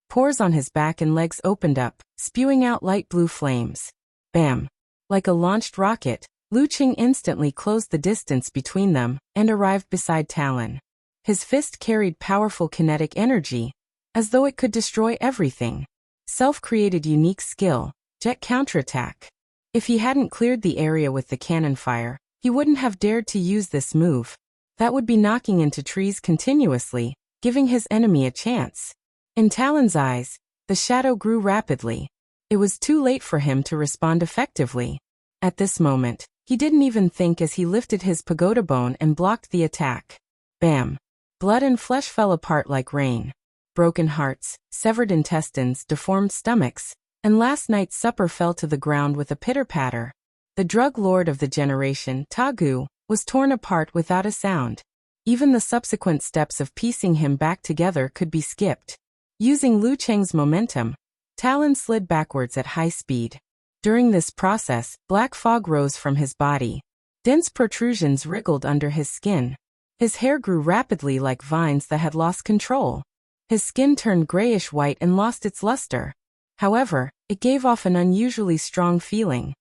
Pores on his back and legs opened up, spewing out light blue flames. Bam! Like a launched rocket, Lu Cheng instantly closed the distance between them and arrived beside Talon. His fist carried powerful kinetic energy, as though it could destroy everything. Self-created unique skill, jet counterattack. If he hadn't cleared the area with the cannon fire, he wouldn't have dared to use this move. That would be knocking into trees continuously, giving his enemy a chance. In Talon's eyes, the shadow grew rapidly. It was too late for him to respond effectively. At this moment, he didn't even think as he lifted his pagoda bone and blocked the attack. Bam! Blood and flesh fell apart like rain. Broken hearts, severed intestines, deformed stomachs, and last night's supper fell to the ground with a pitter-patter. The drug lord of the generation, Tagu, was torn apart without a sound. Even the subsequent steps of piecing him back together could be skipped. Using Lu Cheng's momentum, Talon slid backwards at high speed. During this process, black fog rose from his body. Dense protrusions wriggled under his skin. His hair grew rapidly like vines that had lost control. His skin turned grayish-white and lost its luster. However, it gave off an unusually strong feeling.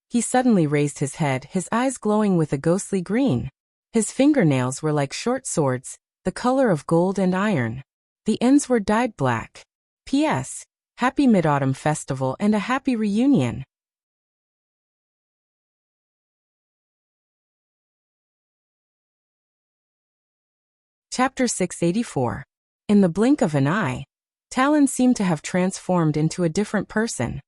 He suddenly raised his head, his eyes glowing with a ghostly green. His fingernails were like short swords, the color of gold and iron. The ends were dyed black. P.S. Happy Mid-Autumn Festival and a happy reunion. Chapter 684. In the blink of an eye, Talon seemed to have transformed into a different person.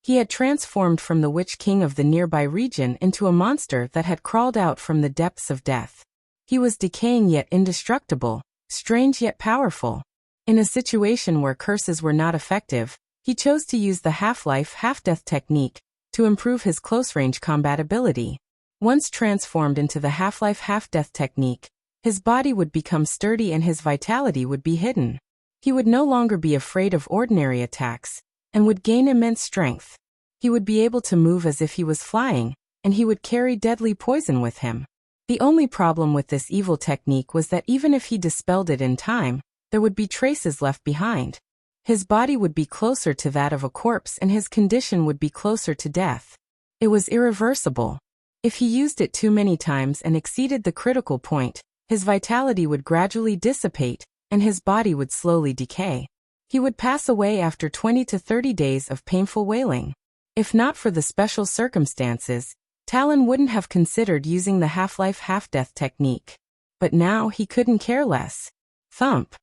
He had transformed from the Witch King of the nearby region into a monster that had crawled out from the depths of death. He was decaying yet indestructible, strange yet powerful. In a situation where curses were not effective, he chose to use the half-life, half-death technique to improve his close-range combat ability. Once transformed into the half-life, half-death technique, his body would become sturdy and his vitality would be hidden. He would no longer be afraid of ordinary attacks, and would gain immense strength. He would be able to move as if he was flying, and he would carry deadly poison with him. The only problem with this evil technique was that even if he dispelled it in time, there would be traces left behind. His body would be closer to that of a corpse and his condition would be closer to death. It was irreversible. If he used it too many times and exceeded the critical point, his vitality would gradually dissipate, and his body would slowly decay. He would pass away after 20 to 30 days of painful wailing. If not for the special circumstances, Talon wouldn't have considered using the half-life, half-death technique. But now he couldn't care less. Thump!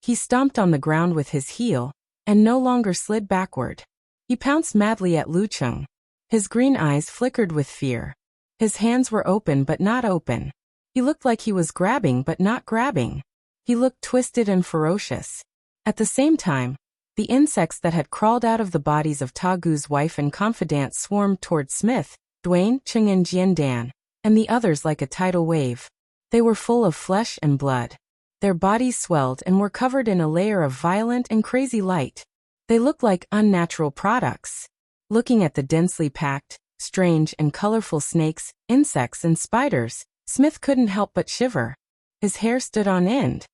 He stomped on the ground with his heel, and no longer slid backward. He pounced madly at Lu Cheng. His green eyes flickered with fear. His hands were open but not open. He looked like he was grabbing but not grabbing. He looked twisted and ferocious. At the same time, the insects that had crawled out of the bodies of Tagu's wife and confidant swarmed toward Smith, Duane, Cheng and Jiandan, and the others like a tidal wave. They were full of flesh and blood. Their bodies swelled and were covered in a layer of violent and crazy light. They looked like unnatural products. Looking at the densely packed, strange and colorful snakes, insects and spiders, Smith couldn't help but shiver. His hair stood on end.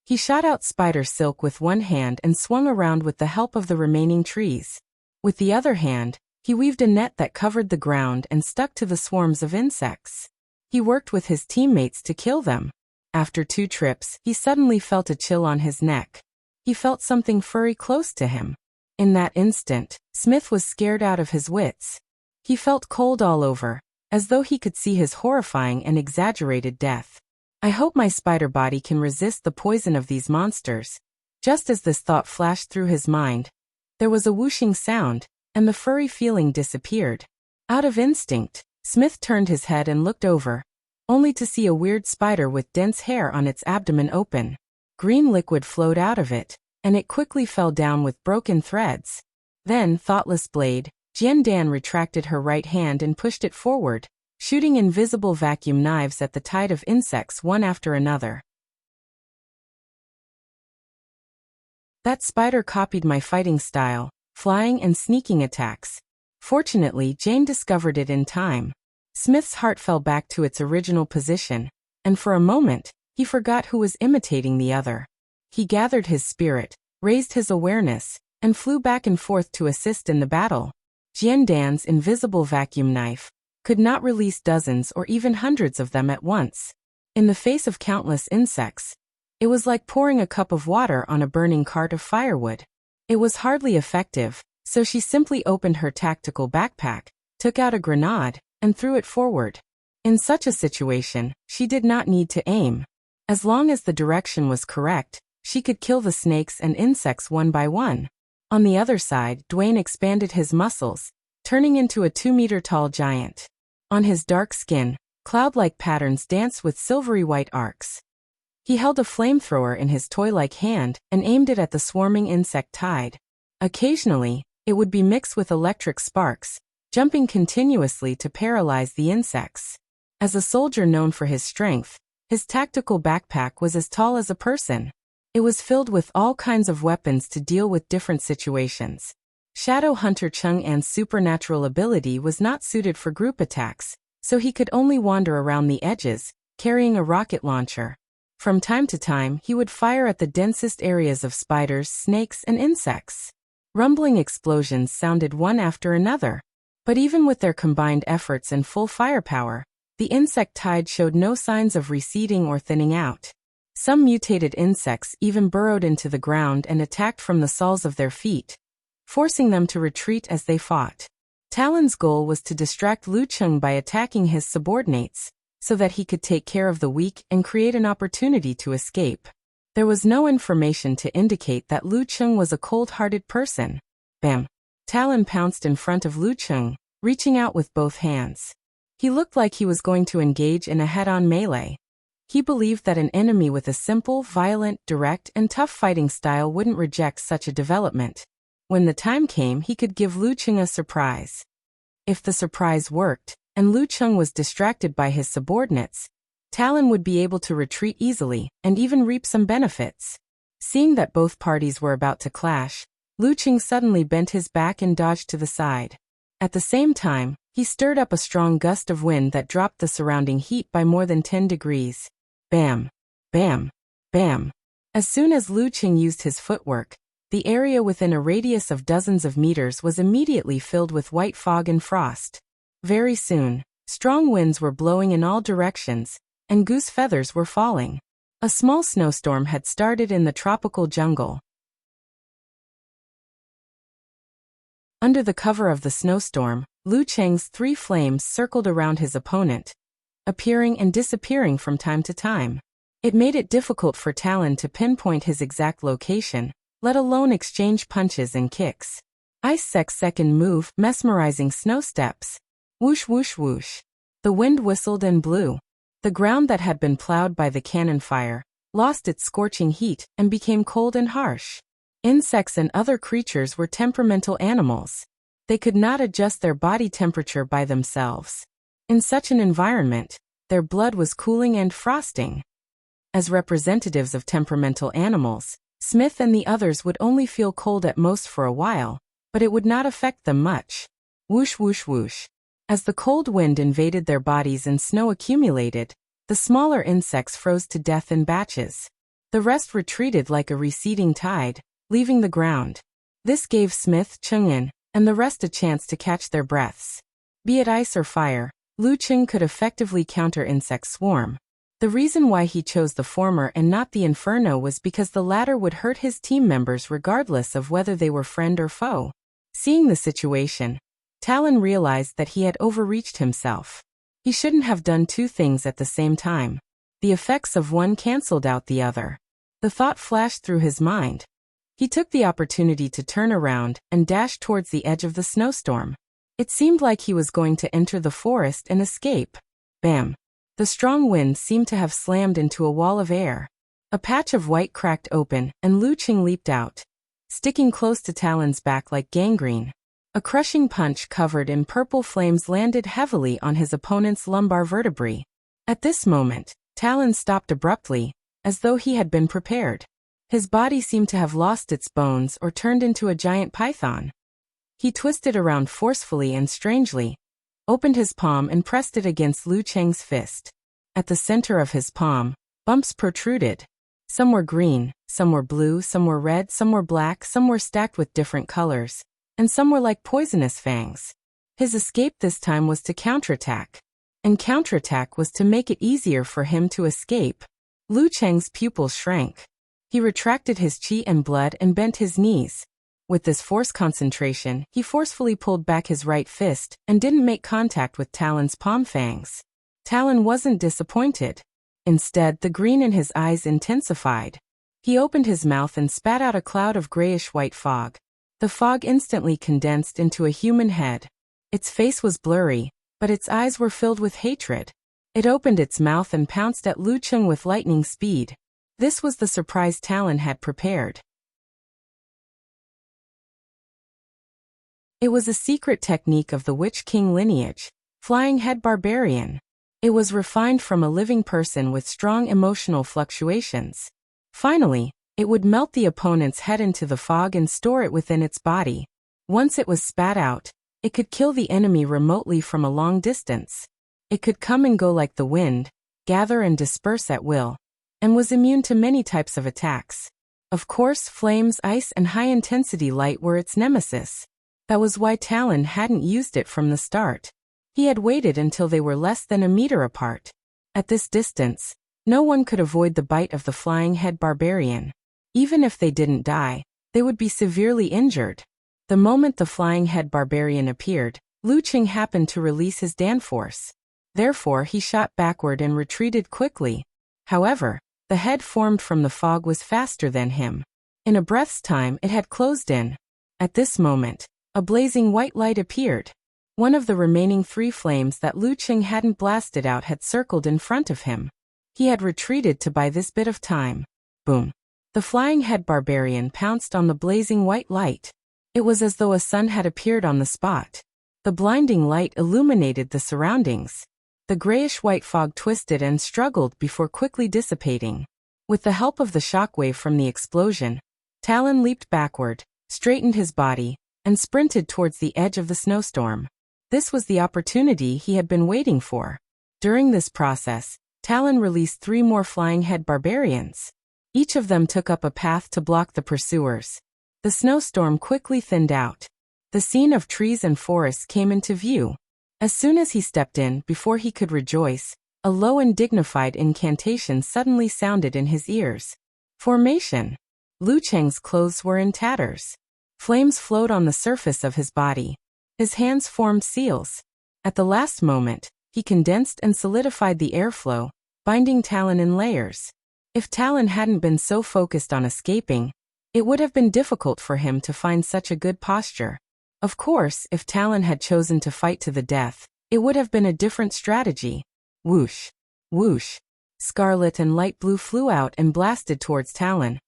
He shot out spider silk with one hand and swung around with the help of the remaining trees. With the other hand, he weaved a net that covered the ground and stuck to the swarms of insects. He worked with his teammates to kill them. After 2 trips, he suddenly felt a chill on his neck. He felt something furry close to him. In that instant, Smith was scared out of his wits. He felt cold all over, as though he could see his horrifying and exaggerated death. I hope my spider body can resist the poison of these monsters. Just as this thought flashed through his mind, there was a whooshing sound, and the furry feeling disappeared. Out of instinct, Smith turned his head and looked over, only to see a weird spider with dense hair on its abdomen open. Green liquid flowed out of it, and it quickly fell down with broken threads. Then, thoughtless blade, Jiandan retracted her right hand and pushed it forward, shooting invisible vacuum knives at the tide of insects one after another. That spider copied my fighting style, flying and sneaking attacks. Fortunately, Jane discovered it in time. Smith's heart fell back to its original position, and for a moment, he forgot who was imitating the other. He gathered his spirit, raised his awareness, and flew back and forth to assist in the battle. Jiandan's invisible vacuum knife could not release dozens or even hundreds of them at once. In the face of countless insects, it was like pouring a cup of water on a burning cart of firewood. It was hardly effective, so she simply opened her tactical backpack, took out a grenade, and threw it forward. In such a situation, she did not need to aim. As long as the direction was correct, she could kill the snakes and insects one by one. On the other side, Dwayne expanded his muscles, turning into a 2-meter-tall giant. On his dark skin, cloud-like patterns danced with silvery white arcs. He held a flamethrower in his toy-like hand and aimed it at the swarming insect tide. Occasionally, it would be mixed with electric sparks, jumping continuously to paralyze the insects. As a soldier known for his strength, his tactical backpack was as tall as a person. It was filled with all kinds of weapons to deal with different situations. Shadow Hunter Chung An's supernatural ability was not suited for group attacks, so he could only wander around the edges, carrying a rocket launcher. From time to time, he would fire at the densest areas of spiders, snakes, and insects. Rumbling explosions sounded one after another. But even with their combined efforts and full firepower, the insect tide showed no signs of receding or thinning out. Some mutated insects even burrowed into the ground and attacked from the soles of their feet, forcing them to retreat as they fought. Talon's goal was to distract Lu Cheng by attacking his subordinates, so that he could take care of the weak and create an opportunity to escape. There was no information to indicate that Lu Cheng was a cold-hearted person. Bam! Talon pounced in front of Lu Cheng, reaching out with both hands. He looked like he was going to engage in a head-on melee. He believed that an enemy with a simple, violent, direct, and tough fighting style wouldn't reject such a development. When the time came, he could give Lu Cheng a surprise. If the surprise worked, and Lu Cheng was distracted by his subordinates, Talon would be able to retreat easily, and even reap some benefits. Seeing that both parties were about to clash, Lu Cheng suddenly bent his back and dodged to the side. At the same time, he stirred up a strong gust of wind that dropped the surrounding heat by more than 10 degrees. Bam! Bam! Bam! As soon as Lu Cheng used his footwork, the area within a radius of dozens of meters was immediately filled with white fog and frost. Very soon, strong winds were blowing in all directions, and goose feathers were falling. A small snowstorm had started in the tropical jungle. Under the cover of the snowstorm, Lu Cheng's 3 flames circled around his opponent, appearing and disappearing from time to time. It made it difficult for Talon to pinpoint his exact location, let alone exchange punches and kicks. Ice second move, mesmerizing snow steps. Whoosh whoosh whoosh. The wind whistled and blew. The ground that had been plowed by the cannon fire lost its scorching heat and became cold and harsh. Insects and other creatures were temperamental animals. They could not adjust their body temperature by themselves. In such an environment, their blood was cooling and frosting. As representatives of temperamental animals, Smith and the others would only feel cold at most for a while, but it would not affect them much. Whoosh whoosh whoosh. As the cold wind invaded their bodies and snow accumulated, the smaller insects froze to death in batches. The rest retreated like a receding tide, leaving the ground. This gave Smith, Cheng-in, and the rest a chance to catch their breaths. Be it ice or fire, Lu Cheng could effectively counter insect swarm. The reason why he chose the former and not the inferno was because the latter would hurt his team members regardless of whether they were friend or foe. Seeing the situation, Talon realized that he had overreached himself. He shouldn't have done 2 things at the same time. The effects of one canceled out the other. The thought flashed through his mind. He took the opportunity to turn around and dash towards the edge of the snowstorm. It seemed like he was going to enter the forest and escape. Bam! The strong wind seemed to have slammed into a wall of air. A patch of white cracked open, and Lu Cheng leaped out, sticking close to Talon's back like gangrene. A crushing punch covered in purple flames landed heavily on his opponent's lumbar vertebrae. At this moment, Talon stopped abruptly, as though he had been prepared. His body seemed to have lost its bones or turned into a giant python. He twisted around forcefully and strangely, opened his palm and pressed it against Lu Cheng's fist. At the center of his palm, bumps protruded. Some were green, some were blue, some were red, some were black, some were stacked with different colors, and some were like poisonous fangs. His escape this time was to counterattack. And counterattack was to make it easier for him to escape. Lu Cheng's pupils shrank. He retracted his chi and blood and bent his knees. With this force concentration, he forcefully pulled back his right fist and didn't make contact with Talon's palm fangs. Talon wasn't disappointed. Instead, the green in his eyes intensified. He opened his mouth and spat out a cloud of grayish-white fog. The fog instantly condensed into a human head. Its face was blurry, but its eyes were filled with hatred. It opened its mouth and pounced at Lu Cheng with lightning speed. This was the surprise Talon had prepared. It was a secret technique of the Witch King lineage, Flying Head Barbarian. It was refined from a living person with strong emotional fluctuations. Finally, it would melt the opponent's head into the fog and store it within its body. Once it was spat out, it could kill the enemy remotely from a long distance. It could come and go like the wind, gather and disperse at will, and was immune to many types of attacks. Of course, flames, ice, and high-intensity light were its nemesis. That was why Talon hadn't used it from the start. He had waited until they were less than a meter apart. At this distance, no one could avoid the bite of the Flying Head Barbarian. Even if they didn't die, they would be severely injured. The moment the Flying Head Barbarian appeared, Lu Cheng happened to release his Danforce. Therefore, he shot backward and retreated quickly. However, the head formed from the fog was faster than him. In a breath's time, it had closed in. At this moment, a blazing white light appeared. One of the remaining 3 flames that Lu Cheng hadn't blasted out had circled in front of him. He had retreated to buy this bit of time. Boom. The Flying Head Barbarian pounced on the blazing white light. It was as though a sun had appeared on the spot. The blinding light illuminated the surroundings. The grayish-white fog twisted and struggled before quickly dissipating. With the help of the shockwave from the explosion, Talon leaped backward, straightened his body, and sprinted towards the edge of the snowstorm. This was the opportunity he had been waiting for. During this process, Talon released 3 more Flying Head Barbarians. Each of them took up a path to block the pursuers. The snowstorm quickly thinned out. The scene of trees and forests came into view. As soon as he stepped in, before he could rejoice, a low and dignified incantation suddenly sounded in his ears. Formation. Lu Cheng's clothes were in tatters. Flames flowed on the surface of his body. His hands formed seals. At the last moment, he condensed and solidified the airflow, binding Talon in layers. If Talon hadn't been so focused on escaping, it would have been difficult for him to find such a good posture. Of course, if Talon had chosen to fight to the death, it would have been a different strategy. Whoosh! Whoosh! Scarlet and light blue flew out and blasted towards Talon,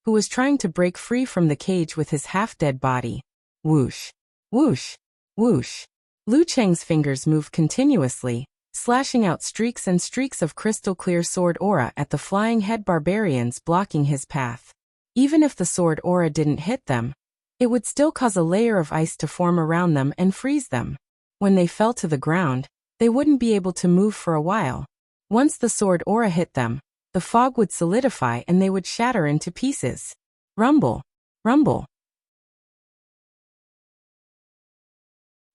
who was trying to break free from the cage with his half-dead body. Whoosh! Whoosh! Whoosh! Lu Cheng's fingers moved continuously, slashing out streaks and streaks of crystal-clear sword aura at the Flying Head Barbarians blocking his path. Even if the sword aura didn't hit them, it would still cause a layer of ice to form around them and freeze them. When they fell to the ground, they wouldn't be able to move for a while. Once the sword aura hit them, the fog would solidify and they would shatter into pieces. Rumble! Rumble!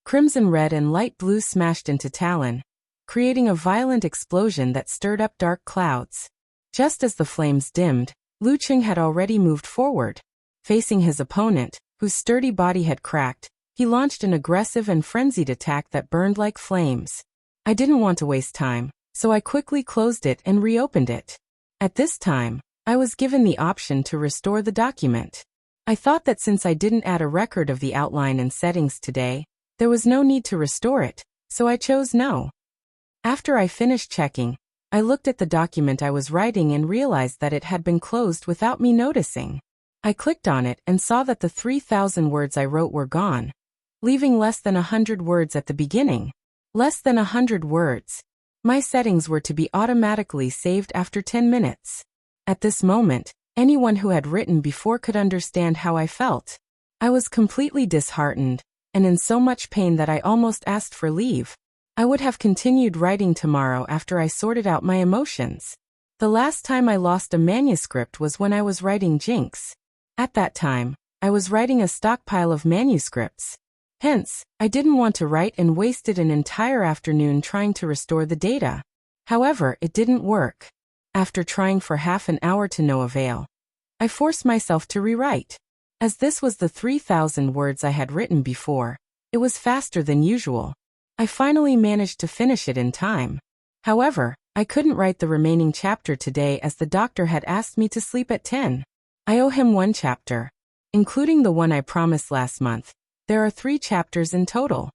Crimson red and light blue smashed into Talon, creating a violent explosion that stirred up dark clouds. Just as the flames dimmed, Lu Cheng had already moved forward. Facing his opponent, whose sturdy body had cracked, he launched an aggressive and frenzied attack that burned like flames. I didn't want to waste time, so I quickly closed it and reopened it. At this time, I was given the option to restore the document. I thought that since I didn't add a record of the outline and settings today, there was no need to restore it, so I chose no. After I finished checking, I looked at the document I was writing and realized that it had been closed without me noticing. I clicked on it and saw that the 3,000 words I wrote were gone, leaving less than 100 words at the beginning. Less than 100 words. My settings were to be automatically saved after 10 minutes. At this moment, anyone who had written before could understand how I felt. I was completely disheartened, and in so much pain that I almost asked for leave. I would have continued writing tomorrow after I sorted out my emotions. The last time I lost a manuscript was when I was writing Jinx. At that time, I was writing a stockpile of manuscripts. Hence, I didn't want to write and wasted an entire afternoon trying to restore the data. However, it didn't work. After trying for half an hour to no avail, I forced myself to rewrite. As this was the 3,000 words I had written before, it was faster than usual. I finally managed to finish it in time. However, I couldn't write the remaining chapter today as the doctor had asked me to sleep at 10. I owe him one chapter. Including the one I promised last month, there are 3 chapters in total.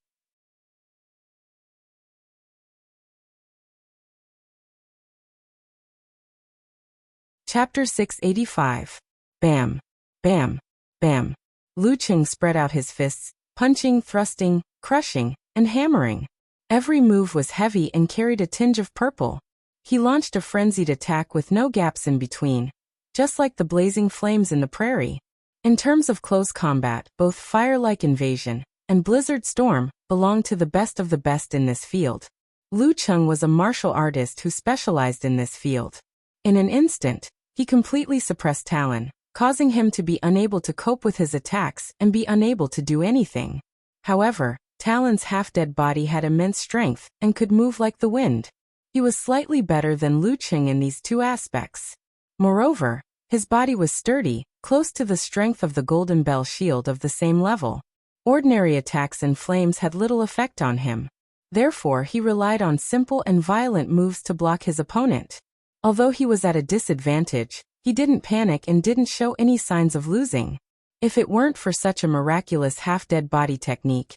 Chapter 685. Bam. Bam. Bam. Lu Cheng spread out his fists, punching, thrusting, crushing, and hammering. Every move was heavy and carried a tinge of purple. He launched a frenzied attack with no gaps in between, just like the blazing flames in the prairie. In terms of close combat, both Fire-like Invasion and Blizzard Storm belonged to the best in this field. Lu Cheng was a martial artist who specialized in this field. In an instant, he completely suppressed Talon, causing him to be unable to cope with his attacks and be unable to do anything. However, Talon's half-dead body had immense strength and could move like the wind. He was slightly better than Lu Cheng in these 2 aspects. Moreover, his body was sturdy, close to the strength of the Golden Bell shield of the same level. Ordinary attacks and flames had little effect on him. Therefore, he relied on simple and violent moves to block his opponent. Although he was at a disadvantage, he didn't panic and didn't show any signs of losing. If it weren't for such a miraculous half-dead body technique,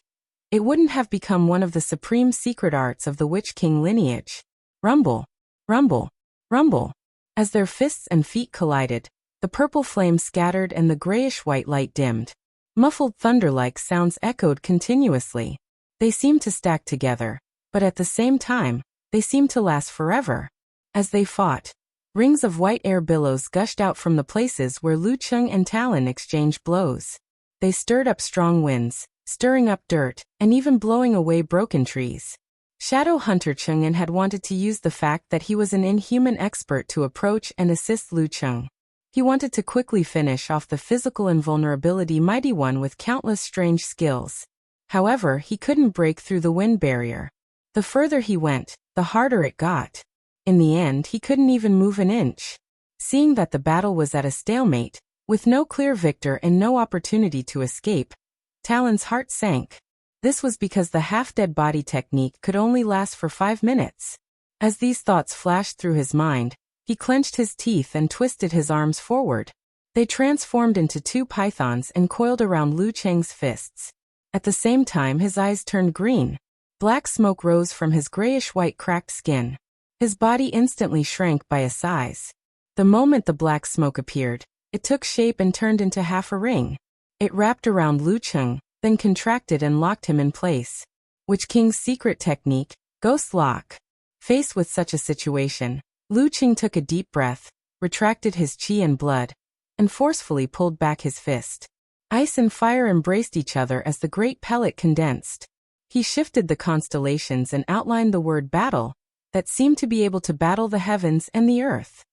it wouldn't have become one of the supreme secret arts of the Witch King lineage. Rumble. Rumble. Rumble. As their fists and feet collided, the purple flame scattered and the grayish-white light dimmed. Muffled thunder-like sounds echoed continuously. They seemed to stack together, but at the same time, they seemed to last forever. As they fought, rings of white air billows gushed out from the places where Lu Cheng and Talon exchanged blows. They stirred up strong winds, stirring up dirt, and even blowing away broken trees. Shadow Hunter Chang'an had wanted to use the fact that he was an inhuman expert to approach and assist Lu Cheng. He wanted to quickly finish off the physical invulnerability Mighty One with countless strange skills. However, he couldn't break through the wind barrier. The further he went, the harder it got. In the end, he couldn't even move an inch. Seeing that the battle was at a stalemate, with no clear victor and no opportunity to escape, Talon's heart sank. This was because the half-dead body technique could only last for 5 minutes. As these thoughts flashed through his mind, he clenched his teeth and twisted his arms forward. They transformed into 2 pythons and coiled around Lu Cheng's fists. At the same time, his eyes turned green. Black smoke rose from his grayish-white cracked skin. His body instantly shrank by a size. The moment the black smoke appeared, it took shape and turned into half a ring. It wrapped around Lu Cheng, then contracted and locked him in place. Witch King's secret technique, Ghost Lock. Faced with such a situation, Lu Cheng took a deep breath, retracted his chi and blood, and forcefully pulled back his fist. Ice and fire embraced each other as the great pellet condensed. He shifted the constellations and outlined the word battle, that seemed to be able to battle the heavens and the earth.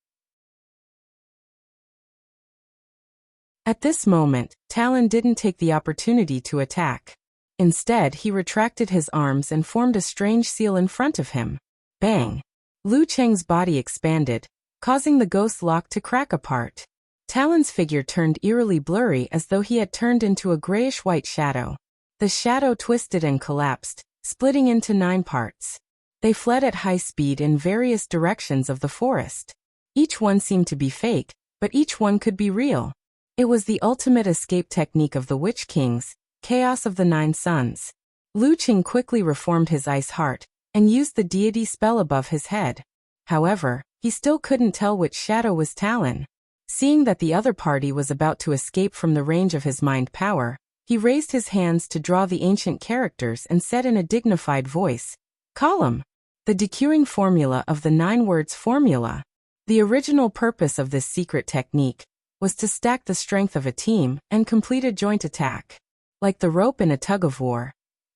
At this moment, Talon didn't take the opportunity to attack. Instead, he retracted his arms and formed a strange seal in front of him. Bang! Lu Cheng's body expanded, causing the ghost lock to crack apart. Talon's figure turned eerily blurry as though he had turned into a grayish-white shadow. The shadow twisted and collapsed, splitting into 9 parts. They fled at high speed in various directions of the forest. Each one seemed to be fake, but each one could be real. It was the ultimate escape technique of the Witch Kings, Chaos of the 9 Suns. Lu Cheng quickly reformed his ice heart, and used the deity spell above his head. However, he still couldn't tell which shadow was Talon. Seeing that the other party was about to escape from the range of his mind power, he raised his hands to draw the ancient characters and said in a dignified voice, "Column." The decuing formula of the 9 words formula. The original purpose of this secret technique was to stack the strength of a team and complete a joint attack. Like the rope in a tug-of-war,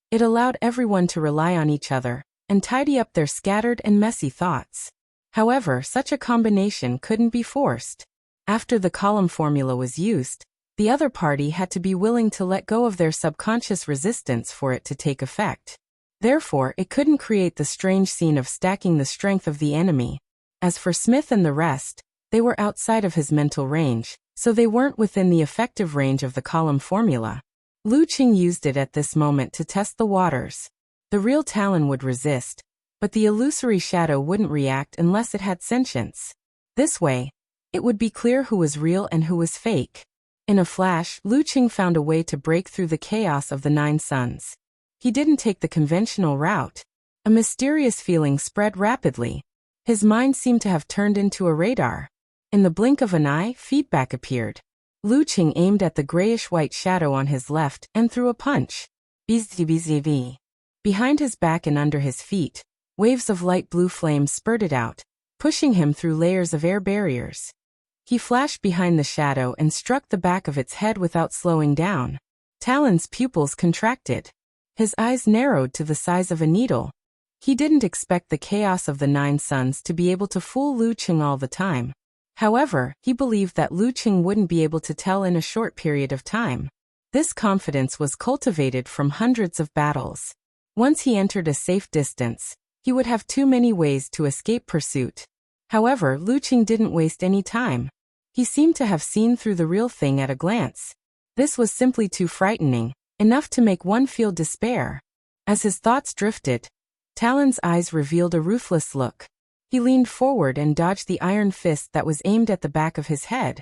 it allowed everyone to rely on each other and tidy up their scattered and messy thoughts. However, such a combination couldn't be forced. After the column formula was used, the other party had to be willing to let go of their subconscious resistance for it to take effect. Therefore, it couldn't create the strange scene of stacking the strength of the enemy. As for Smith and the rest, they were outside of his mental range, so they weren't within the effective range of the column formula. Lu Cheng used it at this moment to test the waters. The real Talon would resist, but the illusory shadow wouldn't react unless it had sentience. This way, It would be clear who was real and who was fake. In a flash, Lu Qing found a way to break through the chaos of the Nine Suns. He didn't take the conventional route. A mysterious feeling spread rapidly. His mind seemed to have turned into a radar. In the blink of an eye, feedback appeared. Lu Qing aimed at the grayish-white shadow on his left and threw a punch. Bzz. Behind his back and under his feet, waves of light blue flames spurted out, pushing him through layers of air barriers. He flashed behind the shadow and struck the back of its head without slowing down. Talon's pupils contracted. His eyes narrowed to the size of a needle. He didn't expect the chaos of the Nine Suns to be able to fool Lu Qing all the time. However, he believed that Lu Qing wouldn't be able to tell in a short period of time. This confidence was cultivated from hundreds of battles. Once he entered a safe distance, he would have too many ways to escape pursuit. However, Lu Qing didn't waste any time. He seemed to have seen through the real thing at a glance. This was simply too frightening, enough to make one feel despair. As his thoughts drifted, Talon's eyes revealed a ruthless look. He leaned forward and dodged the iron fist that was aimed at the back of his head.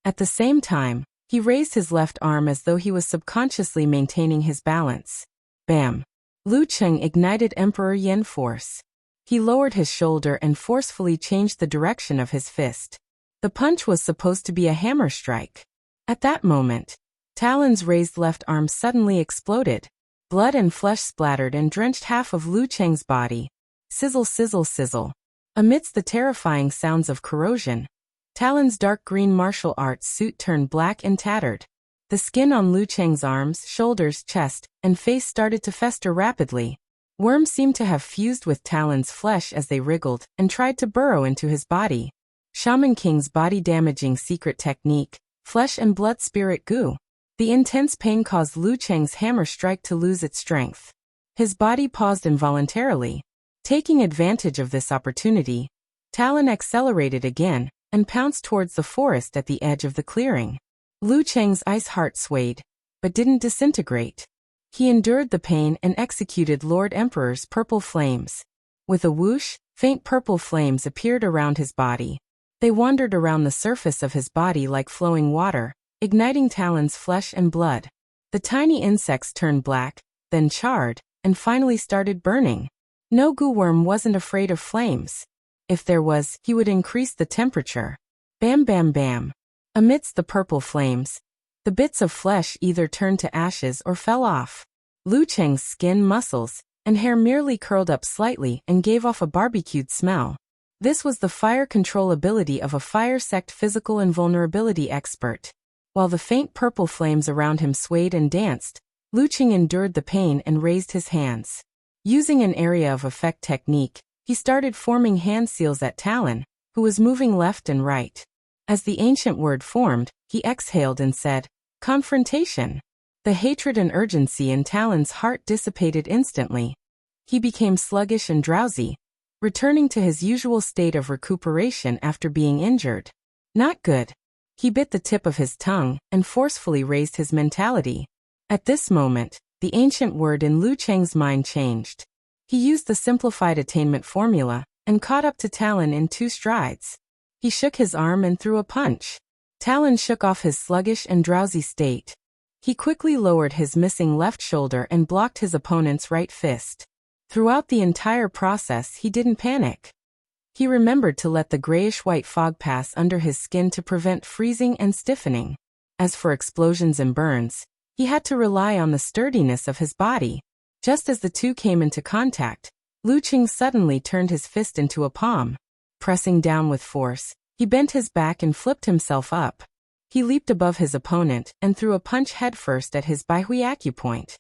At the same time, he raised his left arm as though he was subconsciously maintaining his balance. Bam! Lu Qing ignited Emperor Yen force. He lowered his shoulder and forcefully changed the direction of his fist. The punch was supposed to be a hammer strike. At that moment, Talon's raised left arm suddenly exploded. Blood and flesh splattered and drenched half of Lu Qing's body. Sizzle, sizzle, sizzle. Amidst the terrifying sounds of corrosion, Talon's dark green martial arts suit turned black and tattered. The skin on Lu Qing's arms, shoulders, chest, and face started to fester rapidly. Worms seemed to have fused with Talon's flesh as they wriggled and tried to burrow into his body. Shaman King's body-damaging secret technique, flesh and blood spirit goo. The intense pain caused Lu Qing's hammer strike to lose its strength. His body paused involuntarily. Taking advantage of this opportunity, Talon accelerated again and pounced towards the forest at the edge of the clearing. Lu Qing's ice heart swayed, but didn't disintegrate. He endured the pain and executed Lord Emperor's purple flames. With a whoosh, faint purple flames appeared around his body. They wandered around the surface of his body like flowing water, igniting Talon's flesh and blood. The tiny insects turned black, then charred, and finally started burning. No goo worm wasn't afraid of flames. If there was, he would increase the temperature. Bam, bam, bam. Amidst the purple flames, the bits of flesh either turned to ashes or fell off. Lu Qing's skin, muscles, and hair merely curled up slightly and gave off a barbecued smell. This was the fire control ability of a fire sect physical invulnerability expert. While the faint purple flames around him swayed and danced, Lu Qing endured the pain and raised his hands. Using an area of effect technique, he started forming hand seals at Talon, who was moving left and right. As the ancient word formed, he exhaled and said, "Confrontation." The hatred and urgency in Talon's heart dissipated instantly. He became sluggish and drowsy, returning to his usual state of recuperation after being injured. Not good. He bit the tip of his tongue and forcefully raised his mentality. At this moment, the ancient word in Lu Qing's mind changed. He used the simplified attainment formula and caught up to Talon in 2 strides. He shook his arm and threw a punch. Talon shook off his sluggish and drowsy state. He quickly lowered his missing left shoulder and blocked his opponent's right fist. Throughout the entire process, he didn't panic. He remembered to let the grayish-white fog pass under his skin to prevent freezing and stiffening. As for explosions and burns, he had to rely on the sturdiness of his body. Just as the two came into contact, Lu Qing suddenly turned his fist into a palm. Pressing down with force, he bent his back and flipped himself up. He leaped above his opponent and threw a punch headfirst at his Baihui acupoint.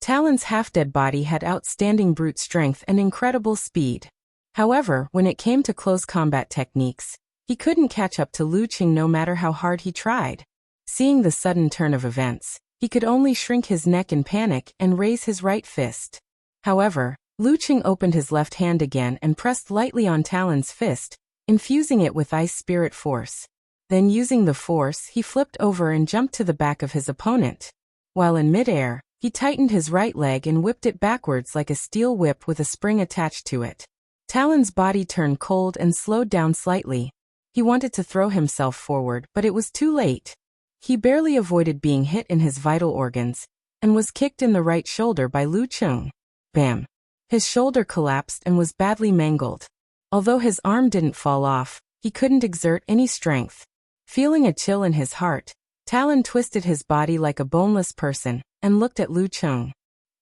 Talon's half-dead body had outstanding brute strength and incredible speed. However, when it came to close combat techniques, he couldn't catch up to Lu Qing no matter how hard he tried. Seeing the sudden turn of events, he could only shrink his neck in panic and raise his right fist. However, Lu Qing opened his left hand again and pressed lightly on Talon's fist, infusing it with ice spirit force. Then using the force, he flipped over and jumped to the back of his opponent. While in midair, He tightened his right leg and whipped it backwards like a steel whip with a spring attached to it. Talon's body turned cold and slowed down slightly. He wanted to throw himself forward, but it was too late. He barely avoided being hit in his vital organs, and was kicked in the right shoulder by Lu Cheng. Bam! His shoulder collapsed and was badly mangled. Although his arm didn't fall off, he couldn't exert any strength. Feeling a chill in his heart, Talon twisted his body like a boneless person, and looked at Lu Cheng.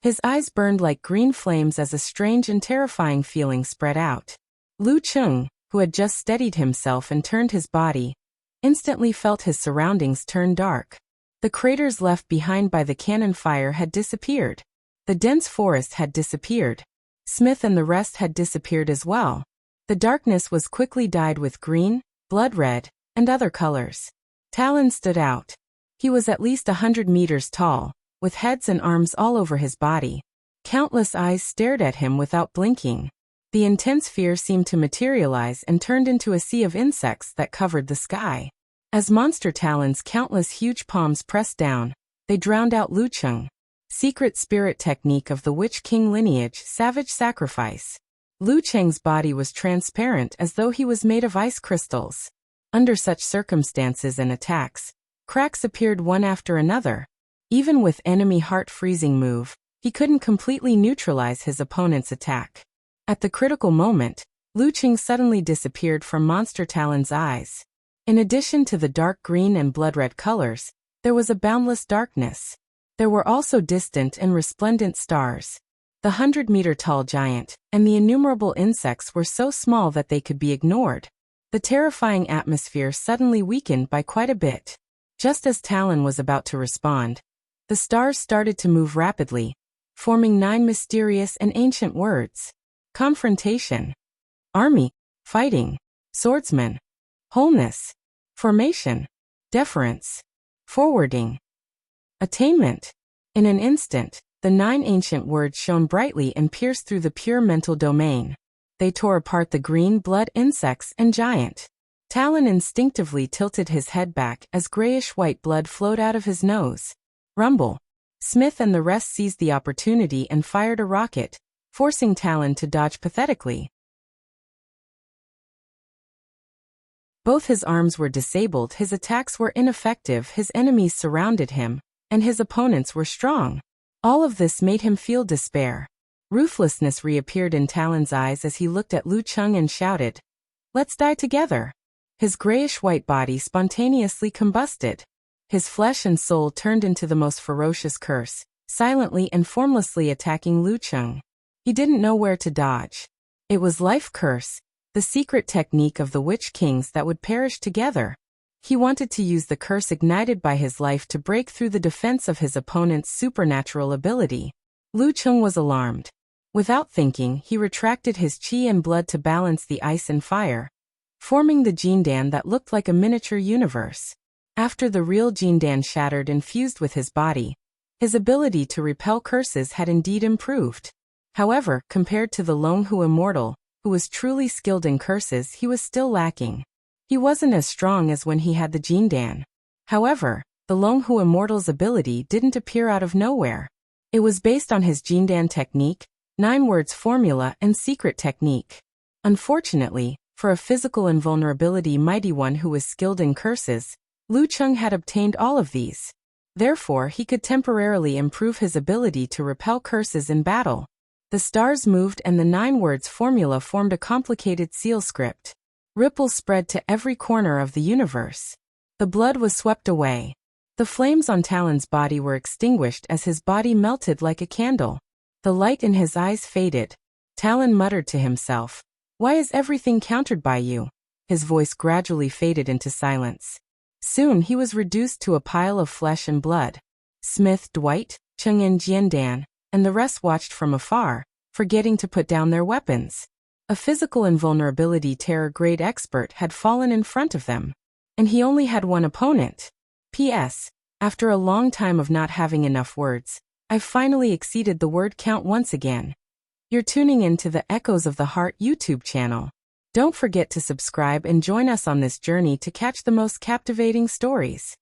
His eyes burned like green flames as a strange and terrifying feeling spread out. Lu Cheng, who had just steadied himself and turned his body, instantly felt his surroundings turn dark. The craters left behind by the cannon fire had disappeared. The dense forest had disappeared. Smith and the rest had disappeared as well. The darkness was quickly dyed with green, blood red, and other colors. Talon stood out. He was at least 100 meters tall, with heads and arms all over his body. Countless eyes stared at him without blinking. The intense fear seemed to materialize and turned into a sea of insects that covered the sky. As Monster Talon's countless huge palms pressed down, they drowned out Lu Cheng. Secret spirit technique of the Witch King lineage, savage sacrifice. Lu Cheng's body was transparent as though he was made of ice crystals. Under such circumstances and attacks, cracks appeared one after another. Even with enemy heart-freezing move, he couldn't completely neutralize his opponent's attack. At the critical moment, Lu Cheng suddenly disappeared from Monster Talon's eyes. In addition to the dark green and blood-red colors, there was a boundless darkness. There were also distant and resplendent stars. The 100-meter-tall giant and the innumerable insects were so small that they could be ignored. The terrifying atmosphere suddenly weakened by quite a bit. Just as Talon was about to respond, the stars started to move rapidly, forming 9 mysterious and ancient words. Confrontation. Army. Fighting. Swordsman. Wholeness. Formation. Deference. Forwarding. Attainment. In an instant, the 9 ancient words shone brightly and pierced through the pure mental domain. They tore apart the green blood insects and giant. Talon instinctively tilted his head back as grayish-white blood flowed out of his nose. Rumble. Smith and the rest seized the opportunity and fired a rocket, forcing Talon to dodge pathetically. Both his arms were disabled, his attacks were ineffective, his enemies surrounded him, and his opponents were strong. All of this made him feel despair. Ruthlessness reappeared in Talon's eyes as he looked at Lu Cheng and shouted, "Let's die together." His grayish-white body spontaneously combusted. His flesh and soul turned into the most ferocious curse, silently and formlessly attacking Lu Cheng. He didn't know where to dodge. It was Life Curse, the secret technique of the Witch Kings that would perish together. He wanted to use the curse ignited by his life to break through the defense of his opponent's supernatural ability. Lu Cheng was alarmed. Without thinking, he retracted his chi and blood to balance the ice and fire, forming the Jindan that looked like a miniature universe. After the real Jindan shattered and fused with his body, his ability to repel curses had indeed improved. However, compared to the Longhu Immortal, who was truly skilled in curses, he was still lacking. He wasn't as strong as when he had the Jindan. However, the Longhu Immortal's ability didn't appear out of nowhere. It was based on his Jindan technique, 9 words formula, and secret technique. Unfortunately, for a physical invulnerability mighty one who was skilled in curses, Lu Cheng had obtained all of these. Therefore, he could temporarily improve his ability to repel curses in battle. The stars moved and the 9 words formula formed a complicated seal script. Ripples spread to every corner of the universe. The blood was swept away. The flames on Talon's body were extinguished as his body melted like a candle. The light in his eyes faded. Talon muttered to himself, "Why is everything countered by you?" His voice gradually faded into silence. Soon he was reduced to a pile of flesh and blood. Smith, Dwight, Cheng and Jiandan, and the rest watched from afar, forgetting to put down their weapons. A physical invulnerability terror grade expert had fallen in front of them. And he only had one opponent. P.S. After a long time of not having enough words, I've finally exceeded the word count once again. You're tuning in to the Echoes of the Heart YouTube channel. Don't forget to subscribe and join us on this journey to catch the most captivating stories.